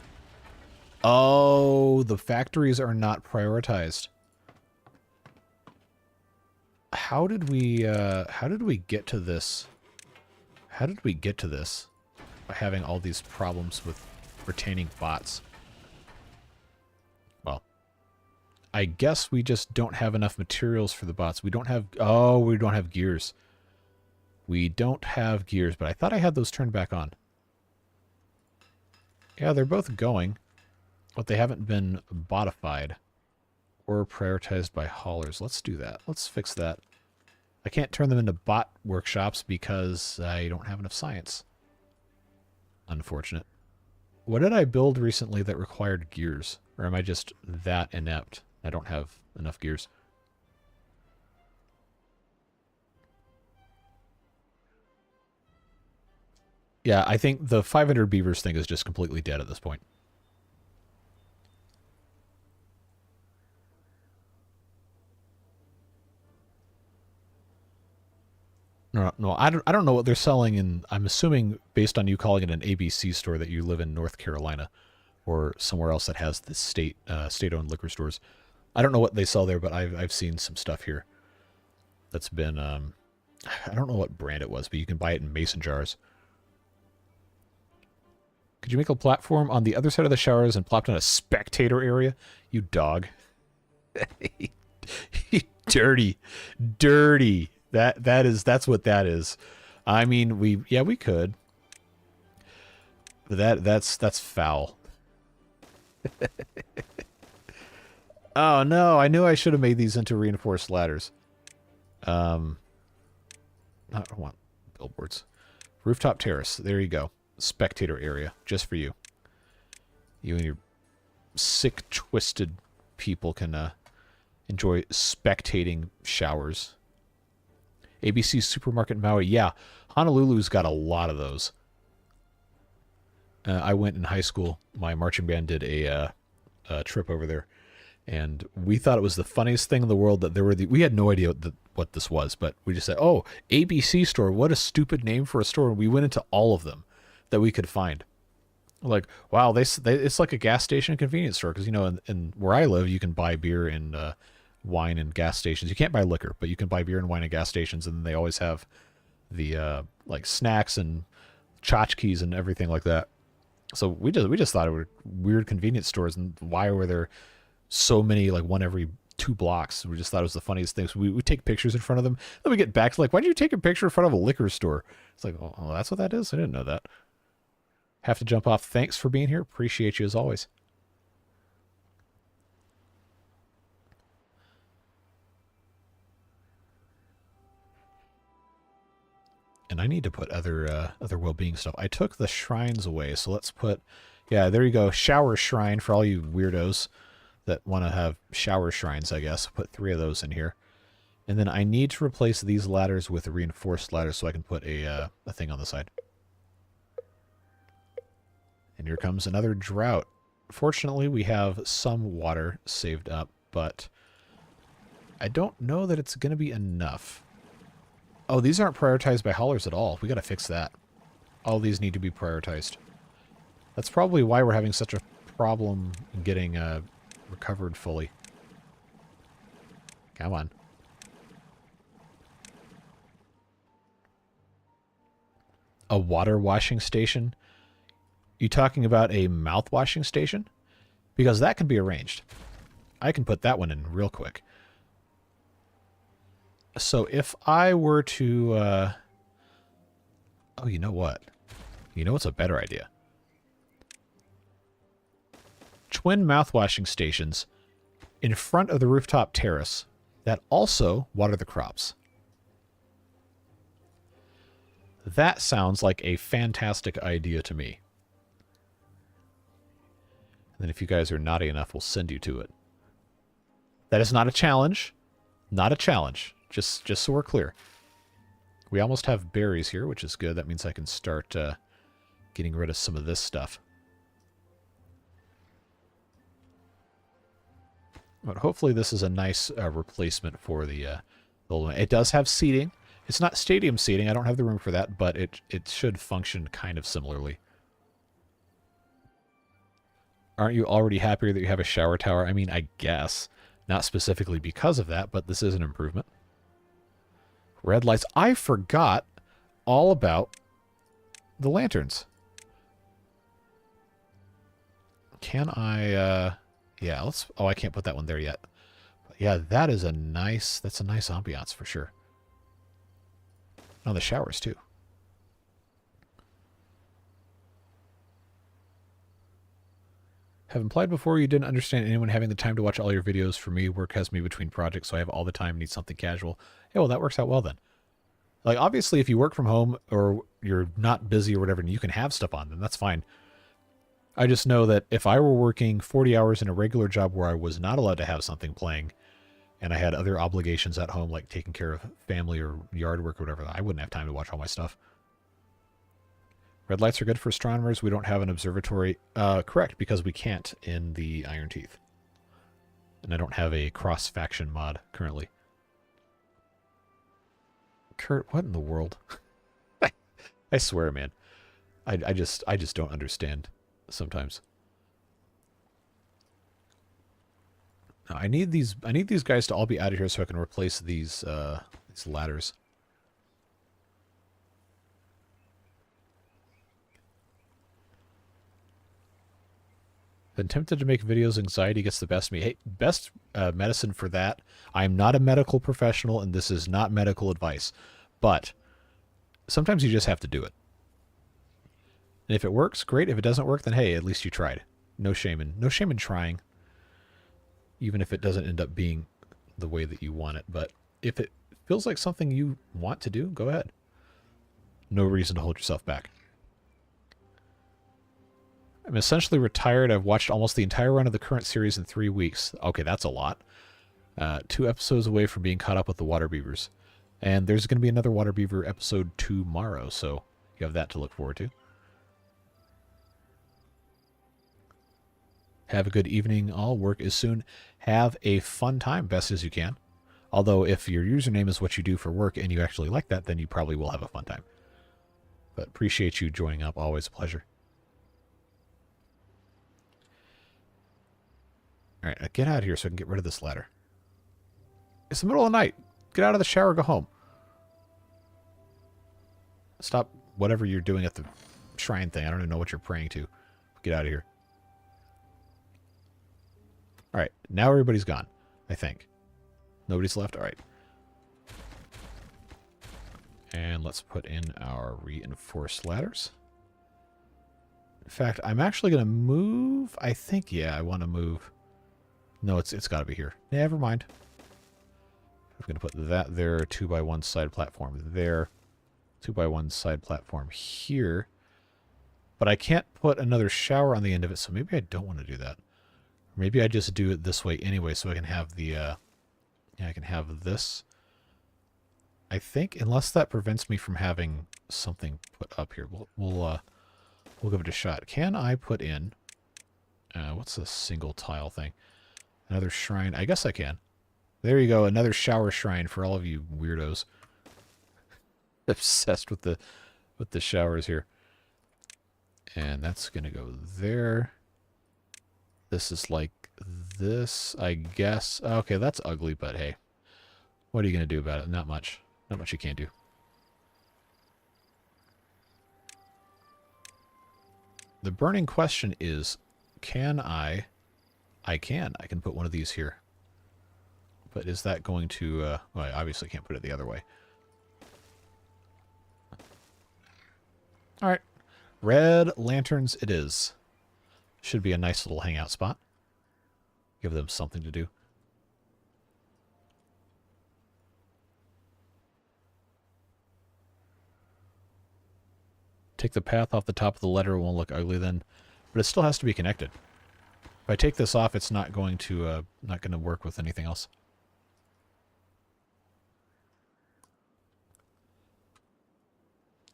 Oh, the factories are not prioritized. How did we get to this? How did we get to this by having all these problems with retaining bots? Well, I guess we just don't have enough materials for the bots. We don't have... Oh, we don't have gears. We don't have gears, but I thought I had those turned back on. Yeah, they're both going, but they haven't been bottified or prioritized by haulers. Let's do that. Let's fix that. I can't turn them into bot workshops because I don't have enough science. Unfortunate. What did I build recently that required gears? Or am I just that inept? I don't have enough gears. Yeah, I think the 500 beavers thing is just completely dead at this point. No, I don't know what they're selling in. I'm assuming, based on you calling it an ABC store, that you live in North Carolina or somewhere else that has the state-owned liquor stores. I don't know what they sell there, but I've seen some stuff here that's been, I don't know what brand it was, but you can buy it in mason jars. Could you make a platform on the other side of the showers and plop down a spectator area? You dog. Dirty. Dirty. That's what that is. I mean, we could. But that's foul. Oh no, I knew I should have made these into reinforced ladders. I don't want billboards. Rooftop terrace. There you go. Spectator area. Just for you. You and your sick, twisted people can enjoy spectating showers. ABC Supermarket Maui. Yeah, Honolulu's got a lot of those. I went in high school. My marching band did a trip over there. And we thought it was the funniest thing in the world that there were we had no idea what this was, but we just said, oh, ABC store. What a stupid name for a store. And we went into all of them that we could find. Like, wow, it's like a gas station convenience store. Because, you know, in where I live, you can buy beer and wine in gas stations. You can't buy liquor, but you can buy beer and wine at gas stations. And then they always have the like snacks and tchotchkes and everything like that. So we just thought it were weird convenience stores. And why were there so many, like one every 2 blocks? We just thought it was the funniest thing. So we take pictures in front of them. Then we get back to like, why did you take a picture in front of a liquor store? It's like, oh, that's what that is? I didn't know that. Have to jump off. Thanks for being here. Appreciate you as always. And I need to put other well-being stuff. I took the shrines away, so let's put, yeah, there you go. Shower shrine for all you weirdos that want to have shower shrines, I guess. Put 3 of those in here. And then I need to replace these ladders with a reinforced ladder so I can put a thing on the side. And here comes another drought. Fortunately, we have some water saved up, but I don't know that it's going to be enough. Oh, these aren't prioritized by haulers at all. We got to fix that. All these need to be prioritized. That's probably why we're having such a problem in getting recovered fully. Come on. A water washing station? You talking about a mouth washing station? Because that can be arranged. I can put that one in real quick. So if I were to... oh, you know what? You know what's a better idea? Twin mouthwashing stations in front of the rooftop terrace that also water the crops. That sounds like a fantastic idea to me. And then if you guys are naughty enough, we'll send you to it. That is not a challenge. Not a challenge. Just so we're clear. We almost have berries here, which is good. That means I can start getting rid of some of this stuff. But hopefully this is a nice replacement for the it does have seating. It's not stadium seating. I don't have the room for that, but it should function kind of similarly. Aren't you already happier that you have a shower tower? I mean, I guess. Not specifically because of that, but this is an improvement. Red lights. I forgot all about the lanterns. Can I... yeah, let's... Oh, I can't put that one there yet. But yeah, that is a nice... That's a nice ambiance for sure. On the showers, too. Have implied before you didn't understand anyone having the time to watch all your videos. For me, work has me between projects, so I have all the time, need something casual. Yeah, well, that works out well then. Like, obviously, if you work from home or you're not busy or whatever, and you can have stuff on, then that's fine. I just know that if I were working 40 hours in a regular job where I was not allowed to have something playing, and I had other obligations at home, like taking care of family or yard work or whatever, I wouldn't have time to watch all my stuff. Red lights are good for astronomers. We don't have an observatory. Correct, because we can't in the Iron Teeth. And I don't have a cross-faction mod currently. Kurt, what in the world? I swear, man. I just don't understand sometimes. Now, I need these guys to all be out of here so I can replace these ladders. Been tempted to make videos. Anxiety gets the best of me. Hey, best medicine for that. I'm not a medical professional, and this is not medical advice. But sometimes you just have to do it. And if it works, great. If it doesn't work, then hey, at least you tried. No shame in trying. Even if it doesn't end up being the way that you want it. But if it feels like something you want to do, go ahead. No reason to hold yourself back. I'm essentially retired. I've watched almost the entire run of the current series in 3 weeks. Okay, that's a lot. 2 episodes away from being caught up with the water beavers. And there's going to be another water beaver episode tomorrow, so you have that to look forward to. Have a good evening. All work is soon. Have a fun time, best as you can. Although if your username is what you do for work and you actually like that, then you probably will have a fun time. But appreciate you joining up. Always a pleasure. Alright, get out of here so I can get rid of this ladder. It's the middle of the night. Get out of the shower, go home. Stop whatever you're doing at the shrine thing. I don't even know what you're praying to. Get out of here. Alright, now everybody's gone, I think. Nobody's left? Alright. And let's put in our reinforced ladders. In fact, I'm actually going to move. I think, yeah, I want to move. No, it's got to be here. Never mind. I'm going to put that there, 2x1 side platform there, 2x1 side platform here. But I can't put another shower on the end of it, so maybe I don't want to do that. Maybe I just do it this way anyway, so I can have the, yeah, I can have this. I think, unless that prevents me from having something put up here, we'll give it a shot. Can I put in, what's this single tile thing? Another shrine. I guess I can. There you go. Another shower shrine for all of you weirdos. Obsessed with the showers here. And that's going to go there. This is like this, I guess. Okay, that's ugly, but hey. What are you going to do about it? Not much. Not much you can do. The burning question is, can I can put one of these here. But is that going to, well, I obviously can't put it the other way. Alright. Red lanterns it is. Should be a nice little hangout spot. Give them something to do. Take the path off the top of the letter, it won't look ugly then. But it still has to be connected. If I take this off, it's not going to work with anything else.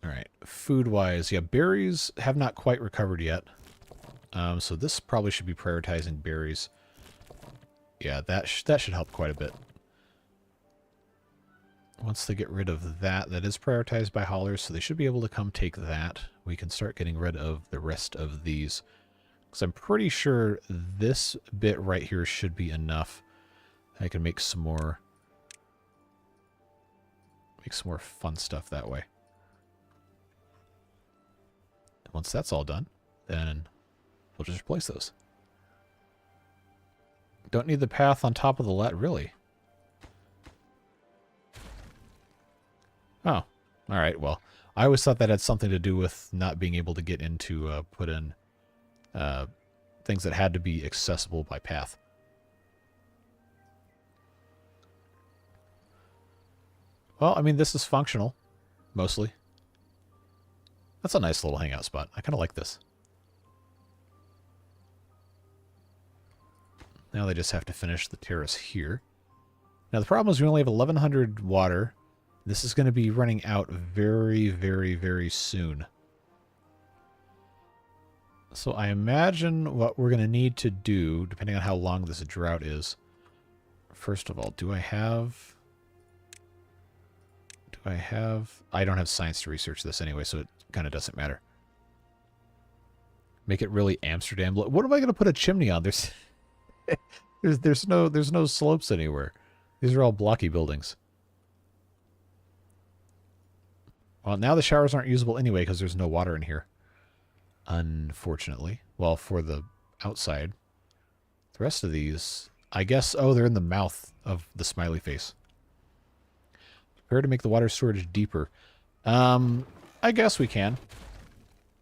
All right, food-wise, yeah, berries have not quite recovered yet. So this probably should be prioritizing berries. Yeah, that should help quite a bit. Once they get rid of that, that is prioritized by haulers, so they should be able to come take that. We can start getting rid of the rest of these. Because I'm pretty sure this bit right here should be enough. I can make some more fun stuff that way. Once that's all done, then we'll just replace those. Don't need the path on top of the let, really. Oh, All right, well, I always thought that had something to do with not being able to get into, put in things that had to be accessible by path. Well, I mean, this is functional, mostly. That's a nice little hangout spot. I kind of like this. Now they just have to finish the terrace here. Now the problem is we only have 1,100 water. This is going to be running out very, very, very soon. So I imagine what we're going to need to do, depending on how long this drought is. First of all, do I have... I don't have science to research this anyway, so it kind of doesn't matter. Make it really Amsterdam. What am I going to put a chimney on? There's no slopes anywhere. These are all blocky buildings. Well, now the showers aren't usable anyway because there's no water in here. Unfortunately. Well, for the outside. The rest of these, I guess, oh, they're in the mouth of the smiley face. Prepare to make the water storage deeper. I guess we can.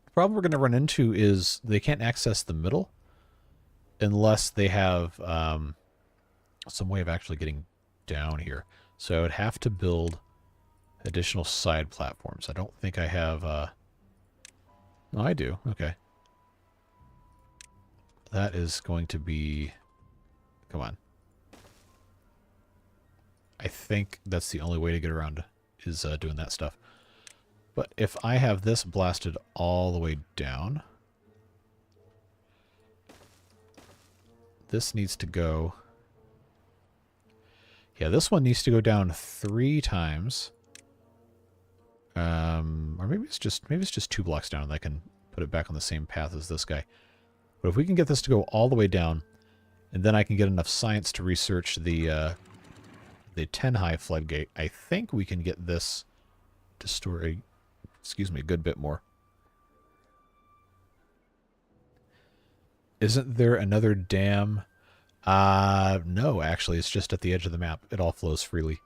The problem we're going to run into is they can't access the middle unless they have some way of actually getting down here. So I would have to build additional side platforms. I don't think I have... No, I do. Okay. That is going to be... Come on. I think that's the only way to get around is doing that stuff. But if I have this blasted all the way down, this needs to go... Yeah, this one needs to go down 3 times. Or maybe it's just 2 blocks down and I can put it back on the same path as this guy. But if we can get this to go all the way down, and then I can get enough science to research the 10-high floodgate, I think we can get this to store a, a good bit more. Isn't there another dam? No, actually, it's just at the edge of the map. It all flows freely.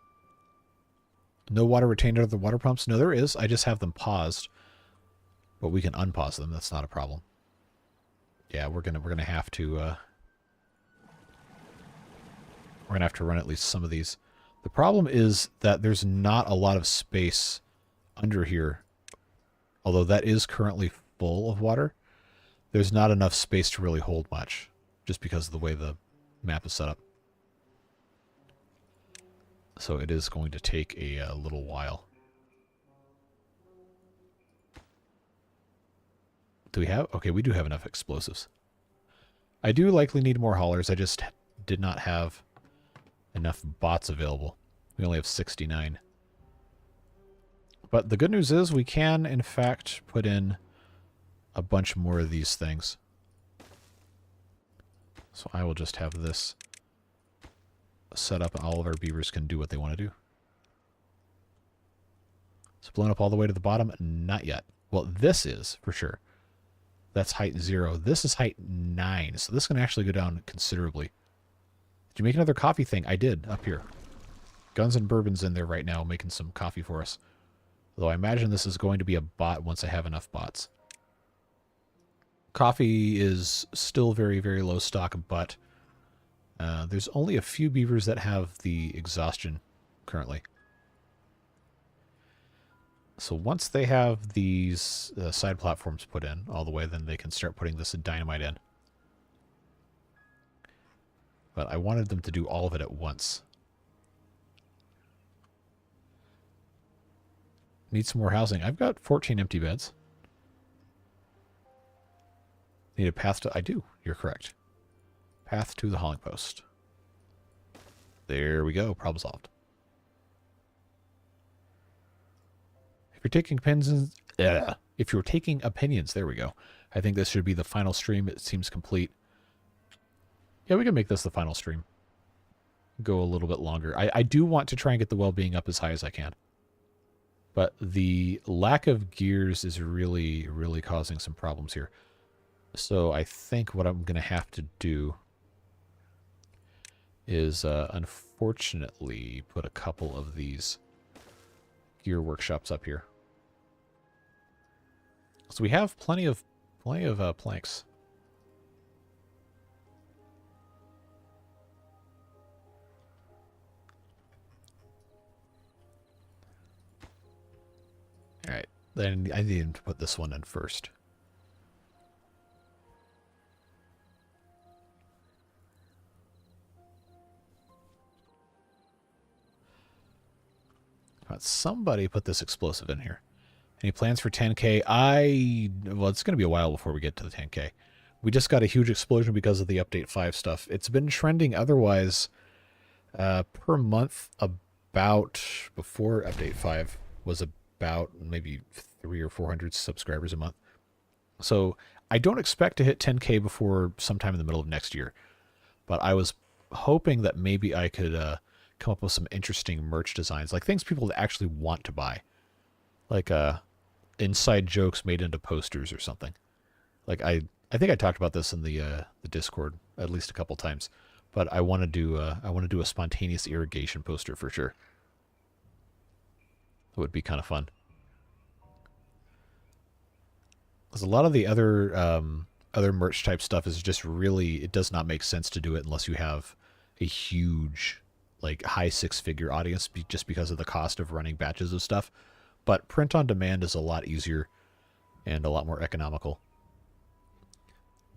No water retained under the water pumps? No, there is. I just have them paused. But we can unpause them. That's not a problem. Yeah, we're gonna have to run at least some of these. The problem is that there's not a lot of space under here. Although that is currently full of water, there's not enough space to really hold much, just because of the way the map is set up. So it is going to take a little while. Do we have... Okay, we do have enough explosives. I do likely need more haulers. I just did not have enough bots available. We only have 69. But the good news is we can, in fact, put in a bunch more of these things. So I will just have this set up and all of our beavers can do what they want to do. It's blown up all the way to the bottom? Not yet. Well, this is, for sure. That's height 0. This is height 9, so this can actually go down considerably. Did you make another coffee thing? I did, up here. Guns and Bourbon's in there right now making some coffee for us. Although I imagine this is going to be a bot once I have enough bots. Coffee is still very, very low stock, but there's only a few beavers that have the exhaustion currently. So once they have these side platforms put in all the way, then they can start putting this dynamite in. But I wanted them to do all of it at once. Need some more housing. I've got 14 empty beds. Need a path to... I do. You're correct. Path to the hauling post. There we go. Problem solved. If you're taking opinions... if you're taking opinions... There we go. I think this should be the final stream. It seems complete. Yeah, we can make this the final stream. Go a little bit longer. I do want to try and get the well-being up as high as I can. But the lack of gears is really, really causing some problems here. So I think what I'm going to have to do is, unfortunately, put a couple of these gear workshops up here. So we have plenty of planks. All right, then I need to put this one in first. Somebody put this explosive in here. Any plans for 10K? Well, it's going to be a while before we get to the 10K. We just got a huge explosion because of the Update 5 stuff. It's been trending otherwise per month about, before Update 5 was about maybe 300 or 400 subscribers a month. So I don't expect to hit 10K before sometime in the middle of next year. But I was hoping that maybe I could come up with some interesting merch designs, like things people actually want to buy. Like inside jokes made into posters or something. Like I think I talked about this in the Discord at least a couple times, but I want to do a spontaneous irrigation poster for sure. It would be kind of fun. Because a lot of the other merch type stuff is just really, it does not make sense to do it unless you have a huge, like, high six-figure audience, just because of the cost of running batches of stuff. But print on demand is a lot easier and a lot more economical.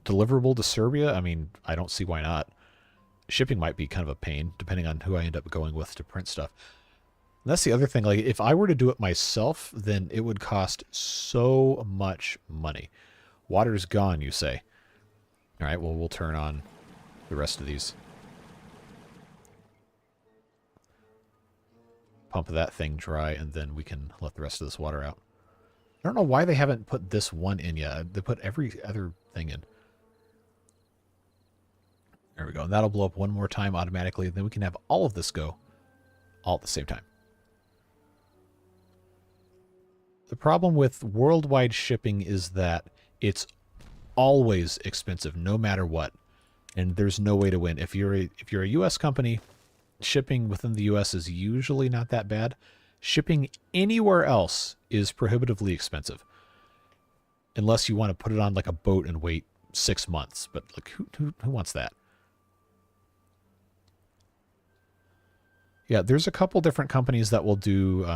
Deliverable to Serbia? I mean, I don't see why not. Shipping might be kind of a pain, depending on who I end up going with to print stuff. And that's the other thing. Like, if I were to do it myself, then it would cost so much money. Water's gone, you say. All right, well, we'll turn on the rest of these. Pump that thing dry, and then we can let the rest of this water out. I don't know why they haven't put this one in yet. They put every other thing in. There we go. And that'll blow up one more time automatically. And then we can have all of this go all at the same time. The problem with worldwide shipping is that it's always expensive, no matter what. And there's no way to win. If you're a U.S. company, shipping within the U.S. is usually not that bad. Shipping anywhere else is prohibitively expensive. Unless you want to put it on like a boat and wait 6 months. But like, who wants that? Yeah, there's a couple different companies that will do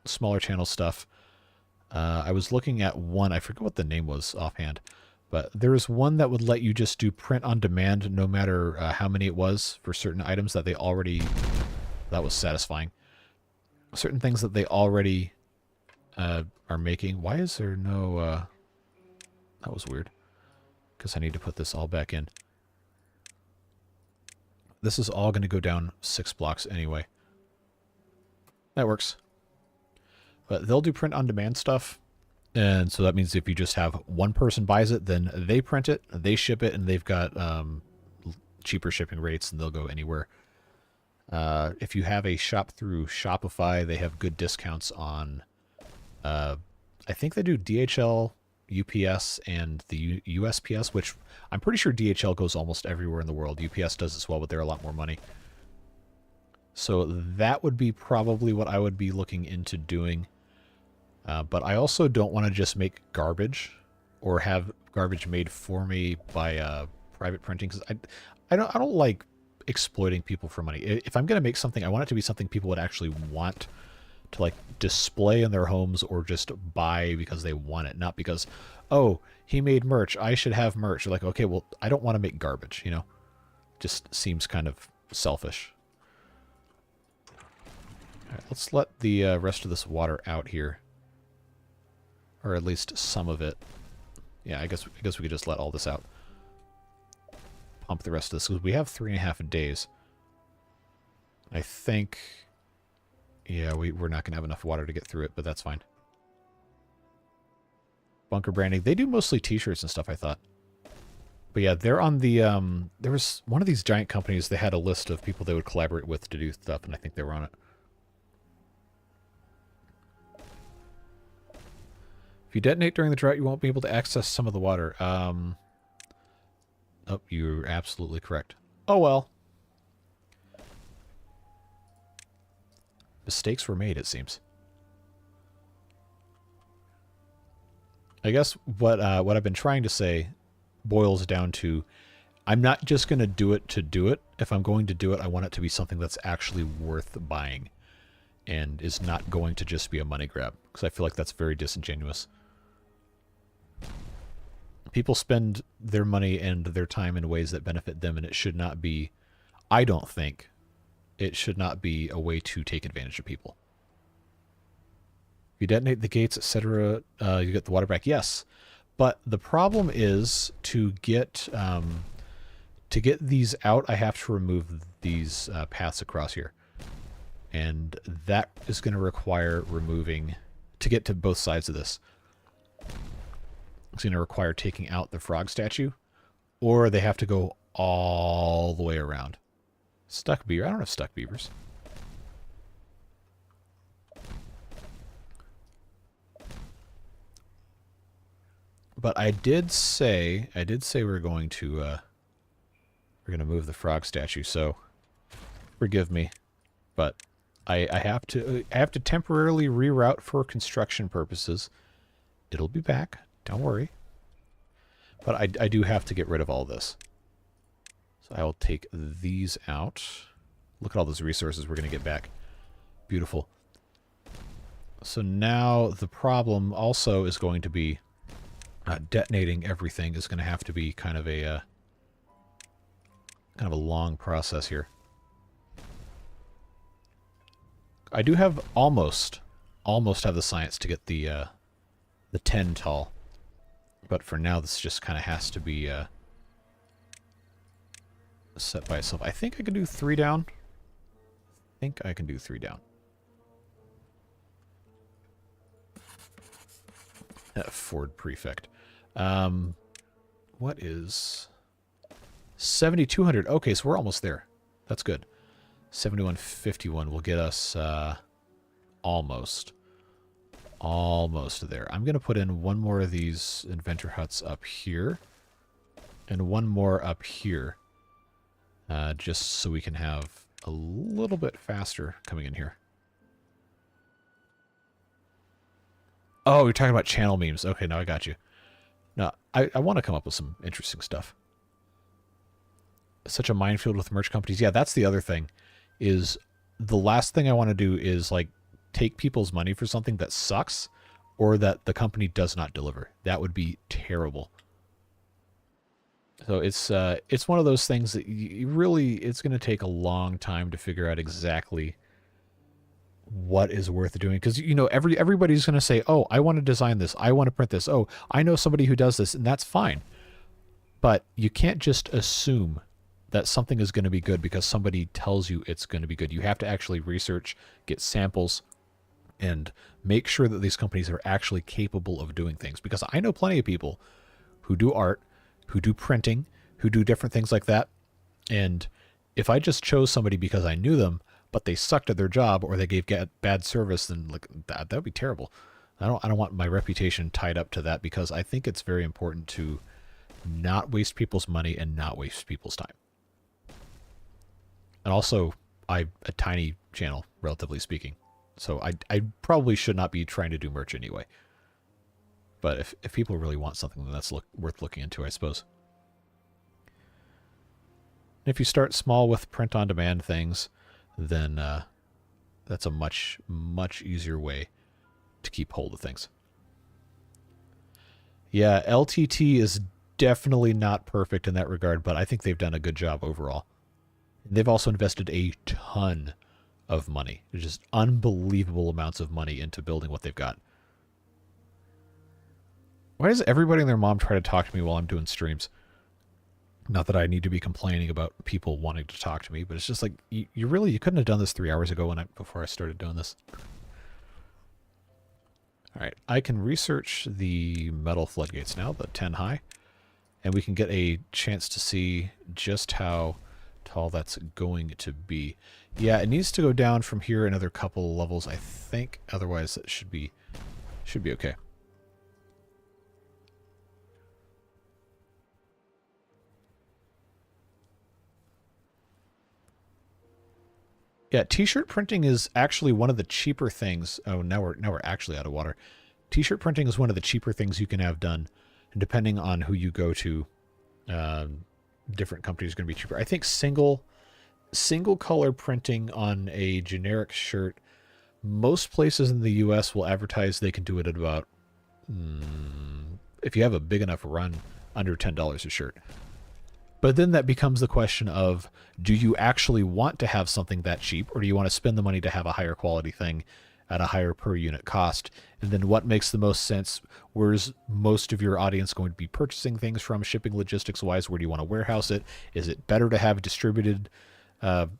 smaller channel stuff. I was looking at one, I forget what the name was offhand, but there was one that would let you just do print on demand no matter how many it was for certain items that they already, that was satisfying. Certain things that they already are making. Why is there no, that was weird, because I need to put this all back in. This is all going to go down 6 blocks anyway. That works. But they'll do print on demand stuff. And so that means if you just have one person buys it, then they print it, they ship it, and they've got cheaper shipping rates, and they'll go anywhere. If you have a shop through Shopify, they have good discounts on, I think they do DHL, UPS, and the USPS, which I'm pretty sure DHL goes almost everywhere in the world. UPS does as well, but they're a lot more money. So that would be probably what I would be looking into doing. But I also don't want to just make garbage or have garbage made for me by private printing, because I don't like exploiting people for money. If I'm going to make something, I want it to be something people would actually want to like display in their homes or just buy because they want it, not because, oh, he made merch, I should have merch. You're like, okay, well, I don't want to make garbage, you know? Just seems kind of selfish. All right, let's let the rest of this water out here. Or at least some of it. Yeah, I guess we could just let all this out. Pump the rest of this, because we have 3.5 days. I think... yeah, we're not going to have enough water to get through it, but that's fine. Bunker branding. They do mostly t-shirts and stuff, I thought. But yeah, they're on the... there was one of these giant companies, they had a list of people they would collaborate with to do stuff, and I think they were on it. If you detonate during the drought, you won't be able to access some of the water. Oh, you're absolutely correct. Oh, well. Mistakes were made, it seems. I guess what I've been trying to say boils down to, I'm not just going to do it to do it. If I'm going to do it, I want it to be something that's actually worth buying and is not going to just be a money grab, because I feel like that's very disingenuous. People spend their money and their time in ways that benefit them, and it should not be, I don't think, it should not be a way to take advantage of people. You detonate the gates, etc., you get the water back. Yes, but the problem is to get these out, I have to remove these paths across here, and that is going to require removing to get to both sides of this. It's going to require taking out the frog statue, or they have to go all the way around. Stuck beaver. I don't have stuck beavers. But I did say we're going to move the frog statue. So forgive me, but I have to temporarily reroute for construction purposes. It'll be back. Don't worry. But I do have to get rid of all this. So I will take these out. Look at all those resources we're going to get back. Beautiful. So now the problem also is going to be detonating everything is going to have to be kind of a long process here. I do have almost have the science to get the 10 tall. But for now, this just kind of has to be set by itself. I think I can do 3 down. Ford Prefect. What is 7,200? Okay, so we're almost there. That's good. 7151 will get us almost there. I'm going to put in one more of these inventor huts up here and one more up here, just so we can have a little bit faster coming in here. Oh, you're talking about channel memes. Okay, now I got you. No, I want to come up with some interesting stuff. Such a minefield with merch companies. Yeah, that's the other thing, is the last thing I want to do is like take people's money for something that sucks or that the company does not deliver. That would be terrible. So it's one of those things that you really, it's going to take a long time to figure out exactly what is worth doing, because you know everybody's going to say, oh, I want to design this, I want to print this, oh, I know somebody who does this, and that's fine. But you can't just assume that something is going to be good because somebody tells you it's going to be good. You have to actually research, get samples, and make sure that these companies are actually capable of doing things. Because I know plenty of people who do art, who do printing, who do different things like that. And if I just chose somebody because I knew them, but they sucked at their job or they gave bad service, then like that would be terrible. I don't want my reputation tied up to that, because I think it's very important to not waste people's money and not waste people's time. And also, I'm a tiny channel, relatively speaking, so I probably should not be trying to do merch anyway. But if people really want something, then that's worth looking into, I suppose. And if you start small with print-on-demand things, then that's a much easier way to keep hold of things. Yeah, LTT is definitely not perfect in that regard, but I think they've done a good job overall. They've also invested a ton of money, just unbelievable amounts of money into building what they've got. Why does everybody and their mom try to talk to me while I'm doing streams? Not that I need to be complaining about people wanting to talk to me, but it's just like, you couldn't have done this 3 hours ago before I started doing this. All right, I can research the metal floodgates now, the 10 high, and we can get a chance to see just how tall that's going to be. Yeah, it needs to go down from here another couple levels, I think. Otherwise, it should be okay. Yeah, t-shirt printing is actually one of the cheaper things. Oh, now we're actually out of water. T-shirt printing is one of the cheaper things you can have done. And depending on who you go to, different companies are going to be cheaper. I think single color printing on a generic shirt, most places in the US will advertise they can do it at about, if you have a big enough run, under $10 a shirt. But then that becomes the question of, do you actually want to have something that cheap, or do you want to spend the money to have a higher quality thing at a higher per unit cost? And then what makes the most sense? Where's most of your audience going to be purchasing things from, shipping logistics wise? Where do you want to warehouse it? Is it better to have distributed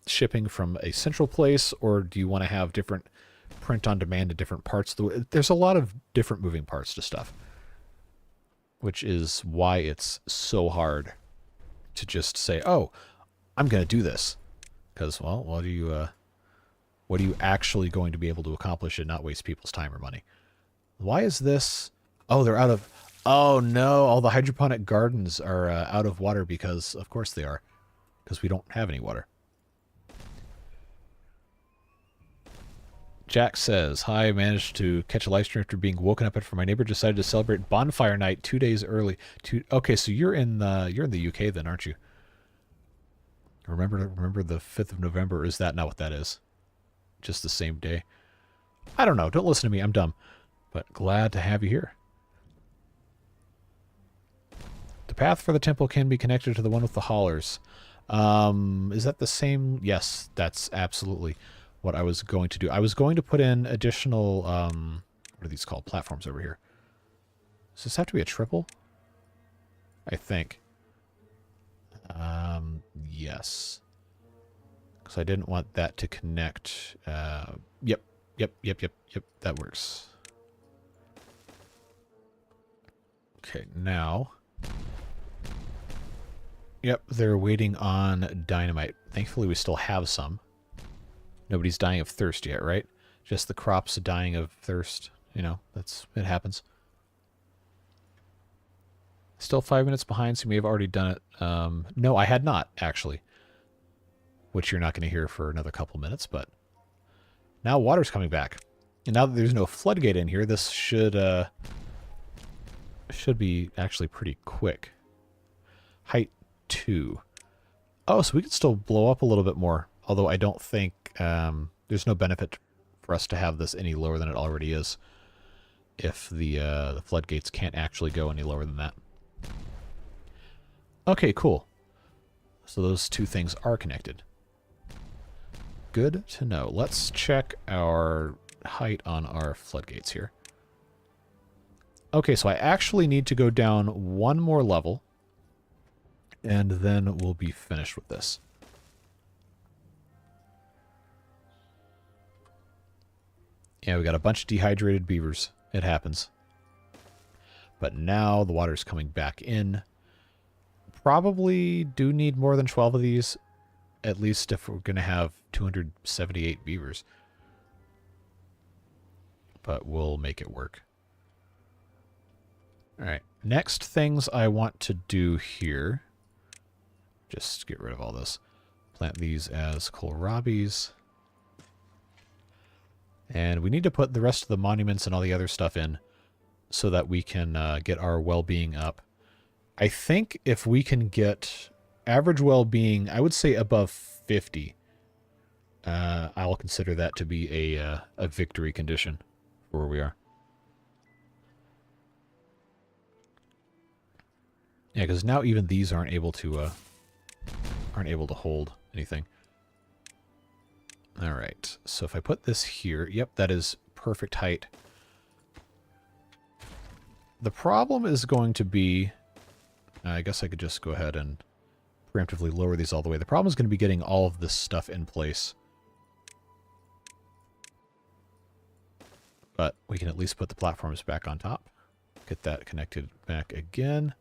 shipping from a central place, or do you want to have different print on demand at different parts? There's a lot of different moving parts to stuff, which is why it's so hard to just say, oh, I'm going to do this. Because, well, what are you actually going to be able to accomplish and not waste people's time or money? Why is this? Oh, they're out of... Oh, no. All the hydroponic gardens are out of water because, of course they are. Because we don't have any water. Jack says, hi, I managed to catch a live stream after being woken up after my neighbor decided to celebrate bonfire night 2 days early. Okay, so you're in the UK then, aren't you? Remember the 5th of November, or is that not what that is? Just the same day? I don't know. Don't listen to me. I'm dumb. But glad to have you here. The path for the temple can be connected to the one with the haulers. Is that the same? Yes, that's absolutely what I was going to do. I was going to put in additional, what are these called? Platforms over here. Does this have to be a triple? I think. Yes. Because I didn't want that to connect. Yep. That works. Okay, now. Yep, they're waiting on dynamite. Thankfully, we still have some. Nobody's dying of thirst yet, right? Just the crops dying of thirst. You know, it happens. Still 5 minutes behind, so you may have already done it. No, I had not, actually. Which you're not going to hear for another couple minutes, but now water's coming back. And now that there's no floodgate in here, this should be actually pretty quick. Height 2. Oh, so we could still blow up a little bit more. Although I don't think there's no benefit for us to have this any lower than it already is, if the floodgates can't actually go any lower than that. Okay, cool. So those two things are connected. Good to know. Let's check our height on our floodgates here. Okay, so I actually need to go down one more level, and then we'll be finished with this. Yeah, we got a bunch of dehydrated beavers. It happens. But now the water's coming back in. Probably do need more than 12 of these, at least if we're going to have 278 beavers. But we'll make it work. Alright, next things I want to do here. Just get rid of all this. Plant these as kohlrabies. And we need to put the rest of the monuments and all the other stuff in so that we can get our well-being up. I think if we can get average well-being, I would say above 50, I'll consider that to be a victory condition for where we are. Yeah, because now even these aren't able to hold anything. All right, so if I put this here, yep, that is perfect height. The problem is going to be, I guess I could just go ahead and preemptively lower these all the way. The problem is going to be getting all of this stuff in place. But we can at least put the platforms back on top. Get that connected back again.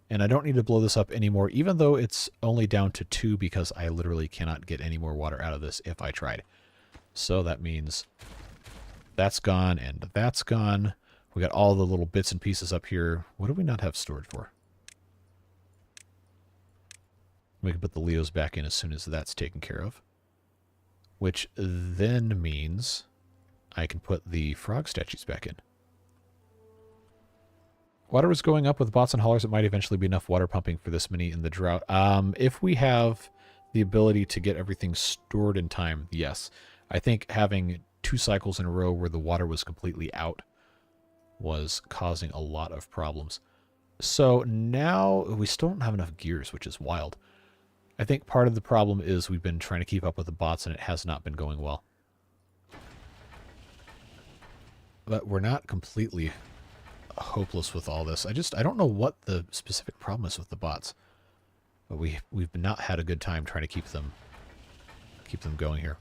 And I don't need to blow this up anymore, even though it's only down to 2 because I literally cannot get any more water out of this if I tried. So that means that's gone and that's gone. We got all the little bits and pieces up here. What do we not have stored for? We can put the Leos back in as soon as that's taken care of. Which then means I can put the frog statues back in. Water was going up with bots and haulers. It might eventually be enough water pumping for this many in the drought. If we have the ability to get everything stored in time, yes. I think having 2 cycles in a row where the water was completely out was causing a lot of problems. So now we still don't have enough gears, which is wild. I think part of the problem is we've been trying to keep up with the bots and it has not been going well. But we're not completely hopeless with all this. I don't know what the specific problem is with the bots. But we've not had a good time trying to keep them going here.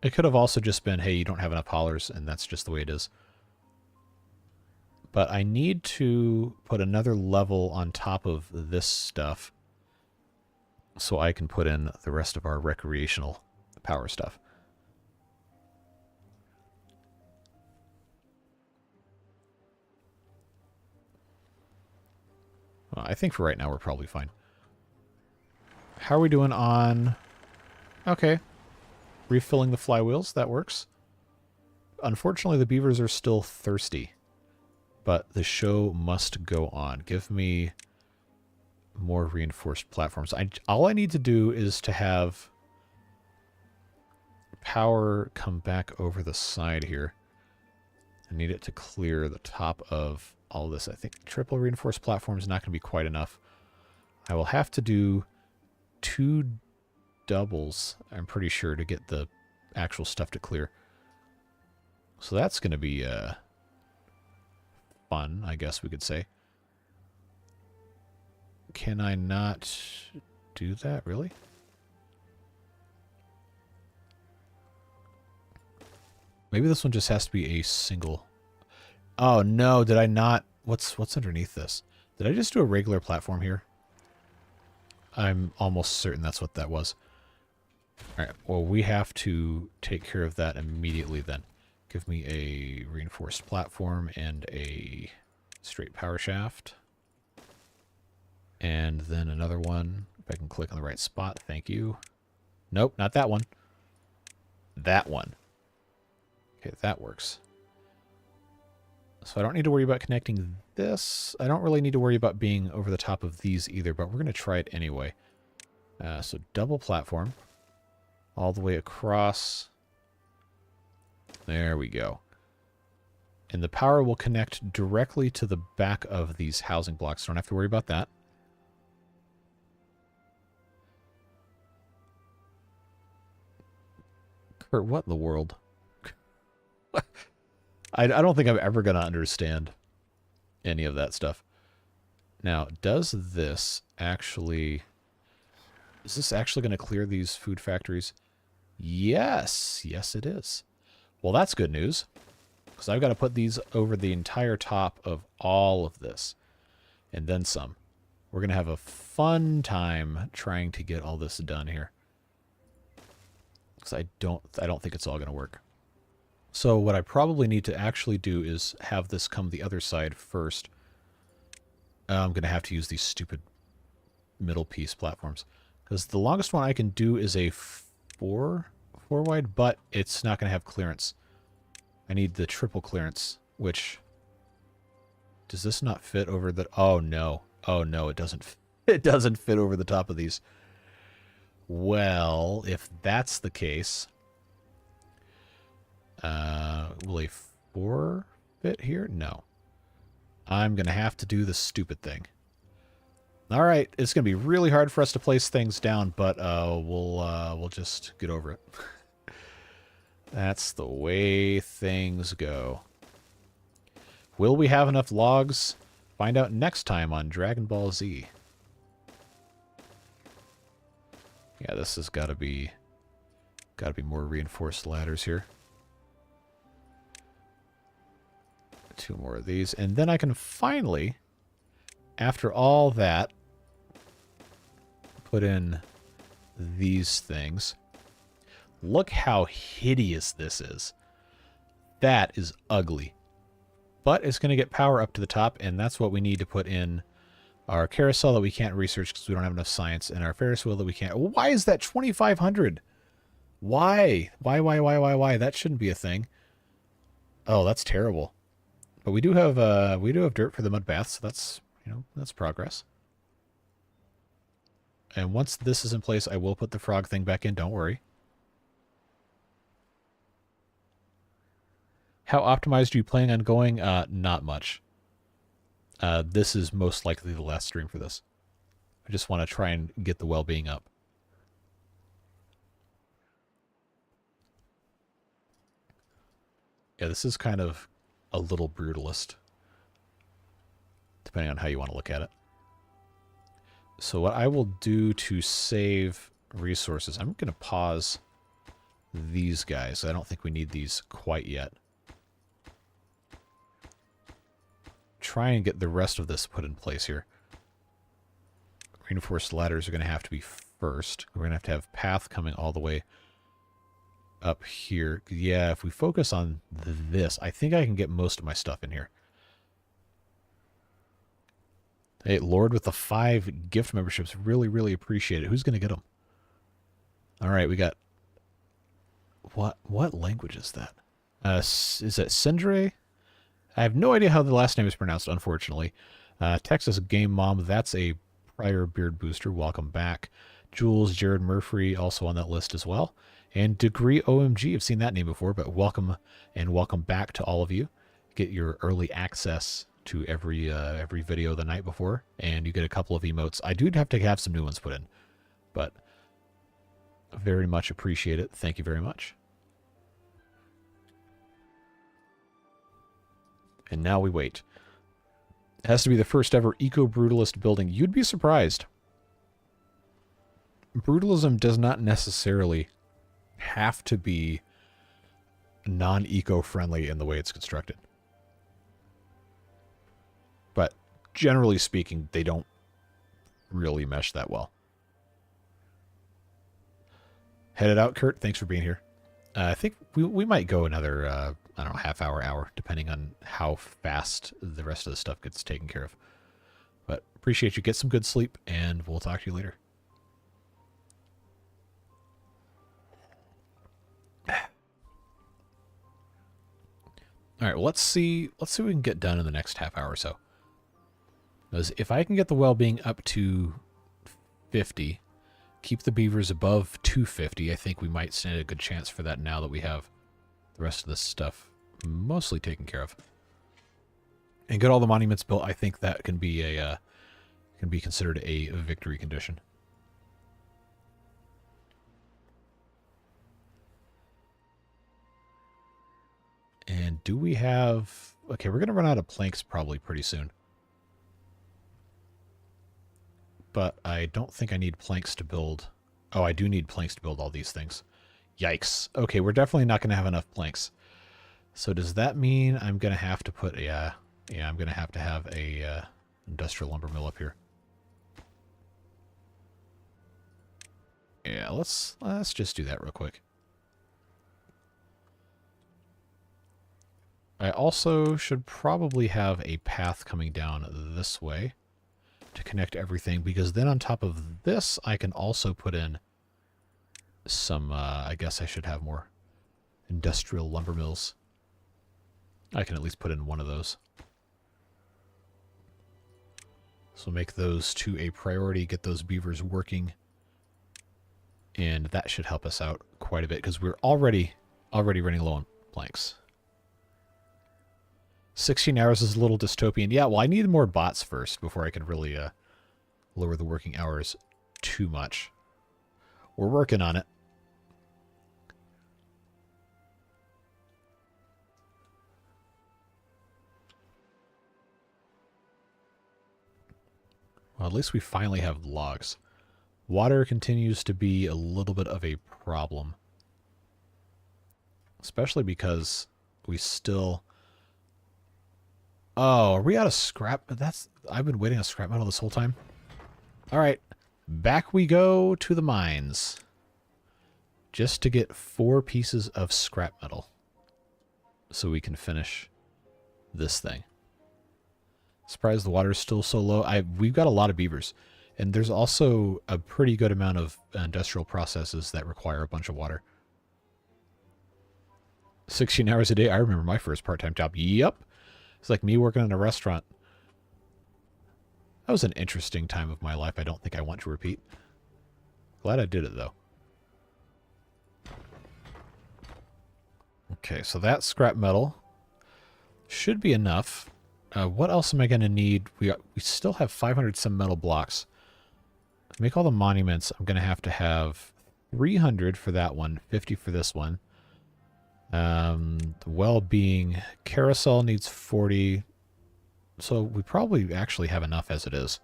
It could have also just been, hey, you don't have enough haulers, and that's just the way it is. But I need to put another level on top of this stuff so I can put in the rest of our recreational power stuff. Well, I think for right now we're probably fine. How are we doing on... Okay. Refilling the flywheels. That works. Unfortunately, the beavers are still thirsty. But the show must go on. Give me more reinforced platforms. All I need to do is to have power come back over the side here. I need it to clear the top of all this. I think triple reinforced platform is not going to be quite enough. I will have to do 2 doubles, I'm pretty sure, to get the actual stuff to clear. So that's going to be fun, I guess we could say. Can I not do that, really? Maybe this one just has to be a single. Oh no, did I not? What's underneath this? Did I just do a regular platform here? I'm almost certain that's what that was. Alright, well, we have to take care of that immediately then. Give me a reinforced platform and a straight power shaft. And then another one. If I can click on the right spot, thank you. Nope, not that one. That one. Okay, that works. So I don't need to worry about connecting this. I don't really need to worry about being over the top of these either, but we're going to try it anyway. So double platform. All the way across. There we go. And the power will connect directly to the back of these housing blocks. So don't have to worry about that. Kurt, what in the world? I don't think I'm ever going to understand any of that stuff. Now, does this actually... Is this actually going to clear these food factories? Yes. Yes, it is. Well, that's good news. Because I've got to put these over the entire top of all of this. And then some. We're going to have a fun time trying to get all this done here. Because I don't think it's all going to work. So what I probably need to actually do is have this come the other side first. I'm going to have to use these stupid middle piece platforms. Because the longest one I can do is a 4 wide, but it's not going to have clearance. I need the triple clearance, which... Does this not fit over the... Oh, no. Oh, no, it doesn't. It doesn't fit over the top of these. Well, if that's the case... will a 4 fit here? No. I'm going to have to do the stupid thing. Alright, it's going to be really hard for us to place things down, but we'll just get over it. That's the way things go. Will we have enough logs? Find out next time on Dragon Ball Z. Yeah, this has got to be more reinforced ladders here. 2 more of these, and then I can finally, after all that, put in these things. Look how hideous this is. That is ugly. But it's going to get power up to the top, and that's what we need to put in our carousel that we can't research because we don't have enough science, and our Ferris wheel that we can't... Why is that 2,500? Why? Why? That shouldn't be a thing. Oh, that's terrible. But we do have dirt for the mud bath, so that's, you know, that's progress. And once this is in place, I will put the frog thing back in, don't worry. How optimized are you planning on going? Not much. This is most likely the last stream for this. I just want to try and get the well-being up. Yeah, this is kind of a little brutalist, depending on how you want to look at it. So what I will do to save resources, I'm going to pause these guys. I don't think we need these quite yet. Try and get the rest of this put in place here. Reinforced ladders are going to have to be first. We're going to have path coming all the way up here. Yeah, if we focus on this, I think I can get most of my stuff in here. Hey, Lord with the 5 gift memberships. Really, really appreciate it. Who's going to get them? All right, we got... What language is that? Is it Sindre? I have no idea how the last name is pronounced, unfortunately. Texas Game Mom, that's a prior beard booster. Welcome back. Jules, Jared Murphree, also on that list as well. And Degree OMG, I've seen that name before, but welcome and welcome back to all of you. Get your early access to every video the night before, and you get a couple of emotes. I do have to have some new ones put in, but very much appreciate it. Thank you very much. And now we wait. It has to be the first ever eco-brutalist building. You'd be surprised. Brutalism does not necessarily have to be non-eco-friendly in the way it's constructed. But generally speaking, they don't really mesh that well. Headed out, Kurt. Thanks for being here. I think we might go another, I don't know, half hour, depending on how fast the rest of the stuff gets taken care of. But appreciate you. Get some good sleep, and we'll talk to you later. All right, well, let's see what we can get done in the next half hour or so. Because if I can get the well-being up to 50, keep the beavers above 250, I think we might stand a good chance for that now that we have the rest of this stuff mostly taken care of. And get all the monuments built. I think that can be considered a victory condition. And do we have... Okay, we're going to run out of planks probably pretty soon. But I don't think I need planks to build... Oh, I do need planks to build all these things. Yikes. Okay, we're definitely not going to have enough planks. So does that mean I'm going to have to put... Yeah, I'm going to have a industrial lumber mill up here. Yeah, let's just do that real quick. I also should probably have a path coming down this way to connect everything, because then on top of this, I can also put in some, I guess I should have more industrial lumber mills. I can at least put in one of those. So make those two a priority, get those beavers working, and that should help us out quite a bit, because we're already running low on planks. 16 hours is a little dystopian. Yeah, well, I need more bots first before I can really lower the working hours too much. We're working on it. Well, at least we finally have logs. Water continues to be a little bit of a problem. Especially because we still... Oh, are we out of scrap? I've been waiting on scrap metal this whole time. All right, back we go to the mines. Just to get 4 pieces of scrap metal. So we can finish this thing. Surprised the water is still so low. We've got a lot of beavers. And there's also a pretty good amount of industrial processes that require a bunch of water. 16 hours a day. I remember my first part-time job. Yep. It's like me working in a restaurant. That was an interesting time of my life. I don't think I want to repeat. Glad I did it, though. Okay, so that scrap metal should be enough. What else am I going to need? We still have 500 some metal blocks. To make all the monuments, I'm going to have 300 for that one, 50 for this one. The well-being carousel needs 40. So we probably actually have enough as it is.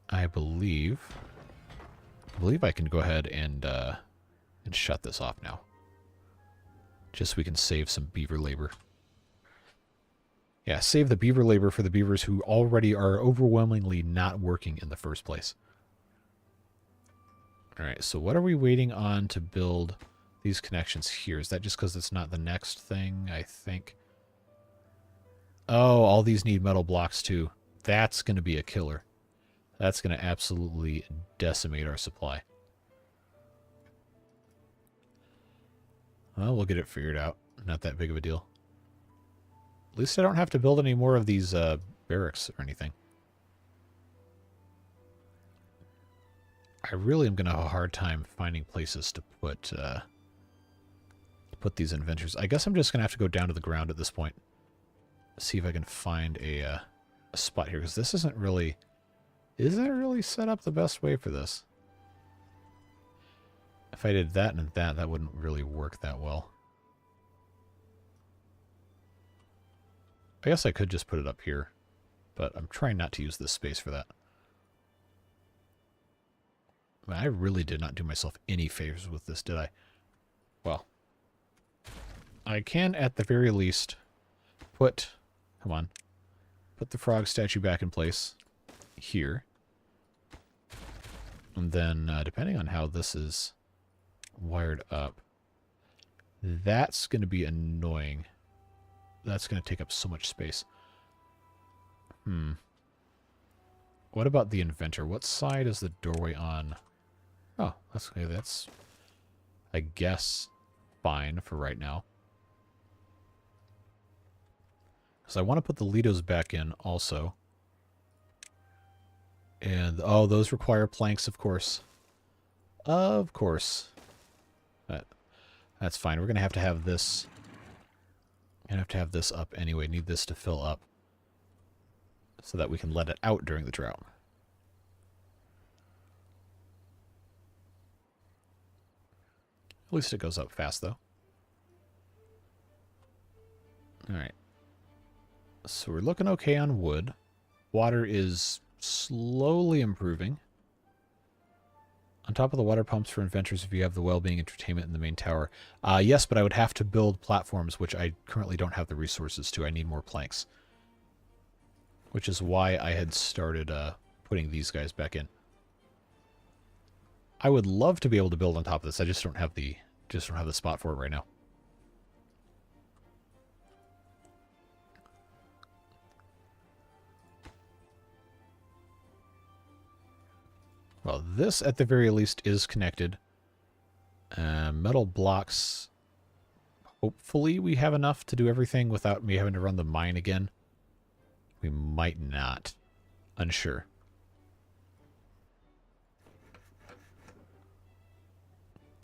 I believe I can go ahead and shut this off now. Just so we can save some beaver labor. Yeah, save the beaver labor for the beavers who already are overwhelmingly not working in the first place. Alright, so what are we waiting on to build these connections here? Is that just because it's not the next thing, I think? Oh, all these need metal blocks too. That's going to be a killer. That's going to absolutely decimate our supply. Well, we'll get it figured out. Not that big of a deal. At least I don't have to build any more of these barracks or anything. I really am going to have a hard time finding places to put these inventors. I guess I'm just going to have to go down to the ground at this point. See if I can find a spot here, because this isn't really... Isn't it really set up the best way for this? If I did that and that wouldn't really work that well. I guess I could just put it up here, but I'm trying not to use this space for that. I really did not do myself any favors with this, did I? Well, I can at the very least put... Come on. Put the frog statue back in place here. And then, depending on how this is wired up, that's going to be annoying. That's going to take up so much space. What about the inventor? What side is the doorway on? Oh, that's okay. That's, I guess, fine for right now. Because I want to put the Lidos back in also. And, oh, those require planks, of course. Of course. That's fine. We're going to have this. Going to have this up anyway. Need this to fill up. So that we can let it out during the drought. At least it goes up fast, though. Alright. So we're looking okay on wood. Water is slowly improving. On top of the water pumps for inventors, if you have the well-being entertainment in the main tower. Yes, but I would have to build platforms, which I currently don't have the resources to. I need more planks. Which is why I had started putting these guys back in. I would love to be able to build on top of this. I just don't have the spot for it right now. Well, this at the very least is connected. Metal blocks. Hopefully we have enough to do everything without me having to run the mine again. We might not. Unsure.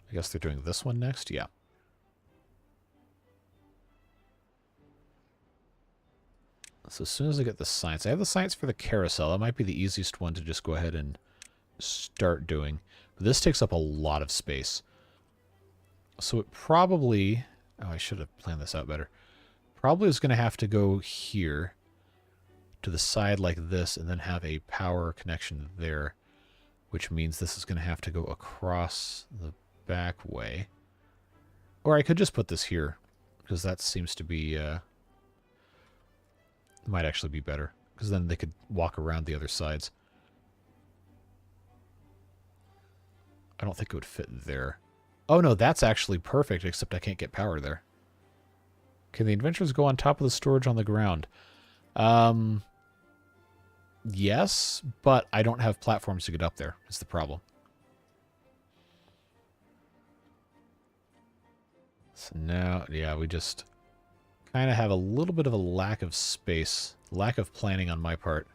I guess they're doing this one next? Yeah. So as soon as I get the science... I have the science for the carousel. That might be the easiest one to just go ahead and start doing. But this takes up a lot of space. So it probably... Oh, I should have planned this out better. Probably is going to have to go here to the side like this and then have a power connection there, which means this is going to have to go across the back way. Or I could just put this here, because that seems to be... might actually be better, because then they could walk around the other sides. I don't think it would fit there. Oh no, that's actually perfect, except I can't get power there. Can the adventurers go on top of the storage on the ground? Yes, but I don't have platforms to get up there, is the problem. So now, yeah, we just... kind of have a little bit of a lack of space, lack of planning on my part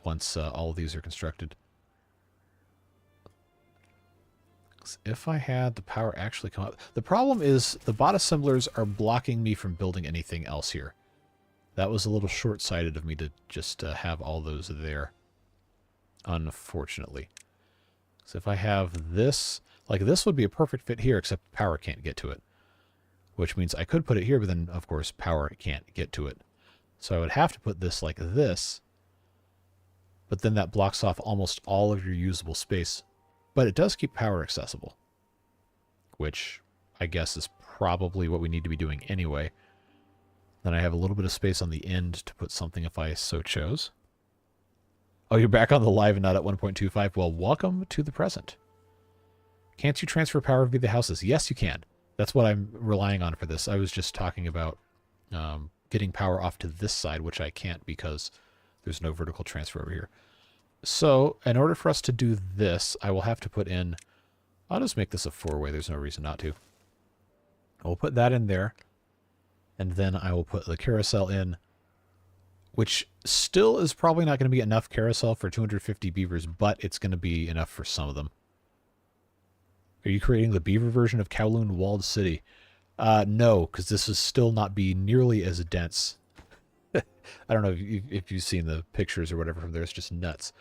once all of these are constructed. If I had the power actually come up... The problem is the bot assemblers are blocking me from building anything else here. That was a little short-sighted of me to just have all those there, unfortunately. So if I have this... Like, this would be a perfect fit here, except power can't get to it. Which means I could put it here, but then, of course, power can't get to it. So I would have to put this like this, but then that blocks off almost all of your usable space. But it does keep power accessible, which I guess is probably what we need to be doing anyway. Then I have a little bit of space on the end to put something if I so chose. Oh, you're back on the live and not at 1.25? Well, welcome to the present. Can't you transfer power via the houses? Yes, you can. That's what I'm relying on for this. I was just talking about getting power off to this side, which I can't because there's no vertical transfer over here. So, in order for us to do this, I will have to put in... I'll just make this a four-way. There's no reason not to. I'll put that in there. And then I will put the carousel in, which still is probably not going to be enough carousel for 250 beavers, but it's going to be enough for some of them. Are you creating the beaver version of Kowloon Walled City? No, because this will still not be nearly as dense. I don't know if you've seen the pictures or whatever from there. It's just nuts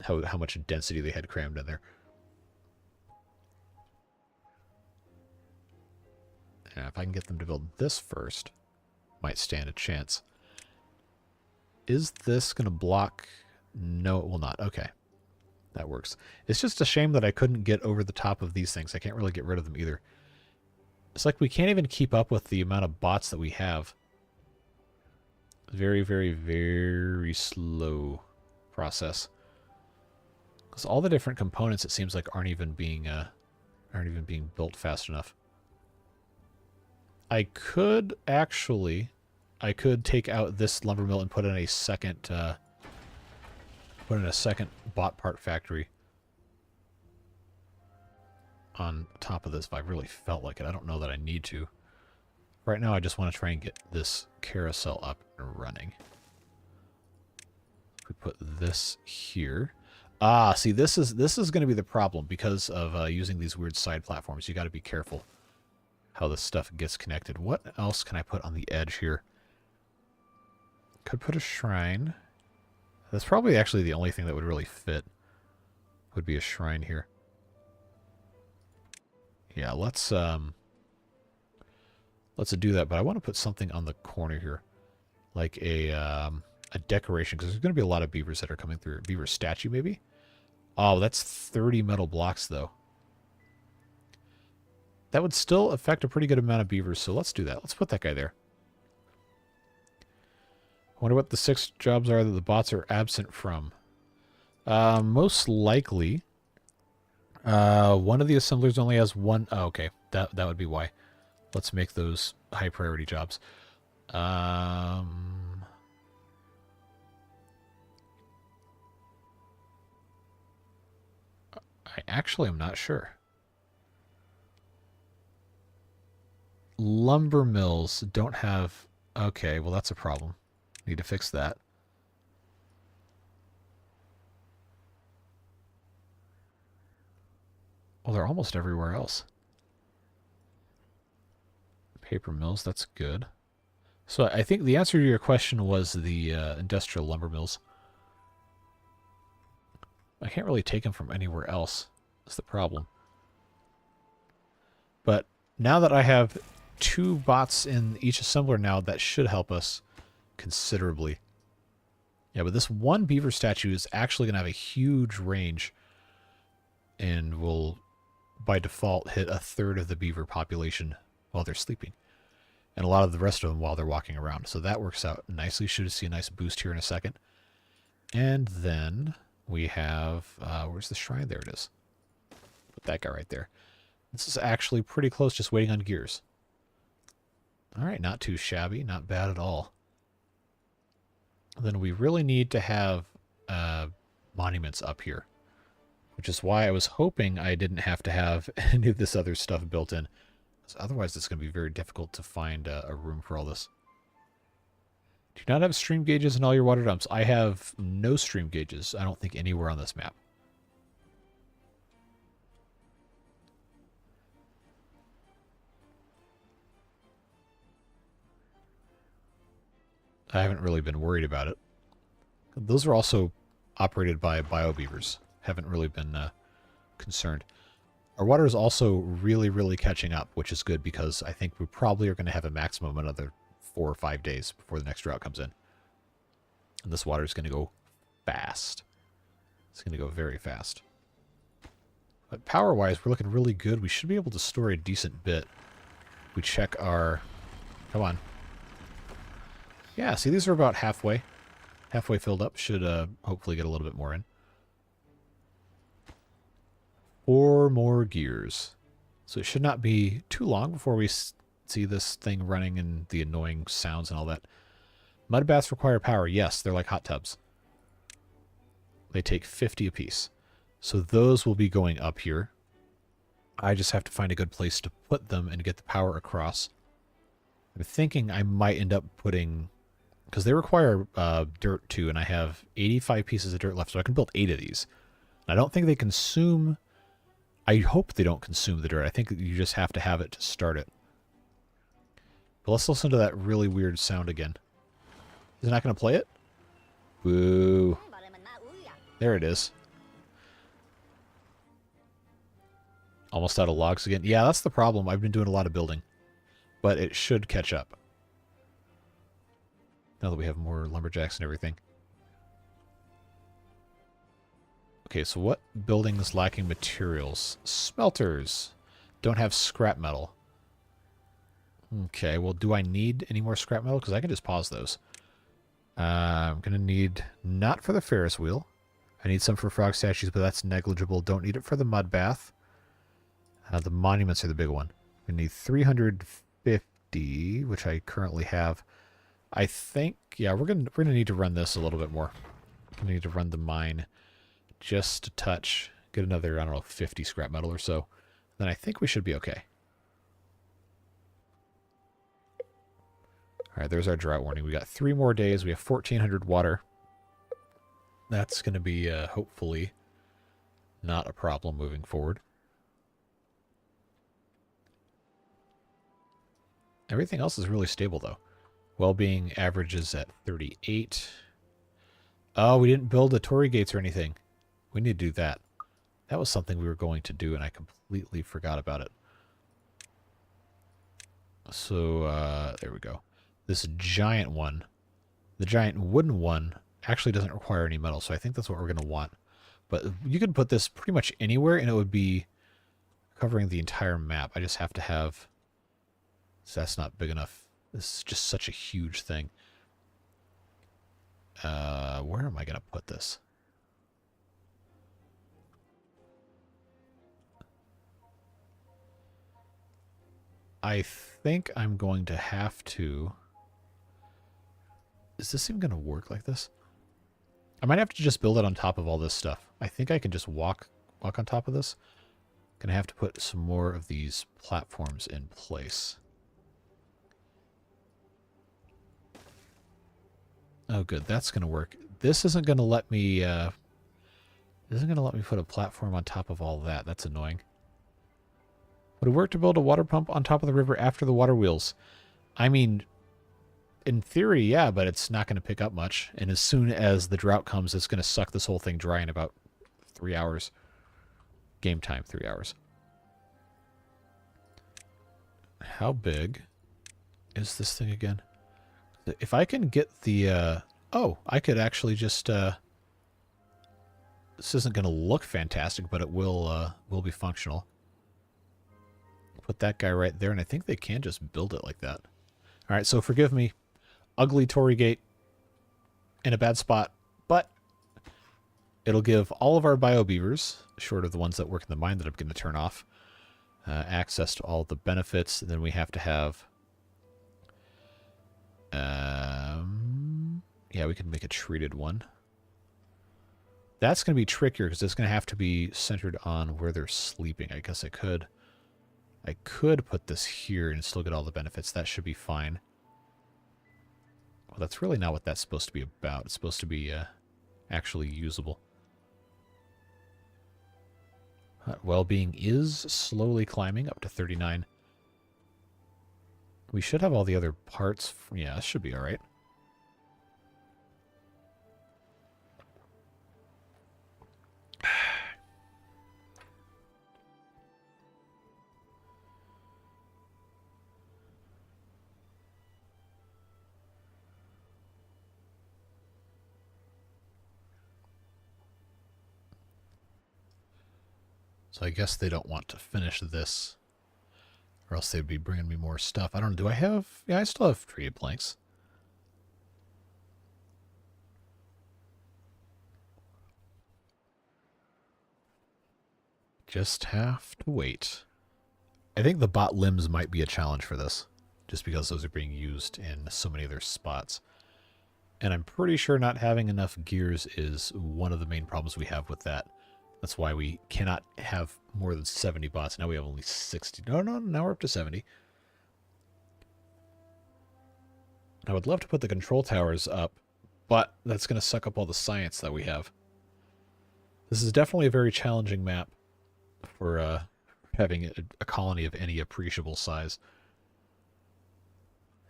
how much density they had crammed in there. Yeah, if I can get them to build this first, might stand a chance. Is this going to block? No, it will not. Okay. That works. It's just a shame that I couldn't get over the top of these things. I can't really get rid of them either. It's like we can't even keep up with the amount of bots that we have. Very, very, very slow process. Because all the different components, it seems like, aren't even being built fast enough. I could actually, take out this lumber mill and put in a second, bot part factory on top of this if I really felt like it. I don't know that I need to. Right now, I just want to try and get this carousel up and running. We put this here. Ah, see, this is going to be the problem because of using these weird side platforms. You got to be careful how this stuff gets connected. What else can I put on the edge here? Could put a shrine. That's probably actually the only thing that would really fit. Would be a shrine here. Yeah, let's do that, but I want to put something on the corner here, like a decoration, because there's going to be a lot of beavers that are coming through. Beaver statue, maybe? Oh, that's 30 metal blocks, though. That would still affect a pretty good amount of beavers, so let's do that. Let's put that guy there. I wonder what the 6 jobs are that the bots are absent from. Most likely, one of the assemblers only has one... Oh, okay, that would be why. Let's make those high priority jobs. I actually am not sure. Lumber mills don't have... Okay, well that's a problem. Need to fix that. Well, they're almost everywhere else. Paper mills, that's good. So I think the answer to your question was the industrial lumber mills. I can't really take them from anywhere else. That's the problem. But now that I have 2 bots in each assembler now, that should help us considerably. Yeah, but this one beaver statue is actually going to have a huge range and will, by default, hit 1/3 of the beaver population while they're sleeping. And a lot of the rest of them while they're walking around. So that works out nicely. Should see a nice boost here in a second. And then we have... where's the shrine? There it is. Put that guy right there. This is actually pretty close, just waiting on gears. Alright, not too shabby. Not bad at all. Then we really need to have monuments up here. Which is why I was hoping I didn't have to have any of this other stuff built in. Otherwise, it's going to be very difficult to find a room for all this. Do you not have stream gauges in all your water dumps? I have no stream gauges, I don't think, anywhere on this map. I haven't really been worried about it. Those are also operated by biobeavers. Haven't really been concerned. Our water is also really, really catching up, which is good because I think we probably are going to have a maximum of another 4 or 5 days before the next drought comes in. And this water is going to go fast. It's going to go very fast. But power-wise, we're looking really good. We should be able to store a decent bit. We check our... Come on. Yeah, see, these are about halfway. Halfway filled up. Should hopefully get a little bit more in. 4 more gears. So it should not be too long before we see this thing running and the annoying sounds and all that. Mud baths require power. Yes, they're like hot tubs. They take 50 apiece. So those will be going up here. I just have to find a good place to put them and get the power across. I'm thinking I might end up putting... Because they require dirt too, and I have 85 pieces of dirt left, so I can build 8 of these. And I don't think they consume... I hope they don't consume the dirt. I think you just have to have it to start it. But let's listen to that really weird sound again. Is it not going to play it? Boo. There it is. Almost out of logs again. Yeah, that's the problem. I've been doing a lot of building. But it should catch up. Now that we have more lumberjacks and everything. Okay, so what building is lacking materials? Smelters. Don't have scrap metal. Okay, well, do I need any more scrap metal? Because I can just pause those. I'm going to need... Not for the Ferris wheel. I need some for frog statues, but that's negligible. Don't need it for the mud bath. The monuments are the big one. We need 350, which I currently have. I think, yeah, we're gonna need to run this a little bit more. We're gonna need to run the mine just a touch. Get another, I don't know, 50 scrap metal or so. Then I think we should be okay. All right, there's our drought warning. We got 3 more days. We have 1,400 water. That's going to be hopefully not a problem moving forward. Everything else is really stable, though. Well-being averages at 38. Oh, we didn't build the Torii gates or anything. We need to do that. That was something we were going to do, and I completely forgot about it. So, there we go. This giant one, the giant wooden one, actually doesn't require any metal, so I think that's what we're going to want. But you could put this pretty much anywhere, and it would be covering the entire map. I just have to have... So that's not big enough. This is just such a huge thing. Where am I going to put this? I think I'm going to have to... Is this even going to work like this? I might have to just build it on top of all this stuff. I think I can just walk on top of this. Gonna have to put some more of these platforms in place. Oh, good. That's gonna work. This isn't gonna let me. Put a platform on top of all that. That's annoying. Would it work to build a water pump on top of the river after the water wheels? I mean, in theory, yeah, but it's not going to pick up much. And as soon as the drought comes, it's going to suck this whole thing dry in about 3 hours. Game time, 3 hours. How big is this thing again? If I can get the... oh, I could actually just... this isn't going to look fantastic, but it will be functional. Put that guy right there, and I think they can just build it like that. All right, so forgive me. Ugly Torii gate in a bad spot, but it'll give all of our biobeavers, short of the ones that work in the mine that I'm going to turn off, access to all the benefits. And then we have to have... yeah, we can make a treated one. That's going to be trickier because it's going to have to be centered on where they're sleeping. I guess I could... I could put this here and still get all the benefits. That should be fine. Well, that's really not what that's supposed to be about. It's supposed to be actually usable. Well-being is slowly climbing up to 39. We should have all the other parts. Yeah, this should be all right. So I guess they don't want to finish this, or else they'd be bringing me more stuff. I don't know. Do I have... Yeah, I still have treated planks. Just have to wait. I think the bot limbs might be a challenge for this, just because those are being used in so many other spots. And I'm pretty sure not having enough gears is one of the main problems we have with that. That's why we cannot have more than 70 bots. Now we have only 60. No, now we're up to 70. I would love to put the control towers up, but that's going to suck up all the science that we have. This is definitely a very challenging map for having a colony of any appreciable size.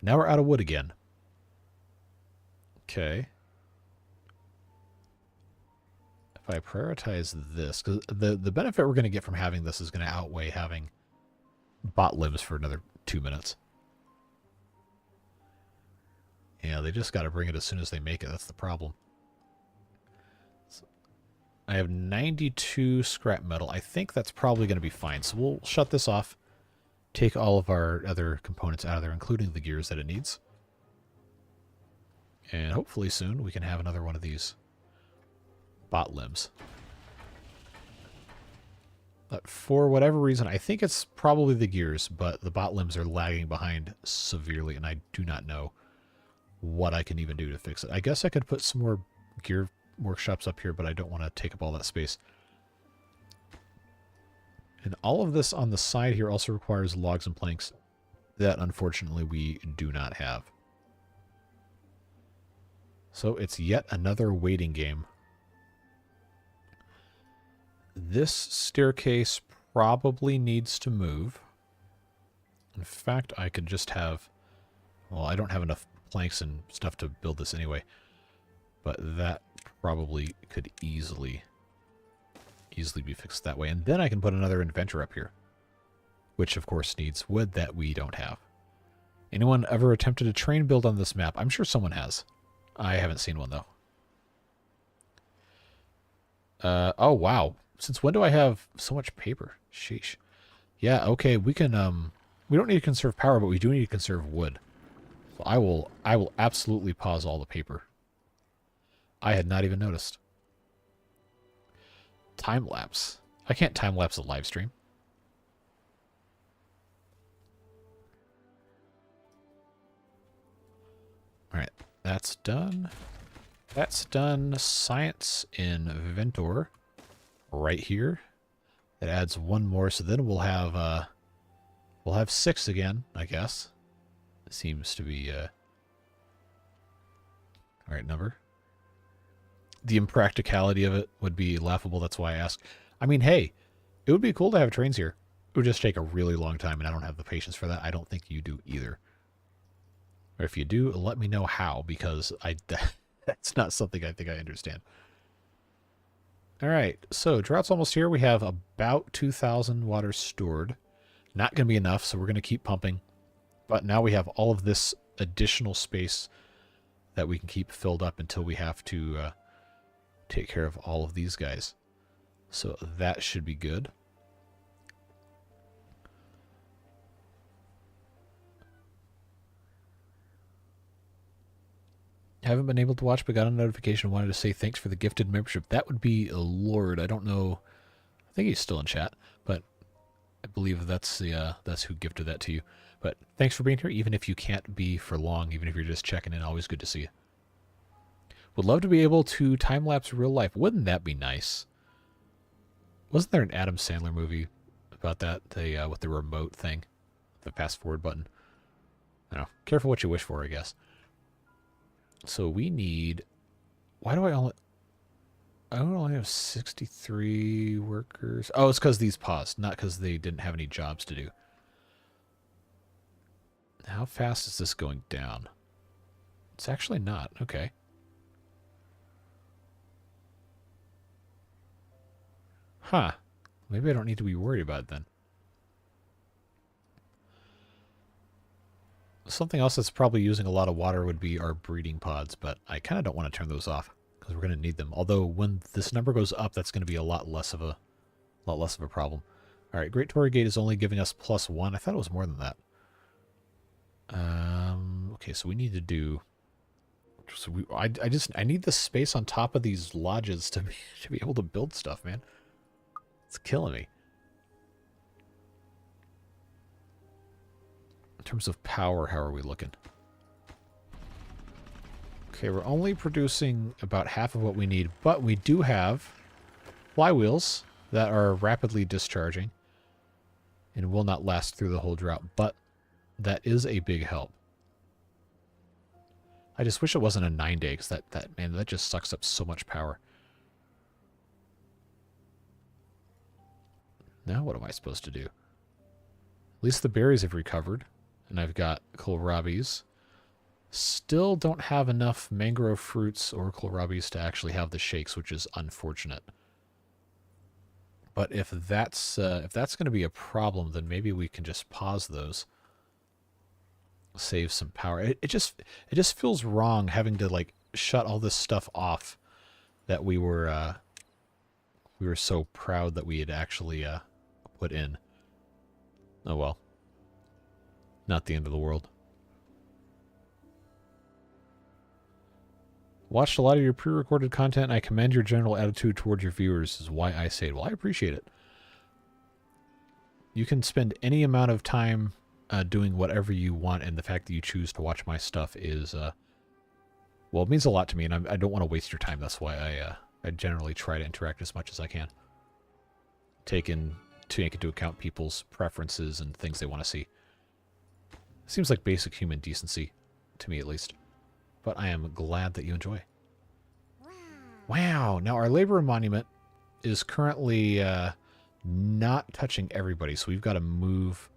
Now we're out of wood again. Okay. If I prioritize this, because the benefit we're going to get from having this is going to outweigh having bot limbs for another 2 minutes. Yeah, they just got to bring it as soon as they make it. That's the problem. So I have 92 scrap metal. I think that's probably going to be fine. So we'll shut this off, take all of our other components out of there, including the gears that it needs. And hopefully soon we can have another one of these bot limbs. But for whatever reason, I think it's probably the gears, but the bot limbs are lagging behind severely, and I do not know what I can even do to fix it. I guess I could put some more gear workshops up here, but I don't want to take up all that space. And all of this on the side here also requires logs and planks that unfortunately we do not have. So it's yet another waiting game. This staircase probably needs to move. In fact, I could just have... Well, I don't have enough planks and stuff to build this anyway. But that probably could easily be fixed that way. And then I can put another inventor up here. Which, of course, needs wood that we don't have. Anyone ever attempted a train build on this map? I'm sure someone has. I haven't seen one, though. Oh, wow. Since when do I have so much paper? Sheesh. Yeah, okay, we can, we don't need to conserve power, but we do need to conserve wood. So I will absolutely pause all the paper. I had not even noticed. Time-lapse. I can't time-lapse a live stream. Alright, that's done. That's done. Science Inventor. Right here. It adds one more, so then we'll have 6 again, I guess. It seems to be the right number. The impracticality of it would be laughable, that's why I asked. I mean, hey, it would be cool to have trains here. It would just take a really long time, and I don't have the patience for that. I don't think you do either. Or if you do, let me know how, because that's not something I think I understand. Alright, so drought's almost here. We have about 2,000 water stored. Not going to be enough, so we're going to keep pumping. But now we have all of this additional space that we can keep filled up until we have to take care of all of these guys. So that should be good. Haven't been able to watch, but got a notification. Wanted to say thanks for the gifted membership. That would be Lord. I don't know. I think he's still in chat, but I believe that's who gifted that to you. But thanks for being here, even if you can't be for long, even if you're just checking in. Always good to see you. Would love to be able to time-lapse real life. Wouldn't that be nice? Wasn't there an Adam Sandler movie about that. With the remote thing, the fast forward button. I don't know. Careful what you wish for, I guess. So we need. Why do I only have 63 workers? Oh, it's because these paused, not because they didn't have any jobs to do. How fast is this going down? It's actually not. Okay. Huh. Maybe I don't need to be worried about it then. Something else that's probably using a lot of water would be our breeding pods, but I kind of don't want to turn those off because we're going to need them. Although when this number goes up, that's going to be a lot less of a problem. All right, Great Torii Gate is only giving us +1. I thought it was more than that. Okay, so we need to do. So I need the space on top of these lodges to be able to build stuff, man. It's killing me. In terms of power, how are we looking? Okay, we're only producing about half of what we need, but we do have flywheels that are rapidly discharging and will not last through the whole drought, but that is a big help. I just wish it wasn't a 9-day, because that just sucks up so much power. Now what am I supposed to do? At least the berries have recovered, and I've got kohlrabies. Still don't have enough mangrove fruits or kohlrabies to actually have the shakes, which is unfortunate. But if that's going to be a problem, then maybe we can just pause those. Save some power. It just feels wrong having to like shut all this stuff off that we were so proud that we had actually put in. Oh well. Not the end of the world. Watched a lot of your pre-recorded content, and I commend your general attitude towards your viewers, is why I say it. Well, I appreciate it. You can spend any amount of time doing whatever you want, and the fact that you choose to watch my stuff is, well, it means a lot to me, and I don't want to waste your time. That's why I generally try to interact as much as I can. Take into account people's preferences and things they want to see. Seems like basic human decency, to me at least. But I am glad that you enjoy. Wow. Now, our labor monument is currently not touching everybody, so we've got to move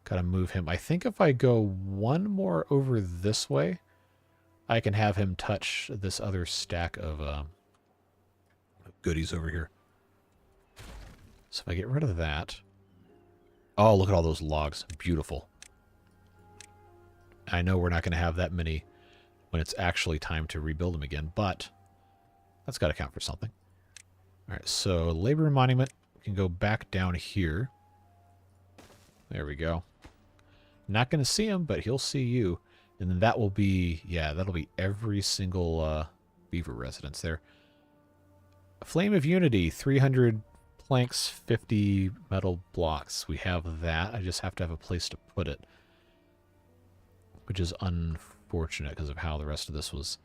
him. I think if I go one more over this way, I can have him touch this other stack of goodies over here. So if I get rid of that... Oh, look at all those logs. Beautiful. I know we're not going to have that many when it's actually time to rebuild them again, but that's got to count for something. All right, so labor monument can go back down here. There we go. Not going to see him, but he'll see you. And then that will be, yeah, that'll be every single beaver residence there. Flame of Unity, 300 planks, 50 metal blocks. We have that. I just have to have a place to put it, which is unfortunate because of how the rest of this was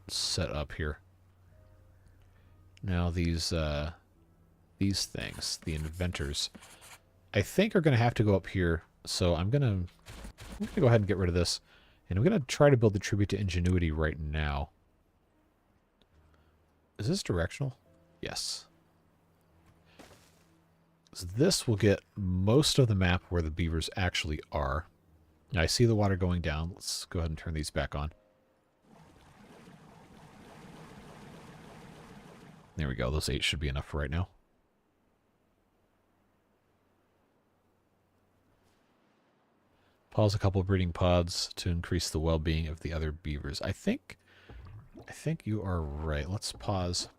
set up here. Now these things, the inventors, I think are going to have to go up here. So I'm gonna go ahead and get rid of this, and I'm gonna try to build the tribute to ingenuity right now. Is this directional? Yes. So this will get most of the map where the beavers actually are. Now, I see the water going down. Let's go ahead and turn these back on. There we go. Those 8 should be enough for right now. Pause a couple of breeding pods to increase the well-being of the other beavers. I think you are right. Let's pause.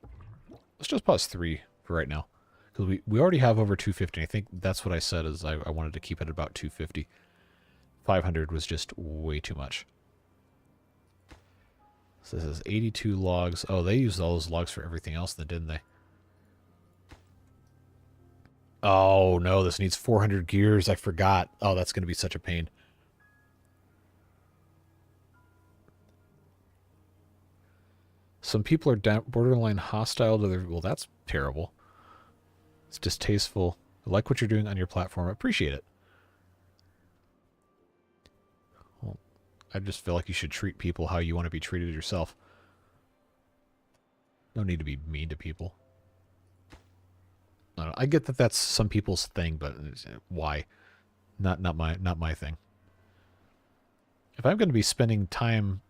Let's just pause 3 for right now, because we already have over 250. I think that's what I said, is I wanted to keep it about 250. 500 was just way too much. So this is 82 logs. Oh, they used all those logs for everything else then, didn't they? Oh, no, this needs 400 gears. I forgot. Oh, that's going to be such a pain. Some people are borderline hostile to their... Well, that's terrible. It's distasteful. I like what you're doing on your platform. I appreciate it. Well, I just feel like you should treat people how you want to be treated yourself. No need to be mean to people. I don't know. I get that that's some people's thing, but why? Not my thing. If I'm going to be spending time,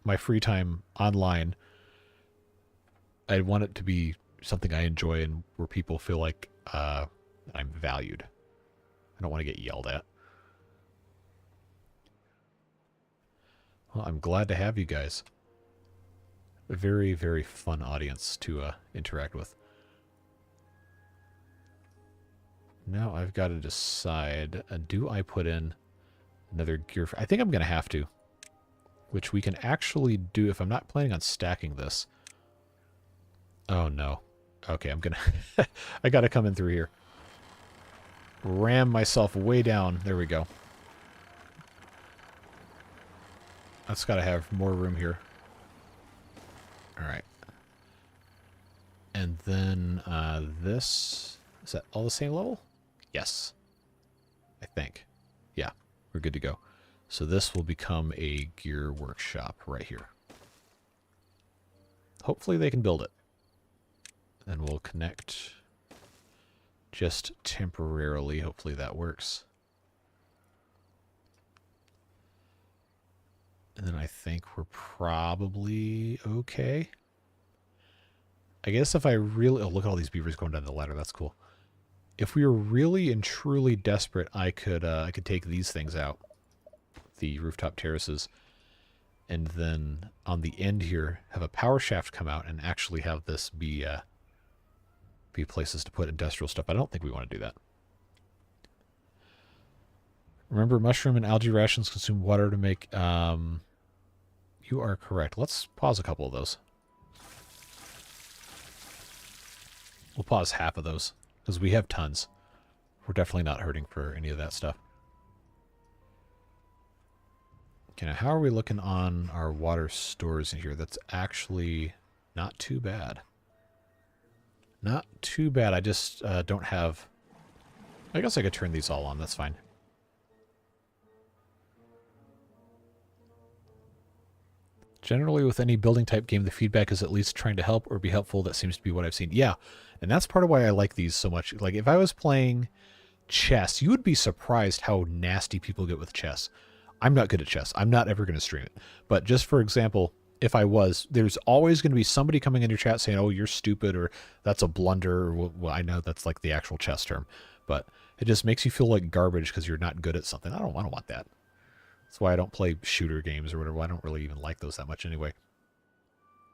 my free time online, I want it to be something I enjoy and where people feel like I'm valued. I don't want to get yelled at. Well, I'm glad to have you guys. A very, very fun audience to interact with. Now I've got to decide, do I put in another gear? I think I'm going to have to, which we can actually do if I'm not planning on stacking this. Oh, no. Okay, I'm going to... I got to come in through here. Ram myself way down. There we go. That's got to have more room here. All right. And then this... Is that all the same level? Yes. I think. Yeah, we're good to go. So this will become a gear workshop right here. Hopefully they can build it. And we'll connect just temporarily. Hopefully that works. And then I think we're probably okay. I guess if I really... Oh, look at all these beavers going down the ladder. That's cool. If we were really and truly desperate, I could take these things out. The rooftop terraces. And then on the end here, have a power shaft come out and actually have this be places to put industrial stuff. I don't think we want to do that. Remember, mushroom and algae rations consume water to make... you are correct. Let's pause a couple of those. We'll pause half of those, because we have tons. We're definitely not hurting for any of that stuff. Okay, now how are we looking on our water stores in here? That's actually not too bad. Not too bad. I just don't have... I guess I could turn these all on. That's fine. Generally, with any building type game, the feedback is at least trying to help or be helpful. That seems to be what I've seen. Yeah, and that's part of why I like these so much. Like, if I was playing chess, you would be surprised how nasty people get with chess. I'm not good at chess. I'm not ever going to stream it. But just for example, if I was, there's always going to be somebody coming in your chat saying, oh, you're stupid, or that's a blunder. Or, well, I know that's like the actual chess term. But it just makes you feel like garbage because you're not good at something. I don't want that. That's why I don't play shooter games or whatever. I don't really even like those that much anyway.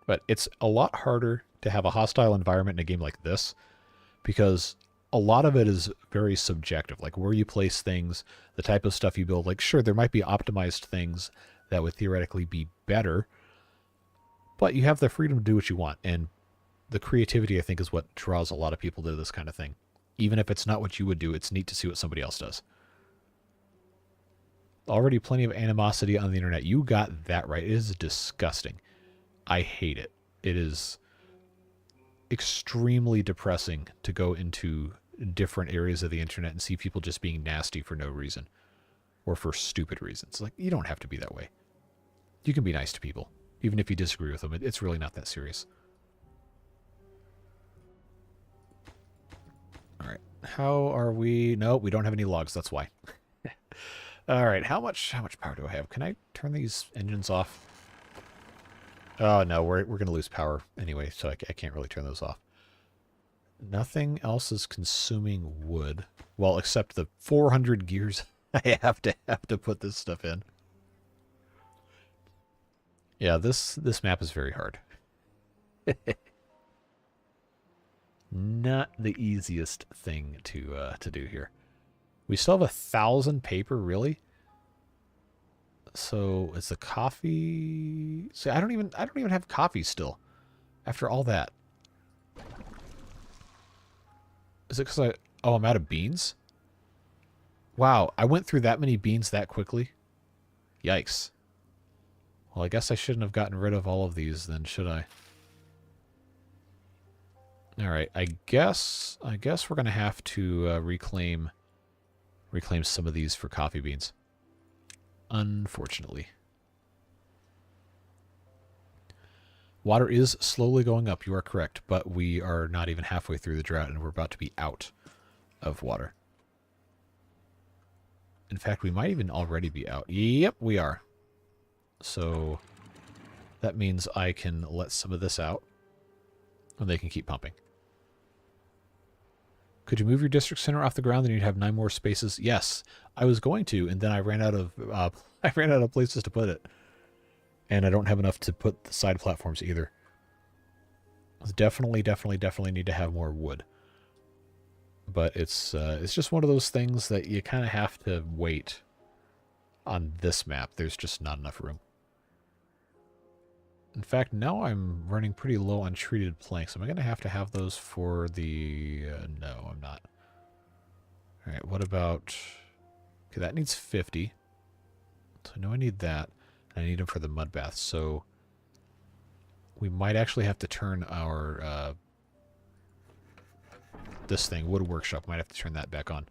But it's a lot harder to have a hostile environment in a game like this because a lot of it is very subjective. Like where you place things, the type of stuff you build. Like, sure, there might be optimized things that would theoretically be better, but you have the freedom to do what you want. And the creativity, I think, is what draws a lot of people to this kind of thing. Even if it's not what you would do, it's neat to see what somebody else does. Already plenty of animosity on the internet. You got that right. It is disgusting. I hate it. It is extremely depressing to go into different areas of the internet and see people just being nasty for no reason or for stupid reasons. Like, you don't have to be that way. You can be nice to people, even if you disagree with them. It's really not that serious. All right. How are we? No, we don't have any logs. That's why. All right, how much power do I have? Can I turn these engines off? Oh no, we're gonna lose power anyway, so I can't really turn those off. Nothing else is consuming wood, well, except the 400 gears I have to put this stuff in. Yeah, this map is very hard. Not the easiest thing to do here. We still have 1,000 paper, really? So is the coffee? See, I don't even have coffee still. After all that, is it because I'm out of beans? Wow, I went through that many beans that quickly. Yikes. Well, I guess I shouldn't have gotten rid of all of these then, should I? All right, I guess we're gonna have to reclaim some of these for coffee beans. Unfortunately. Water is slowly going up, you are correct, but we are not even halfway through the drought and we're about to be out of water. In fact, we might even already be out. Yep, we are. So that means I can let some of this out and they can keep pumping. Could you move your district center off the ground? Then you'd have 9 more spaces. Yes, I was going to, and then I ran out of places to put it, and I don't have enough to put the side platforms either. Definitely need to have more wood. But it's just one of those things that you kind of have to wait. On this map, there's just not enough room. In fact, now I'm running pretty low on treated planks. Am I going to have those for the... no, I'm not. Alright, what about... Okay, that needs 50. So I know I need that. And I need them for the mud bath. So we might actually have to turn our... this thing, Wood Workshop, might have to turn that back on.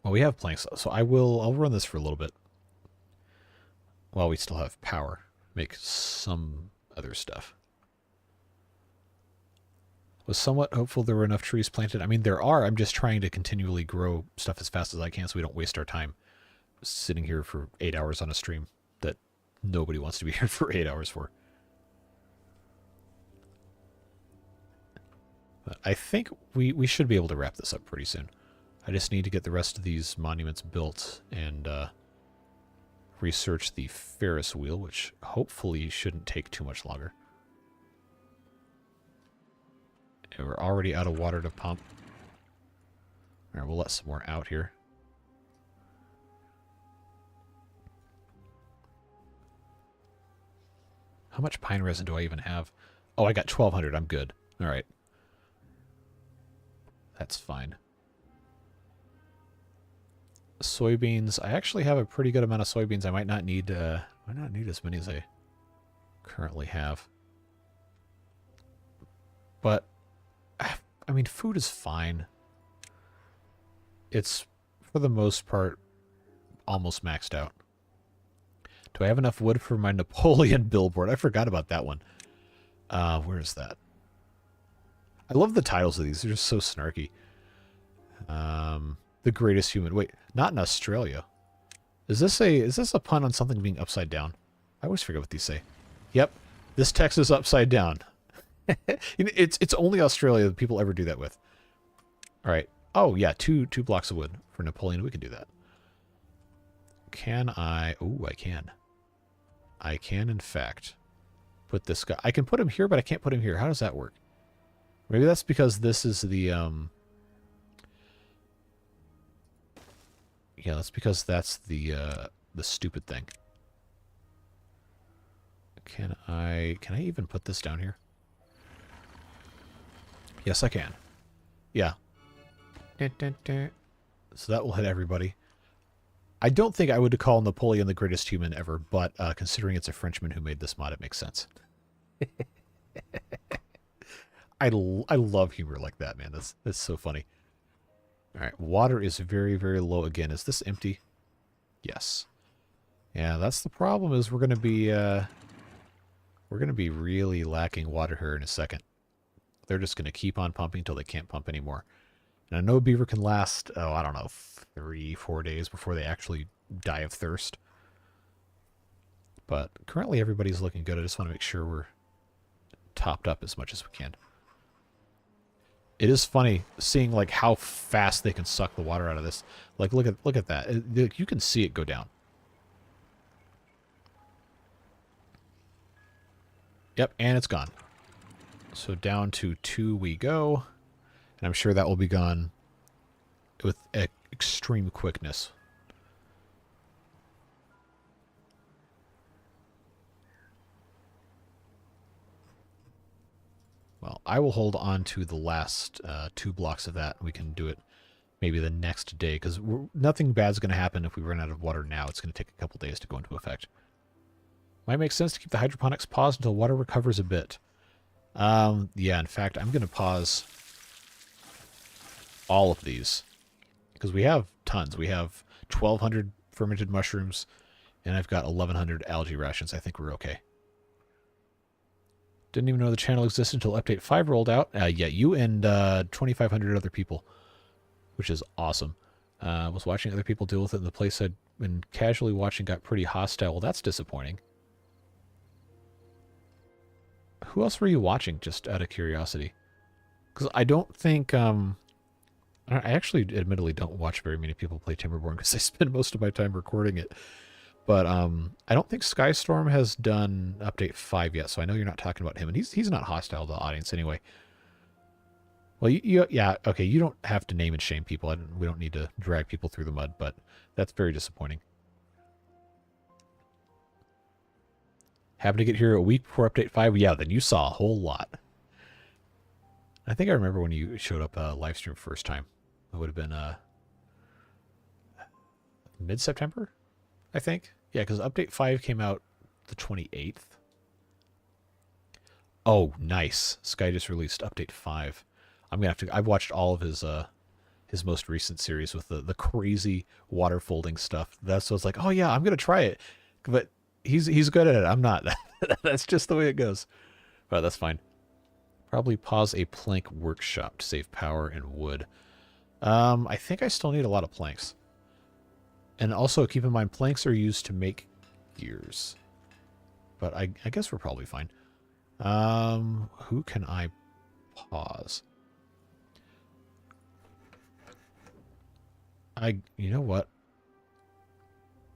Well, we have planks, so I'll run this for a little bit. While we still have power. Make some other stuff. Was somewhat hopeful there were enough trees planted. I mean, there are. I'm just trying to continually grow stuff as fast as I can so we don't waste our time sitting here for 8 hours on a stream that nobody wants to be here for 8 hours for. But I think we should be able to wrap this up pretty soon. I just need to get the rest of these monuments built and research the Ferris wheel, which hopefully shouldn't take too much longer. And we're already out of water to pump. Alright, we'll let some more out here. How much pine resin do I even have? Oh, I got 1,200. I'm good. Alright. That's fine. Soybeans. I actually have a pretty good amount of soybeans. I might not need as many as I currently have. But I mean, food is fine. It's for the most part almost maxed out. Do I have enough wood for my Napoleon billboard? I forgot about that one. Where is that? I love the titles of these. They're just so snarky. The greatest human. Wait, not in Australia. Is this a pun on something being upside down? I always forget what these say. Yep, this text is upside down. It's only Australia that people ever do that with. All right. Oh yeah, two blocks of wood for Napoleon. We can do that. Can I? Oh, I can. I can in fact put this guy. I can put him here, but I can't put him here. How does that work? Maybe that's because this is the yeah, that's because that's the stupid thing. Can I even put this down here? Yes, I can. Yeah. So that will hit everybody. I don't think I would call Napoleon the greatest human ever, but considering it's a Frenchman who made this mod, it makes sense. I love humor like that, man. That's so funny. All right, water is very, very low again. Is this empty? Yes. Yeah, that's the problem. Is we're gonna be really lacking water here in a second. They're just gonna keep on pumping until they can't pump anymore. And I know beaver can last, oh, I don't know, 3-4 days before they actually die of thirst. But currently everybody's looking good. I just want to make sure we're topped up as much as we can. It is funny seeing like how fast they can suck the water out of this. Like look at that. You can see it go down. Yep, and it's gone. So down to 2 we go. And I'm sure that will be gone with extreme quickness. Well, I will hold on to the last 2 blocks of that. We can do it maybe the next day, because nothing bad's going to happen if we run out of water now. It's going to take a couple days to go into effect. Might make sense to keep the hydroponics paused until water recovers a bit. Yeah, in fact, I'm going to pause all of these because we have tons. We have 1,200 fermented mushrooms, and I've got 1,100 algae rations. I think we're okay. Didn't even know the channel existed until Update 5 rolled out. Yeah, you and 2,500 other people, which is awesome. Was watching other people deal with it, and the place I'd been casually watching got pretty hostile. Well, that's disappointing. Who else were you watching, just out of curiosity? Because I don't think... I actually admittedly don't watch very many people play Timberborn because I spend most of my time recording it. But I don't think Skystorm has done Update 5 yet, so I know you're not talking about him. And he's not hostile to the audience anyway. Well, yeah, okay, you don't have to name and shame people. We don't need to drag people through the mud, but that's very disappointing. Happened to get here a week before Update 5? Yeah, then you saw a whole lot. I think I remember when you showed up live stream first time. It would have been mid-September, I think. Yeah, because Update 5 came out the 28th. Oh, nice. Sky just released Update 5. I'm going to have to... I've watched all of his most recent series with the crazy water folding stuff. That's so it's like, oh yeah, I'm going to try it. But he's good at it. I'm not. That's just the way it goes. But that's fine. Probably pause a plank workshop to save power and wood. I think I still need a lot of planks. And also, keep in mind, planks are used to make gears. But I guess we're probably fine. Who can I pause? You know what?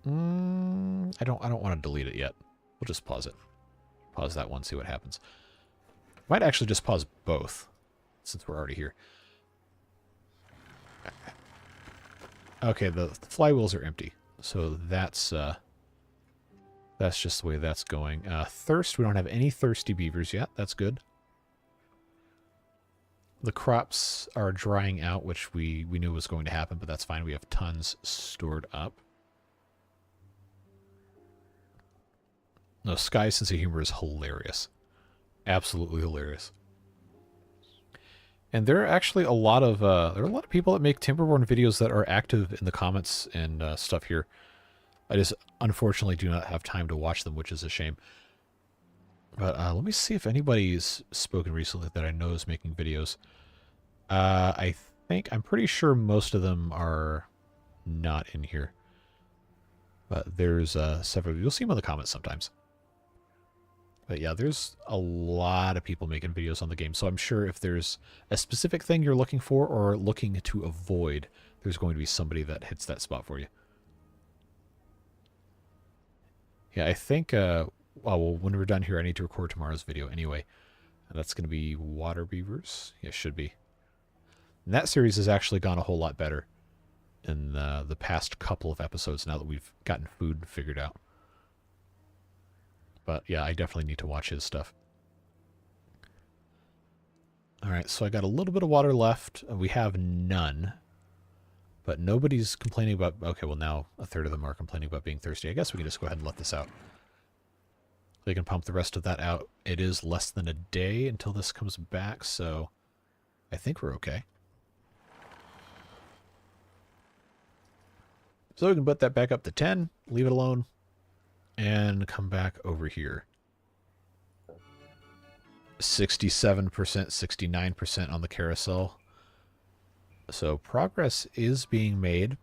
I don't want to delete it yet. We'll just pause it. Pause that one, see what happens. Might actually just pause both, since we're already here. Okay, the flywheels are empty, so that's just the way that's going. Thirst, we don't have any thirsty beavers yet. That's good. The crops are drying out, which we knew was going to happen, but that's fine. We have tons stored up. No, Sky's sense of humor is hilarious. Absolutely hilarious. And there are actually a lot of people that make Timberborn videos that are active in the comments and stuff here. I just unfortunately do not have time to watch them, which is a shame. But let me see if anybody's spoken recently that I know is making videos. I'm pretty sure most of them are not in here. But there's several. You'll see them in the comments sometimes. But yeah, there's a lot of people making videos on the game, so I'm sure if there's a specific thing you're looking for or looking to avoid, there's going to be somebody that hits that spot for you. Yeah, I think, well, when we're done here, I need to record tomorrow's video anyway. And that's going to be water beavers. Yeah, it should be. And that series has actually gone a whole lot better in the past couple of episodes now that we've gotten food figured out. But yeah, I definitely need to watch his stuff. Alright, so I got a little bit of water left. We have none. But nobody's complaining about... Okay, well now a third of them are complaining about being thirsty. I guess we can just go ahead and let this out. They can pump the rest of that out. It is less than a day until this comes back, so I think we're okay. So we can put that back up to 10, leave it alone, and come back over here. 67%, 69% on the carousel. So progress is being made.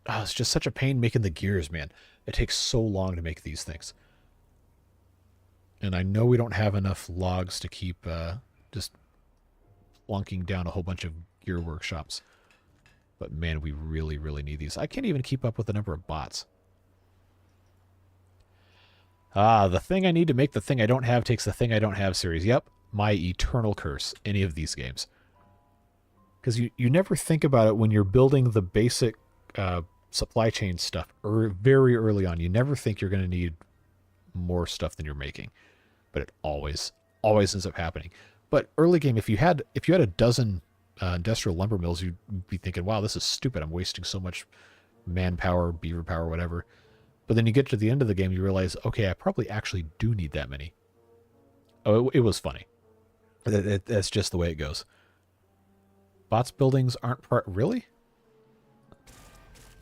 Oh, it's just such a pain making the gears, man. It takes so long to make these things. And I know we don't have enough logs to keep just plunking down a whole bunch of gear workshops. But man, we really, really need these. I can't even keep up with the number of bots. Ah, the thing I need to make the thing I don't have takes the thing I don't have series. Yep, my eternal curse, any of these games. Because you never think about it when you're building the basic supply chain stuff very early on. You never think you're going to need more stuff than you're making. But it always ends up happening. But early game, if you had a dozen industrial lumber mills, you'd be thinking, wow, this is stupid. I'm wasting so much manpower, beaver power, whatever. But then you get to the end of the game, you realize, okay, I probably actually do need that many. Oh, it was funny. That's just the way it goes. Bots buildings aren't part... Really?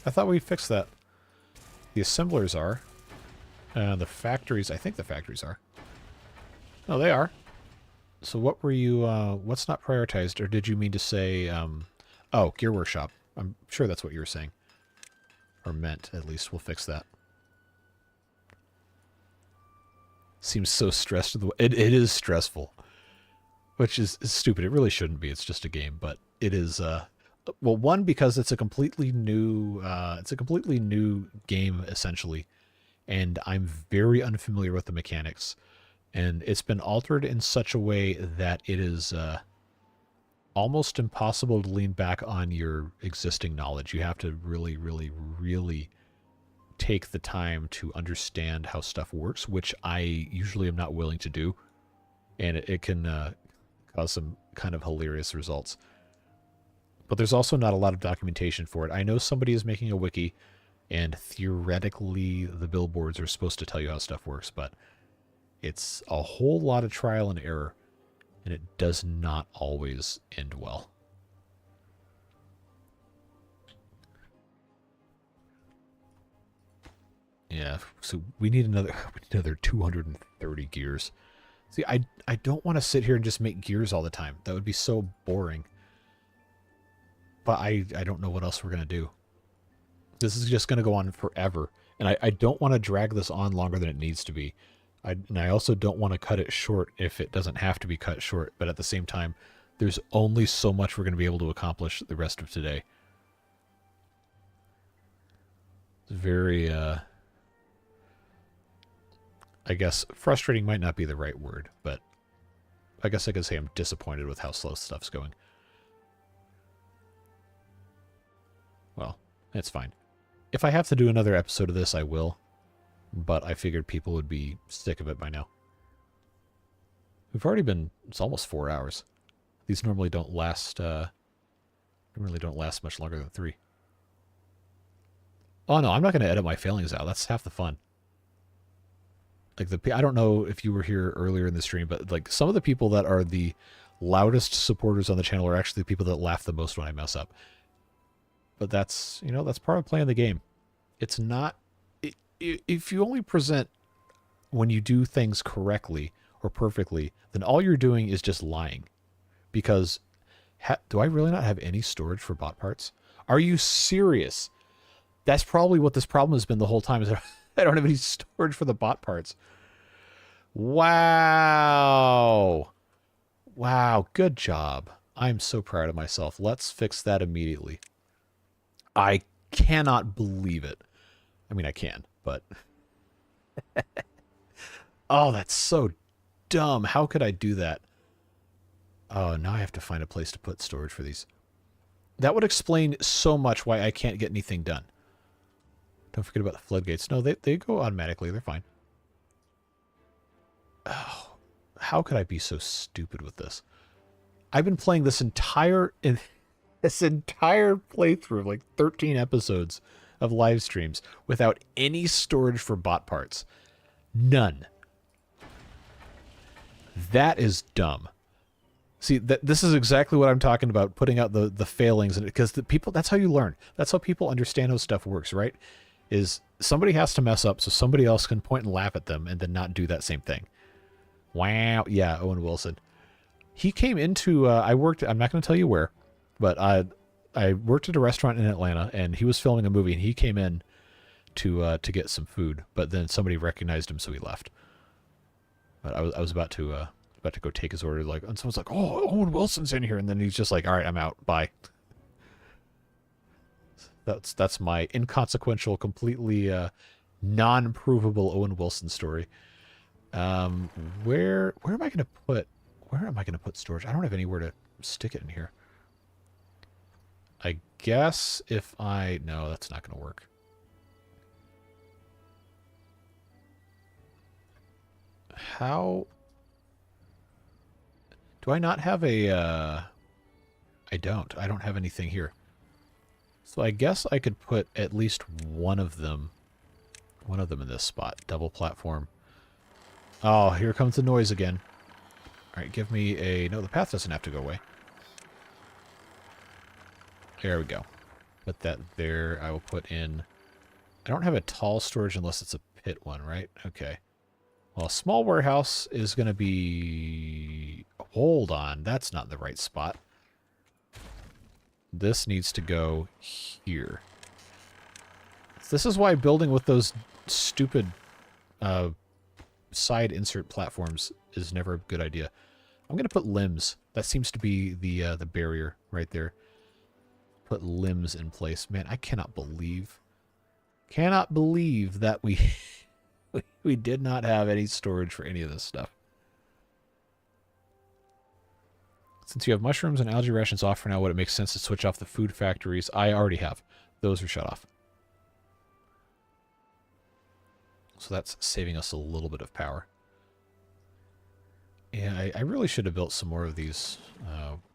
I thought we fixed that. The assemblers are. The factories... I think the factories are. No, they are. So what were you... what's not prioritized? Or did you mean to say... oh, Gear Workshop. I'm sure that's what you were saying. Or meant, at least. We'll fix that. Seems so stressed. It is stressful. Which is stupid. It really shouldn't be. It's just a game. But it is... well, one, because it's a completely new... it's a completely new game, essentially. And I'm very unfamiliar with the mechanics. And it's been altered in such a way that it is almost impossible to lean back on your existing knowledge. You have to really, really, really take the time to understand how stuff works, which I usually am not willing to do. And it can cause some kind of hilarious results. But there's also not a lot of documentation for it. I know somebody is making a wiki, and theoretically the billboards are supposed to tell you how stuff works, but it's a whole lot of trial and error, and it does not always end well. Yeah, so we need another 230 gears. See, I don't want to sit here and just make gears all the time. That would be so boring. But I don't know what else we're going to do. This is just going to go on forever. And I don't want to drag this on longer than it needs to be. And I also don't want to cut it short if it doesn't have to be cut short. But at the same time, there's only so much we're going to be able to accomplish the rest of today. It's very, I guess frustrating might not be the right word, but I guess I could say I'm disappointed with how slow stuff's going. Well, it's fine. If I have to do another episode of this, I will. But I figured people would be sick of it by now. We've already been... It's almost 4 hours. These normally don't last... really don't last much longer than 3. Oh no, I'm not going to edit my failings out. That's half the fun. Like I don't know if you were here earlier in the stream, but like some of the people that are the loudest supporters on the channel are actually the people that laugh the most when I mess up. But that's, you know, that's part of playing the game. It's not... If you only present when you do things correctly or perfectly, then all you're doing is just lying. Because do I really not have any storage for bot parts? Are you serious? That's probably what this problem has been the whole time, is I don't have any storage for the bot parts. Wow. Wow, good job. I'm so proud of myself. Let's fix that immediately. I cannot believe it. I mean, I can, but... Oh, that's so dumb. How could I do that? Oh, now I have to find a place to put storage for these. That would explain so much why I can't get anything done. Don't forget about the floodgates. No, they go automatically. They're fine. Oh, how could I be so stupid with this? I've been playing this entire playthrough, like 13 episodes of live streams, without any storage for bot parts. None. That is dumb. See, this is exactly what I'm talking about, putting out the failings, because the people, that's how you learn. That's how people understand how stuff works, right? Is somebody has to mess up so somebody else can point and laugh at them and then not do that same thing. Wow. Yeah, Owen Wilson. He came into, I'm not going to tell you where, but I worked at a restaurant in Atlanta, and he was filming a movie, and he came in to get some food, but then somebody recognized him, so he left. But I was about to go take his order, like, and someone's like, "Oh, Owen Wilson's in here," and then he's just like, "All right, I'm out. Bye." That's my inconsequential, completely non-provable Owen Wilson story. Where am I going to put storage? I don't have anywhere to stick it in here. I guess if no, that's not going to work. How do I not have a I don't have anything here. So I guess I could put at least one of them in this spot. Double platform. Oh, here comes the noise again. Alright, give me a... No, the path doesn't have to go away. There we go. Put that there. I will put in... I don't have a tall storage unless it's a pit one, right? Okay. Well, a small warehouse is going to be... Hold on. That's not the right spot. This needs to go here. This is why building with those stupid side insert platforms is never a good idea. I'm going to put limbs. That seems to be the barrier right there. Put limbs in place. Man, I cannot believe that we we did not have any storage for any of this stuff. Since you have mushrooms and algae rations off for now, would it make sense to switch off the food factories? I already have. Those are shut off. So that's saving us a little bit of power. Yeah, I really should have built some more of these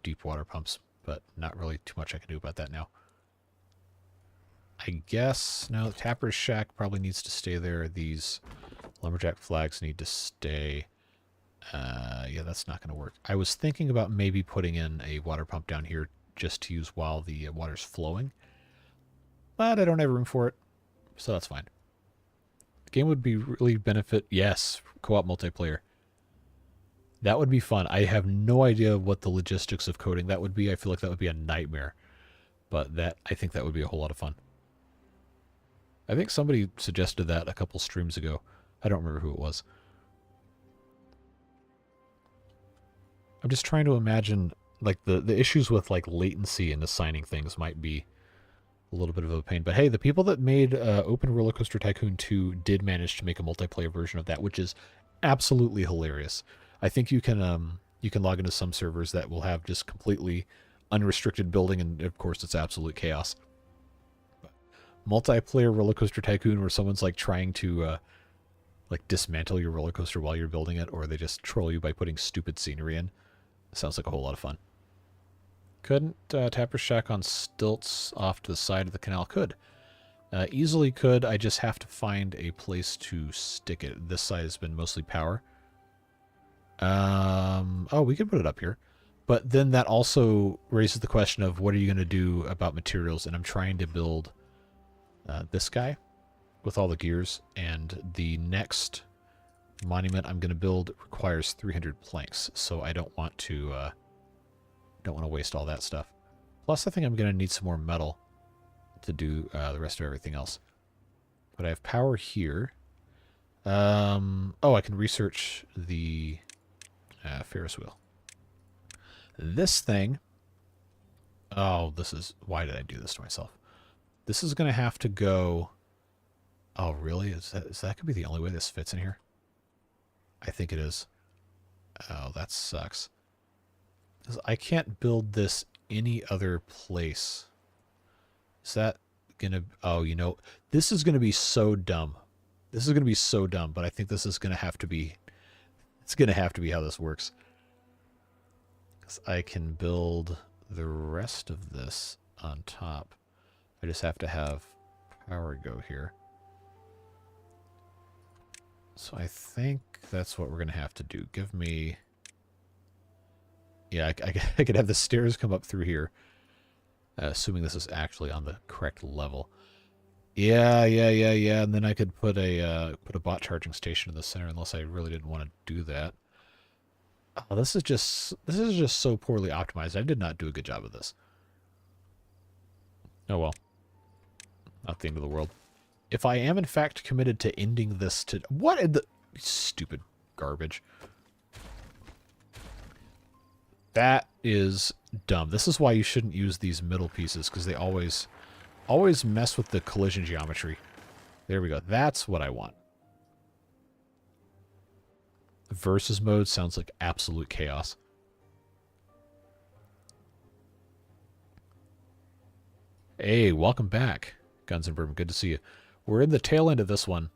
deep water pumps, but not really too much I can do about that now. I guess now the Tapper's Shack probably needs to stay there. These lumberjack flags need to stay. Yeah, that's not going to work. I was thinking about maybe putting in a water pump down here just to use while the water's flowing. But I don't have room for it, so that's fine. The game would be really benefit, yes, co-op multiplayer. That would be fun. I have no idea what the logistics of coding that would be. I feel like that would be a nightmare. But I think that would be a whole lot of fun. I think somebody suggested that a couple streams ago. I don't remember who it was. I'm just trying to imagine, like, the issues with, like, latency and assigning things might be a little bit of a pain. But hey, the people that made Open Roller Coaster Tycoon 2 did manage to make a multiplayer version of that, which is absolutely hilarious. I think you can log into some servers that will have just completely unrestricted building, and of course it's absolute chaos. But multiplayer Roller Coaster Tycoon, where someone's like trying to like dismantle your roller coaster while you're building it, or they just troll you by putting stupid scenery in. Sounds like a whole lot of fun. Couldn't Tapper's Shack on stilts off to the side of the canal? Could. Easily could. I just have to find a place to stick it. This side has been mostly power. Oh, we could put it up here. But then that also raises the question of what are you going to do about materials? And I'm trying to build this guy with all the gears. And the next monument I'm going to build requires 300 planks. So I don't want to waste all that stuff. Plus, I think I'm going to need some more metal to do the rest of everything else. But I have power here. Oh, I can research the Ferris wheel. This thing... Oh, this is... Why did I do this to myself? This is going to have to go... Oh, really? Is that going to be the only way this fits in here? I think it is. Oh, that sucks. 'Cause I can't build this any other place. Is that going to... Oh, you know, this is going to be so dumb. This is going to be so dumb, but I think this is going to have to be... It's going to have to be how this works. Because I can build the rest of this on top. I just have to have power go here. So I think that's what we're going to have to do. Give me... Yeah, I could have the stairs come up through here. Assuming this is actually on the correct level. Yeah. And then I could put a bot charging station in the center, unless I really didn't want to do that. Oh, this is just so poorly optimized. I did not do a good job of this. Oh well. Not the end of the world. If I am in fact committed to ending this to... What in the... Stupid garbage. That is dumb. This is why you shouldn't use these middle pieces, because they always mess with the collision geometry. There we go. That's what I want. Versus mode sounds like absolute chaos. Hey, welcome back, Guns and Bourbon. Good to see you. We're in the tail end of this one.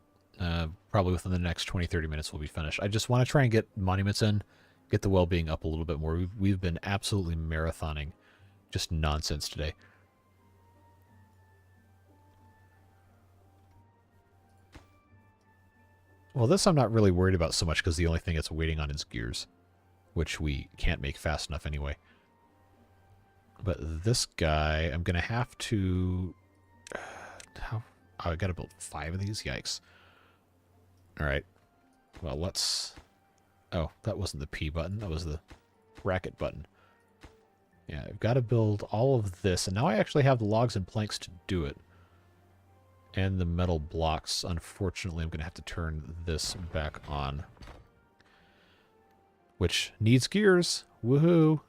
Probably within the next 20-30 minutes we'll be finished. I just want to try and get monuments in, get the well-being up a little bit more. We've been absolutely marathoning just nonsense today. Well, this I'm not really worried about so much because the only thing it's waiting on is gears. which we can't make fast enough anyway. But this guy, I'm going to have to... oh, I got to build 5 of these? Yikes. Alright. Well, let's... oh, that wasn't the P button. That was the bracket button. Yeah, I've got to build all of this. And now I actually have the logs and planks to do it. And the metal blocks. Unfortunately, I'm going to have to turn this back on. Which needs gears. Woohoo!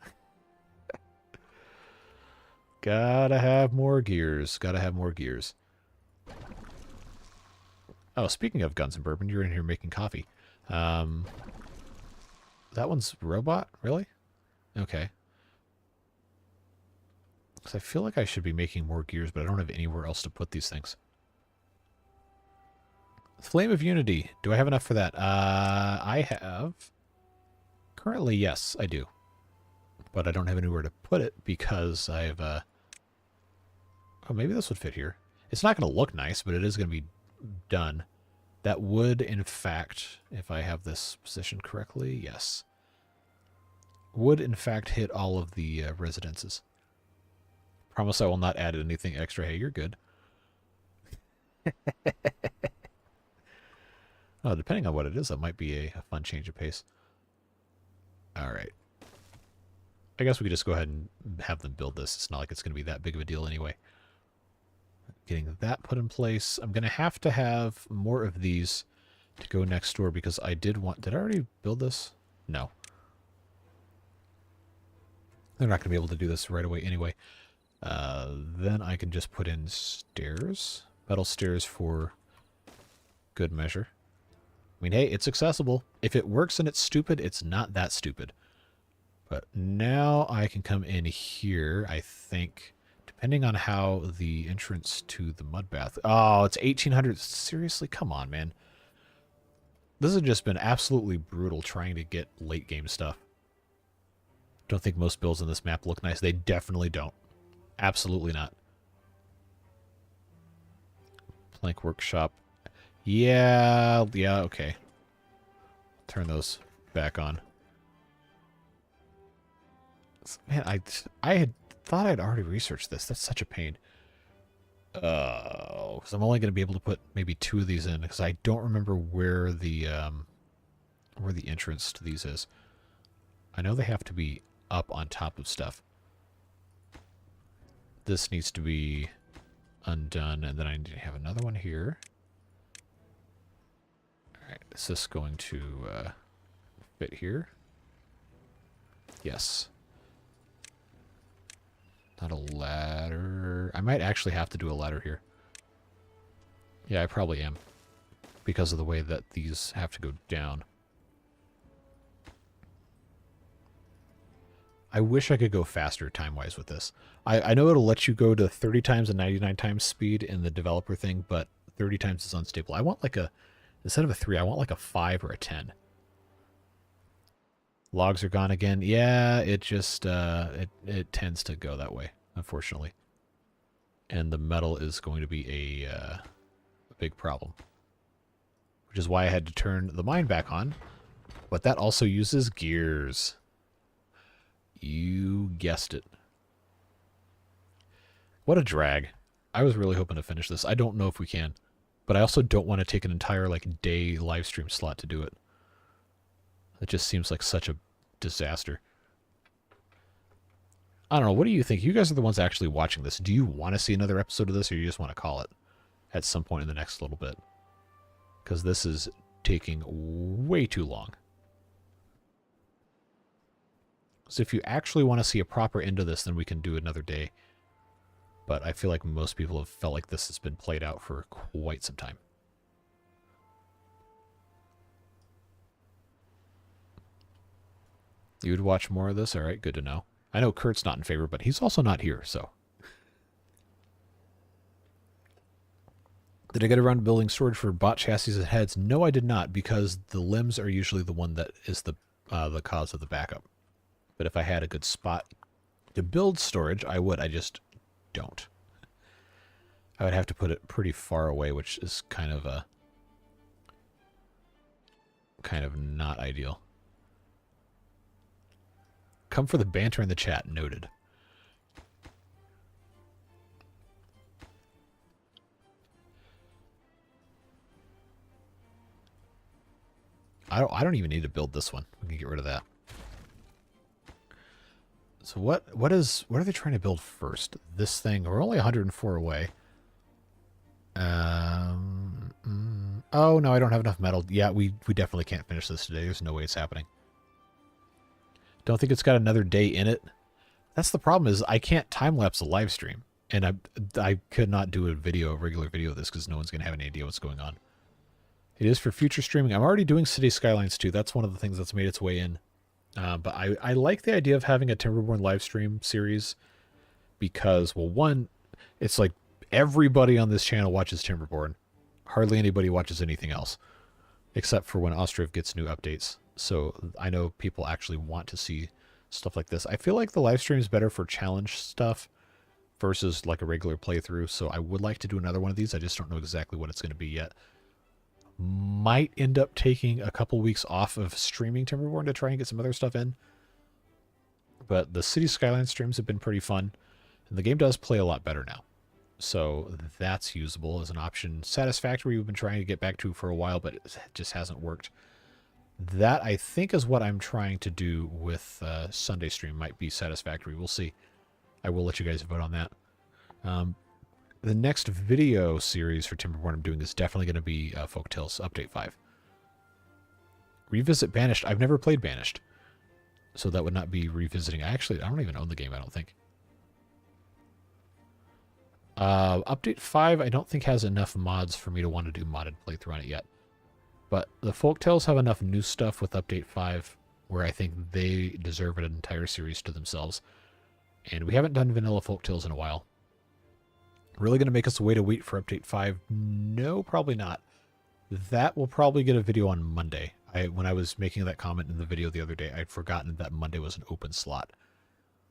Gotta have more gears. Gotta have more gears. Oh, speaking of guns and bourbon, you're in here making coffee. That one's robot? Really? Okay. Because I feel like I should be making more gears, but I don't have anywhere else to put these things. Flame of Unity. Do I have enough for that? I have... currently, yes, I do. But I don't have anywhere to put it because I've... oh, maybe this would fit here. It's not going to look nice, but it is going to be done. That would, in fact, if I have this positioned correctly, yes. Would, in fact, hit all of the residences. Promise I will not add anything extra. Hey, you're good. Oh, depending on what it is, that might be a fun change of pace. Alright. I guess we could just go ahead and have them build this. It's not like it's going to be that big of a deal anyway. Getting that put in place. I'm going to have more of these to go next door because I did want... did I already build this? No. They're not going to be able to do this right away anyway. Then I can just put in stairs. Metal stairs for good measure. I mean, hey, it's accessible. If it works and it's stupid, it's not that stupid. But now I can come in here, I think, depending on how the entrance to the mud bath... oh, it's 1800. Seriously? Come on, man. This has just been absolutely brutal trying to get late game stuff. Don't think most builds on this map look nice. They definitely don't. Absolutely not. Plank workshop. Yeah, okay. Turn those back on. Man, I had thought I'd already researched this. That's such a pain. Because I'm only going to be able to put maybe 2 of these in because I don't remember where the entrance to these is. I know they have to be up on top of stuff. This needs to be undone, and then I need to have another one here. Alright, is this going to fit here? Yes. Not a ladder. I might actually have to do a ladder here. Yeah, I probably am. Because of the way that these have to go down. I wish I could go faster time-wise with this. I know it'll let you go to 30 times and 99 times speed in the developer thing, but 30 times is unstable. I want like a... instead of a 3, I want like a 5 or a 10. Logs are gone again. Yeah, it just... it tends to go that way, unfortunately. And the metal is going to be a big problem. Which is why I had to turn the mine back on. But that also uses gears. You guessed it. What a drag. I was really hoping to finish this. I don't know if we can. But I also don't want to take an entire like day live stream slot to do it. It just seems like such a disaster. I don't know. What do you think? You guys are the ones actually watching this. Do you want to see another episode of this, or you just want to call it at some point in the next little bit? Because this is taking way too long. So if you actually want to see a proper end to this, then we can do another day. But I feel like most people have felt like this has been played out for quite some time. You would watch more of this? All right, good to know. I know Kurt's not in favor, but he's also not here, so. Did I get around to building storage for bot chassis and heads? No, I did not, because the limbs are usually the one that is the cause of the backup. But if I had a good spot to build storage, I would. I just don't. I would have to put it pretty far away, which is kind of not ideal. Come for the banter in the chat. Noted. I don't even need to build this one. We can get rid of that. So what are they trying to build first? This thing. We're only 104 away. Oh no, I don't have enough metal. Yeah, we definitely can't finish this today. There's no way it's happening. Don't think it's got another day in it. That's the problem, is I can't time-lapse a live stream. And I could not do a regular video of this because no one's going to have any idea what's going on. It is for future streaming. I'm already doing City Skylines too. That's one of the things that's made its way in. But I like the idea of having a Timberborn live stream series because, well, one, it's like everybody on this channel watches Timberborn. Hardly anybody watches anything else, except for when Ostriv gets new updates. So I know people actually want to see stuff like this. I feel like the live stream is better for challenge stuff versus like a regular playthrough. So I would like to do another one of these. I just don't know exactly what it's going to be yet. Might end up taking a couple weeks off of streaming Timberborn to try and get some other stuff in. But the City Skyline streams have been pretty fun. And the game does play a lot better now. So that's usable as an option. Satisfactory we've been trying to get back to for a while, but it just hasn't worked. That, I think, is what I'm trying to do with Sunday stream. Might be Satisfactory. We'll see. I will let you guys vote on that. The next video series for Timberborn I'm doing is definitely going to be Folktales Update 5. Revisit Banished. I've never played Banished. So that would not be revisiting. I don't even own the game, I don't think. Update 5 I don't think has enough mods for me to want to do modded playthrough on it yet. But the Folktales have enough new stuff with Update 5 where I think they deserve an entire series to themselves. And we haven't done Vanilla Folktales in a while. Really going to make us wait for Update 5? No, probably not. That will probably get a video on Monday. When I was making that comment in the video the other day, I'd forgotten that Monday was an open slot.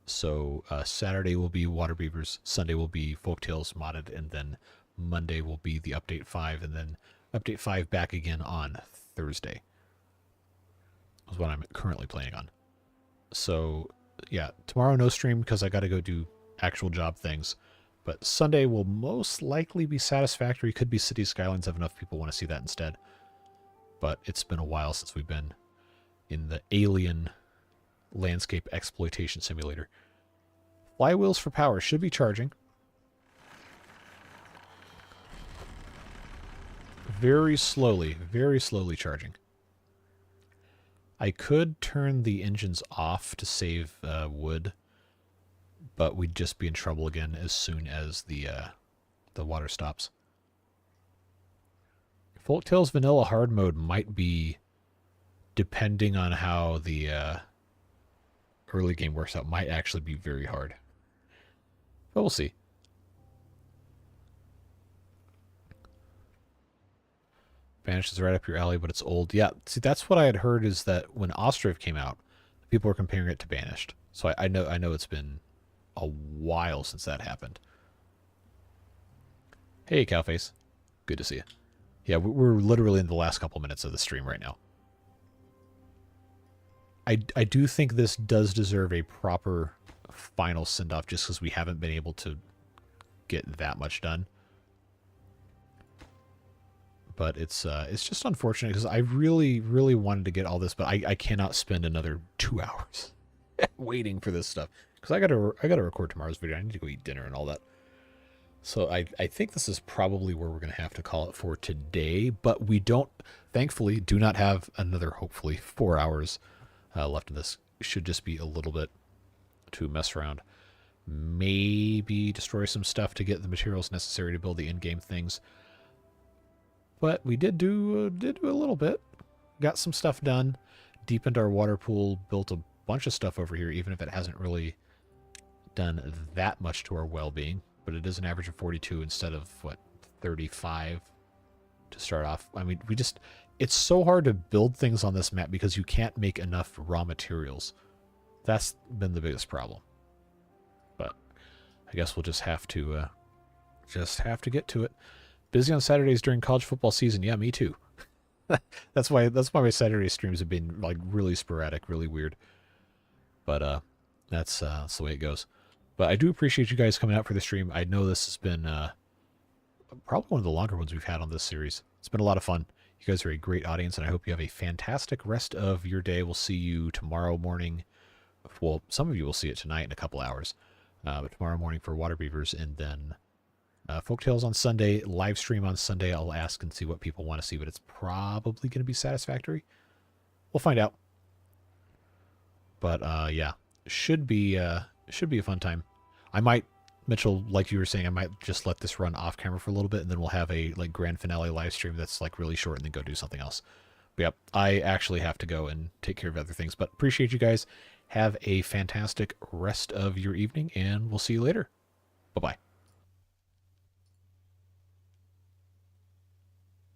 So Saturday will be Water Beavers, Sunday will be Folktales modded, and then Monday will be the Update 5, and then Update 5 back again on Thursday. Is what I'm currently planning on. So, yeah, tomorrow no stream because I got to go do actual job things. But Sunday will most likely be Satisfactory. Could be City Skylines if enough people want to see that instead. But it's been a while since we've been in the alien landscape exploitation simulator. Flywheels for power should be charging. Very slowly charging. I could turn the engines off to save wood, but we'd just be in trouble again as soon as the water stops. Folktales Vanilla Hard Mode might be, depending on how the early game works out, might actually be very hard. But we'll see. Banished is right up your alley, but it's old. Yeah, see, that's what I had heard, is that when Ostriv came out, people were comparing it to Banished. So I know it's been a while since that happened. Hey, Cowface. Good to see you. Yeah, we're literally in the last couple minutes of the stream right now. I do think this does deserve a proper final send-off just because we haven't been able to get that much done. But it's just unfortunate because I really, really wanted to get all this, but I cannot spend another 2 hours waiting for this stuff. Because I gotta record tomorrow's video. I need to go eat dinner and all that. So I think this is probably where we're going to have to call it for today. But we don't, thankfully, do not have another, hopefully, 4 hours left of this. It should just be a little bit to mess around. Maybe destroy some stuff to get the materials necessary to build the in-game things. But we did do a little bit. Got some stuff done. Deepened our water pool. Built a bunch of stuff over here, even if it hasn't really done that much to our well-being. But it is an average of 42 instead of, what, 35 to start off. I mean, it's so hard to build things on this map because you can't make enough raw materials. That's been the biggest problem. But I guess we'll just have to get to it. Busy on Saturdays during college football season. Yeah, me too. that's why my Saturday streams have been like really sporadic, really weird. But that's the way it goes. But I do appreciate you guys coming out for the stream. I know this has been probably one of the longer ones we've had on this series. It's been a lot of fun. You guys are a great audience, and I hope you have a fantastic rest of your day. We'll see you tomorrow morning. Well, some of you will see it tonight in a couple hours. But tomorrow morning for Water Beavers, and then Folktales on Sunday, live stream on Sunday. I'll ask and see what people want to see, but it's probably going to be Satisfactory. We'll find out. But yeah, should be a fun time. I might, Mitchell, like you were saying, I might just let this run off camera for a little bit, and then we'll have a like grand finale live stream that's like really short, and then go do something else. But yep, I actually have to go and take care of other things. But appreciate you guys. Have a fantastic rest of your evening, and we'll see you later. Bye-bye.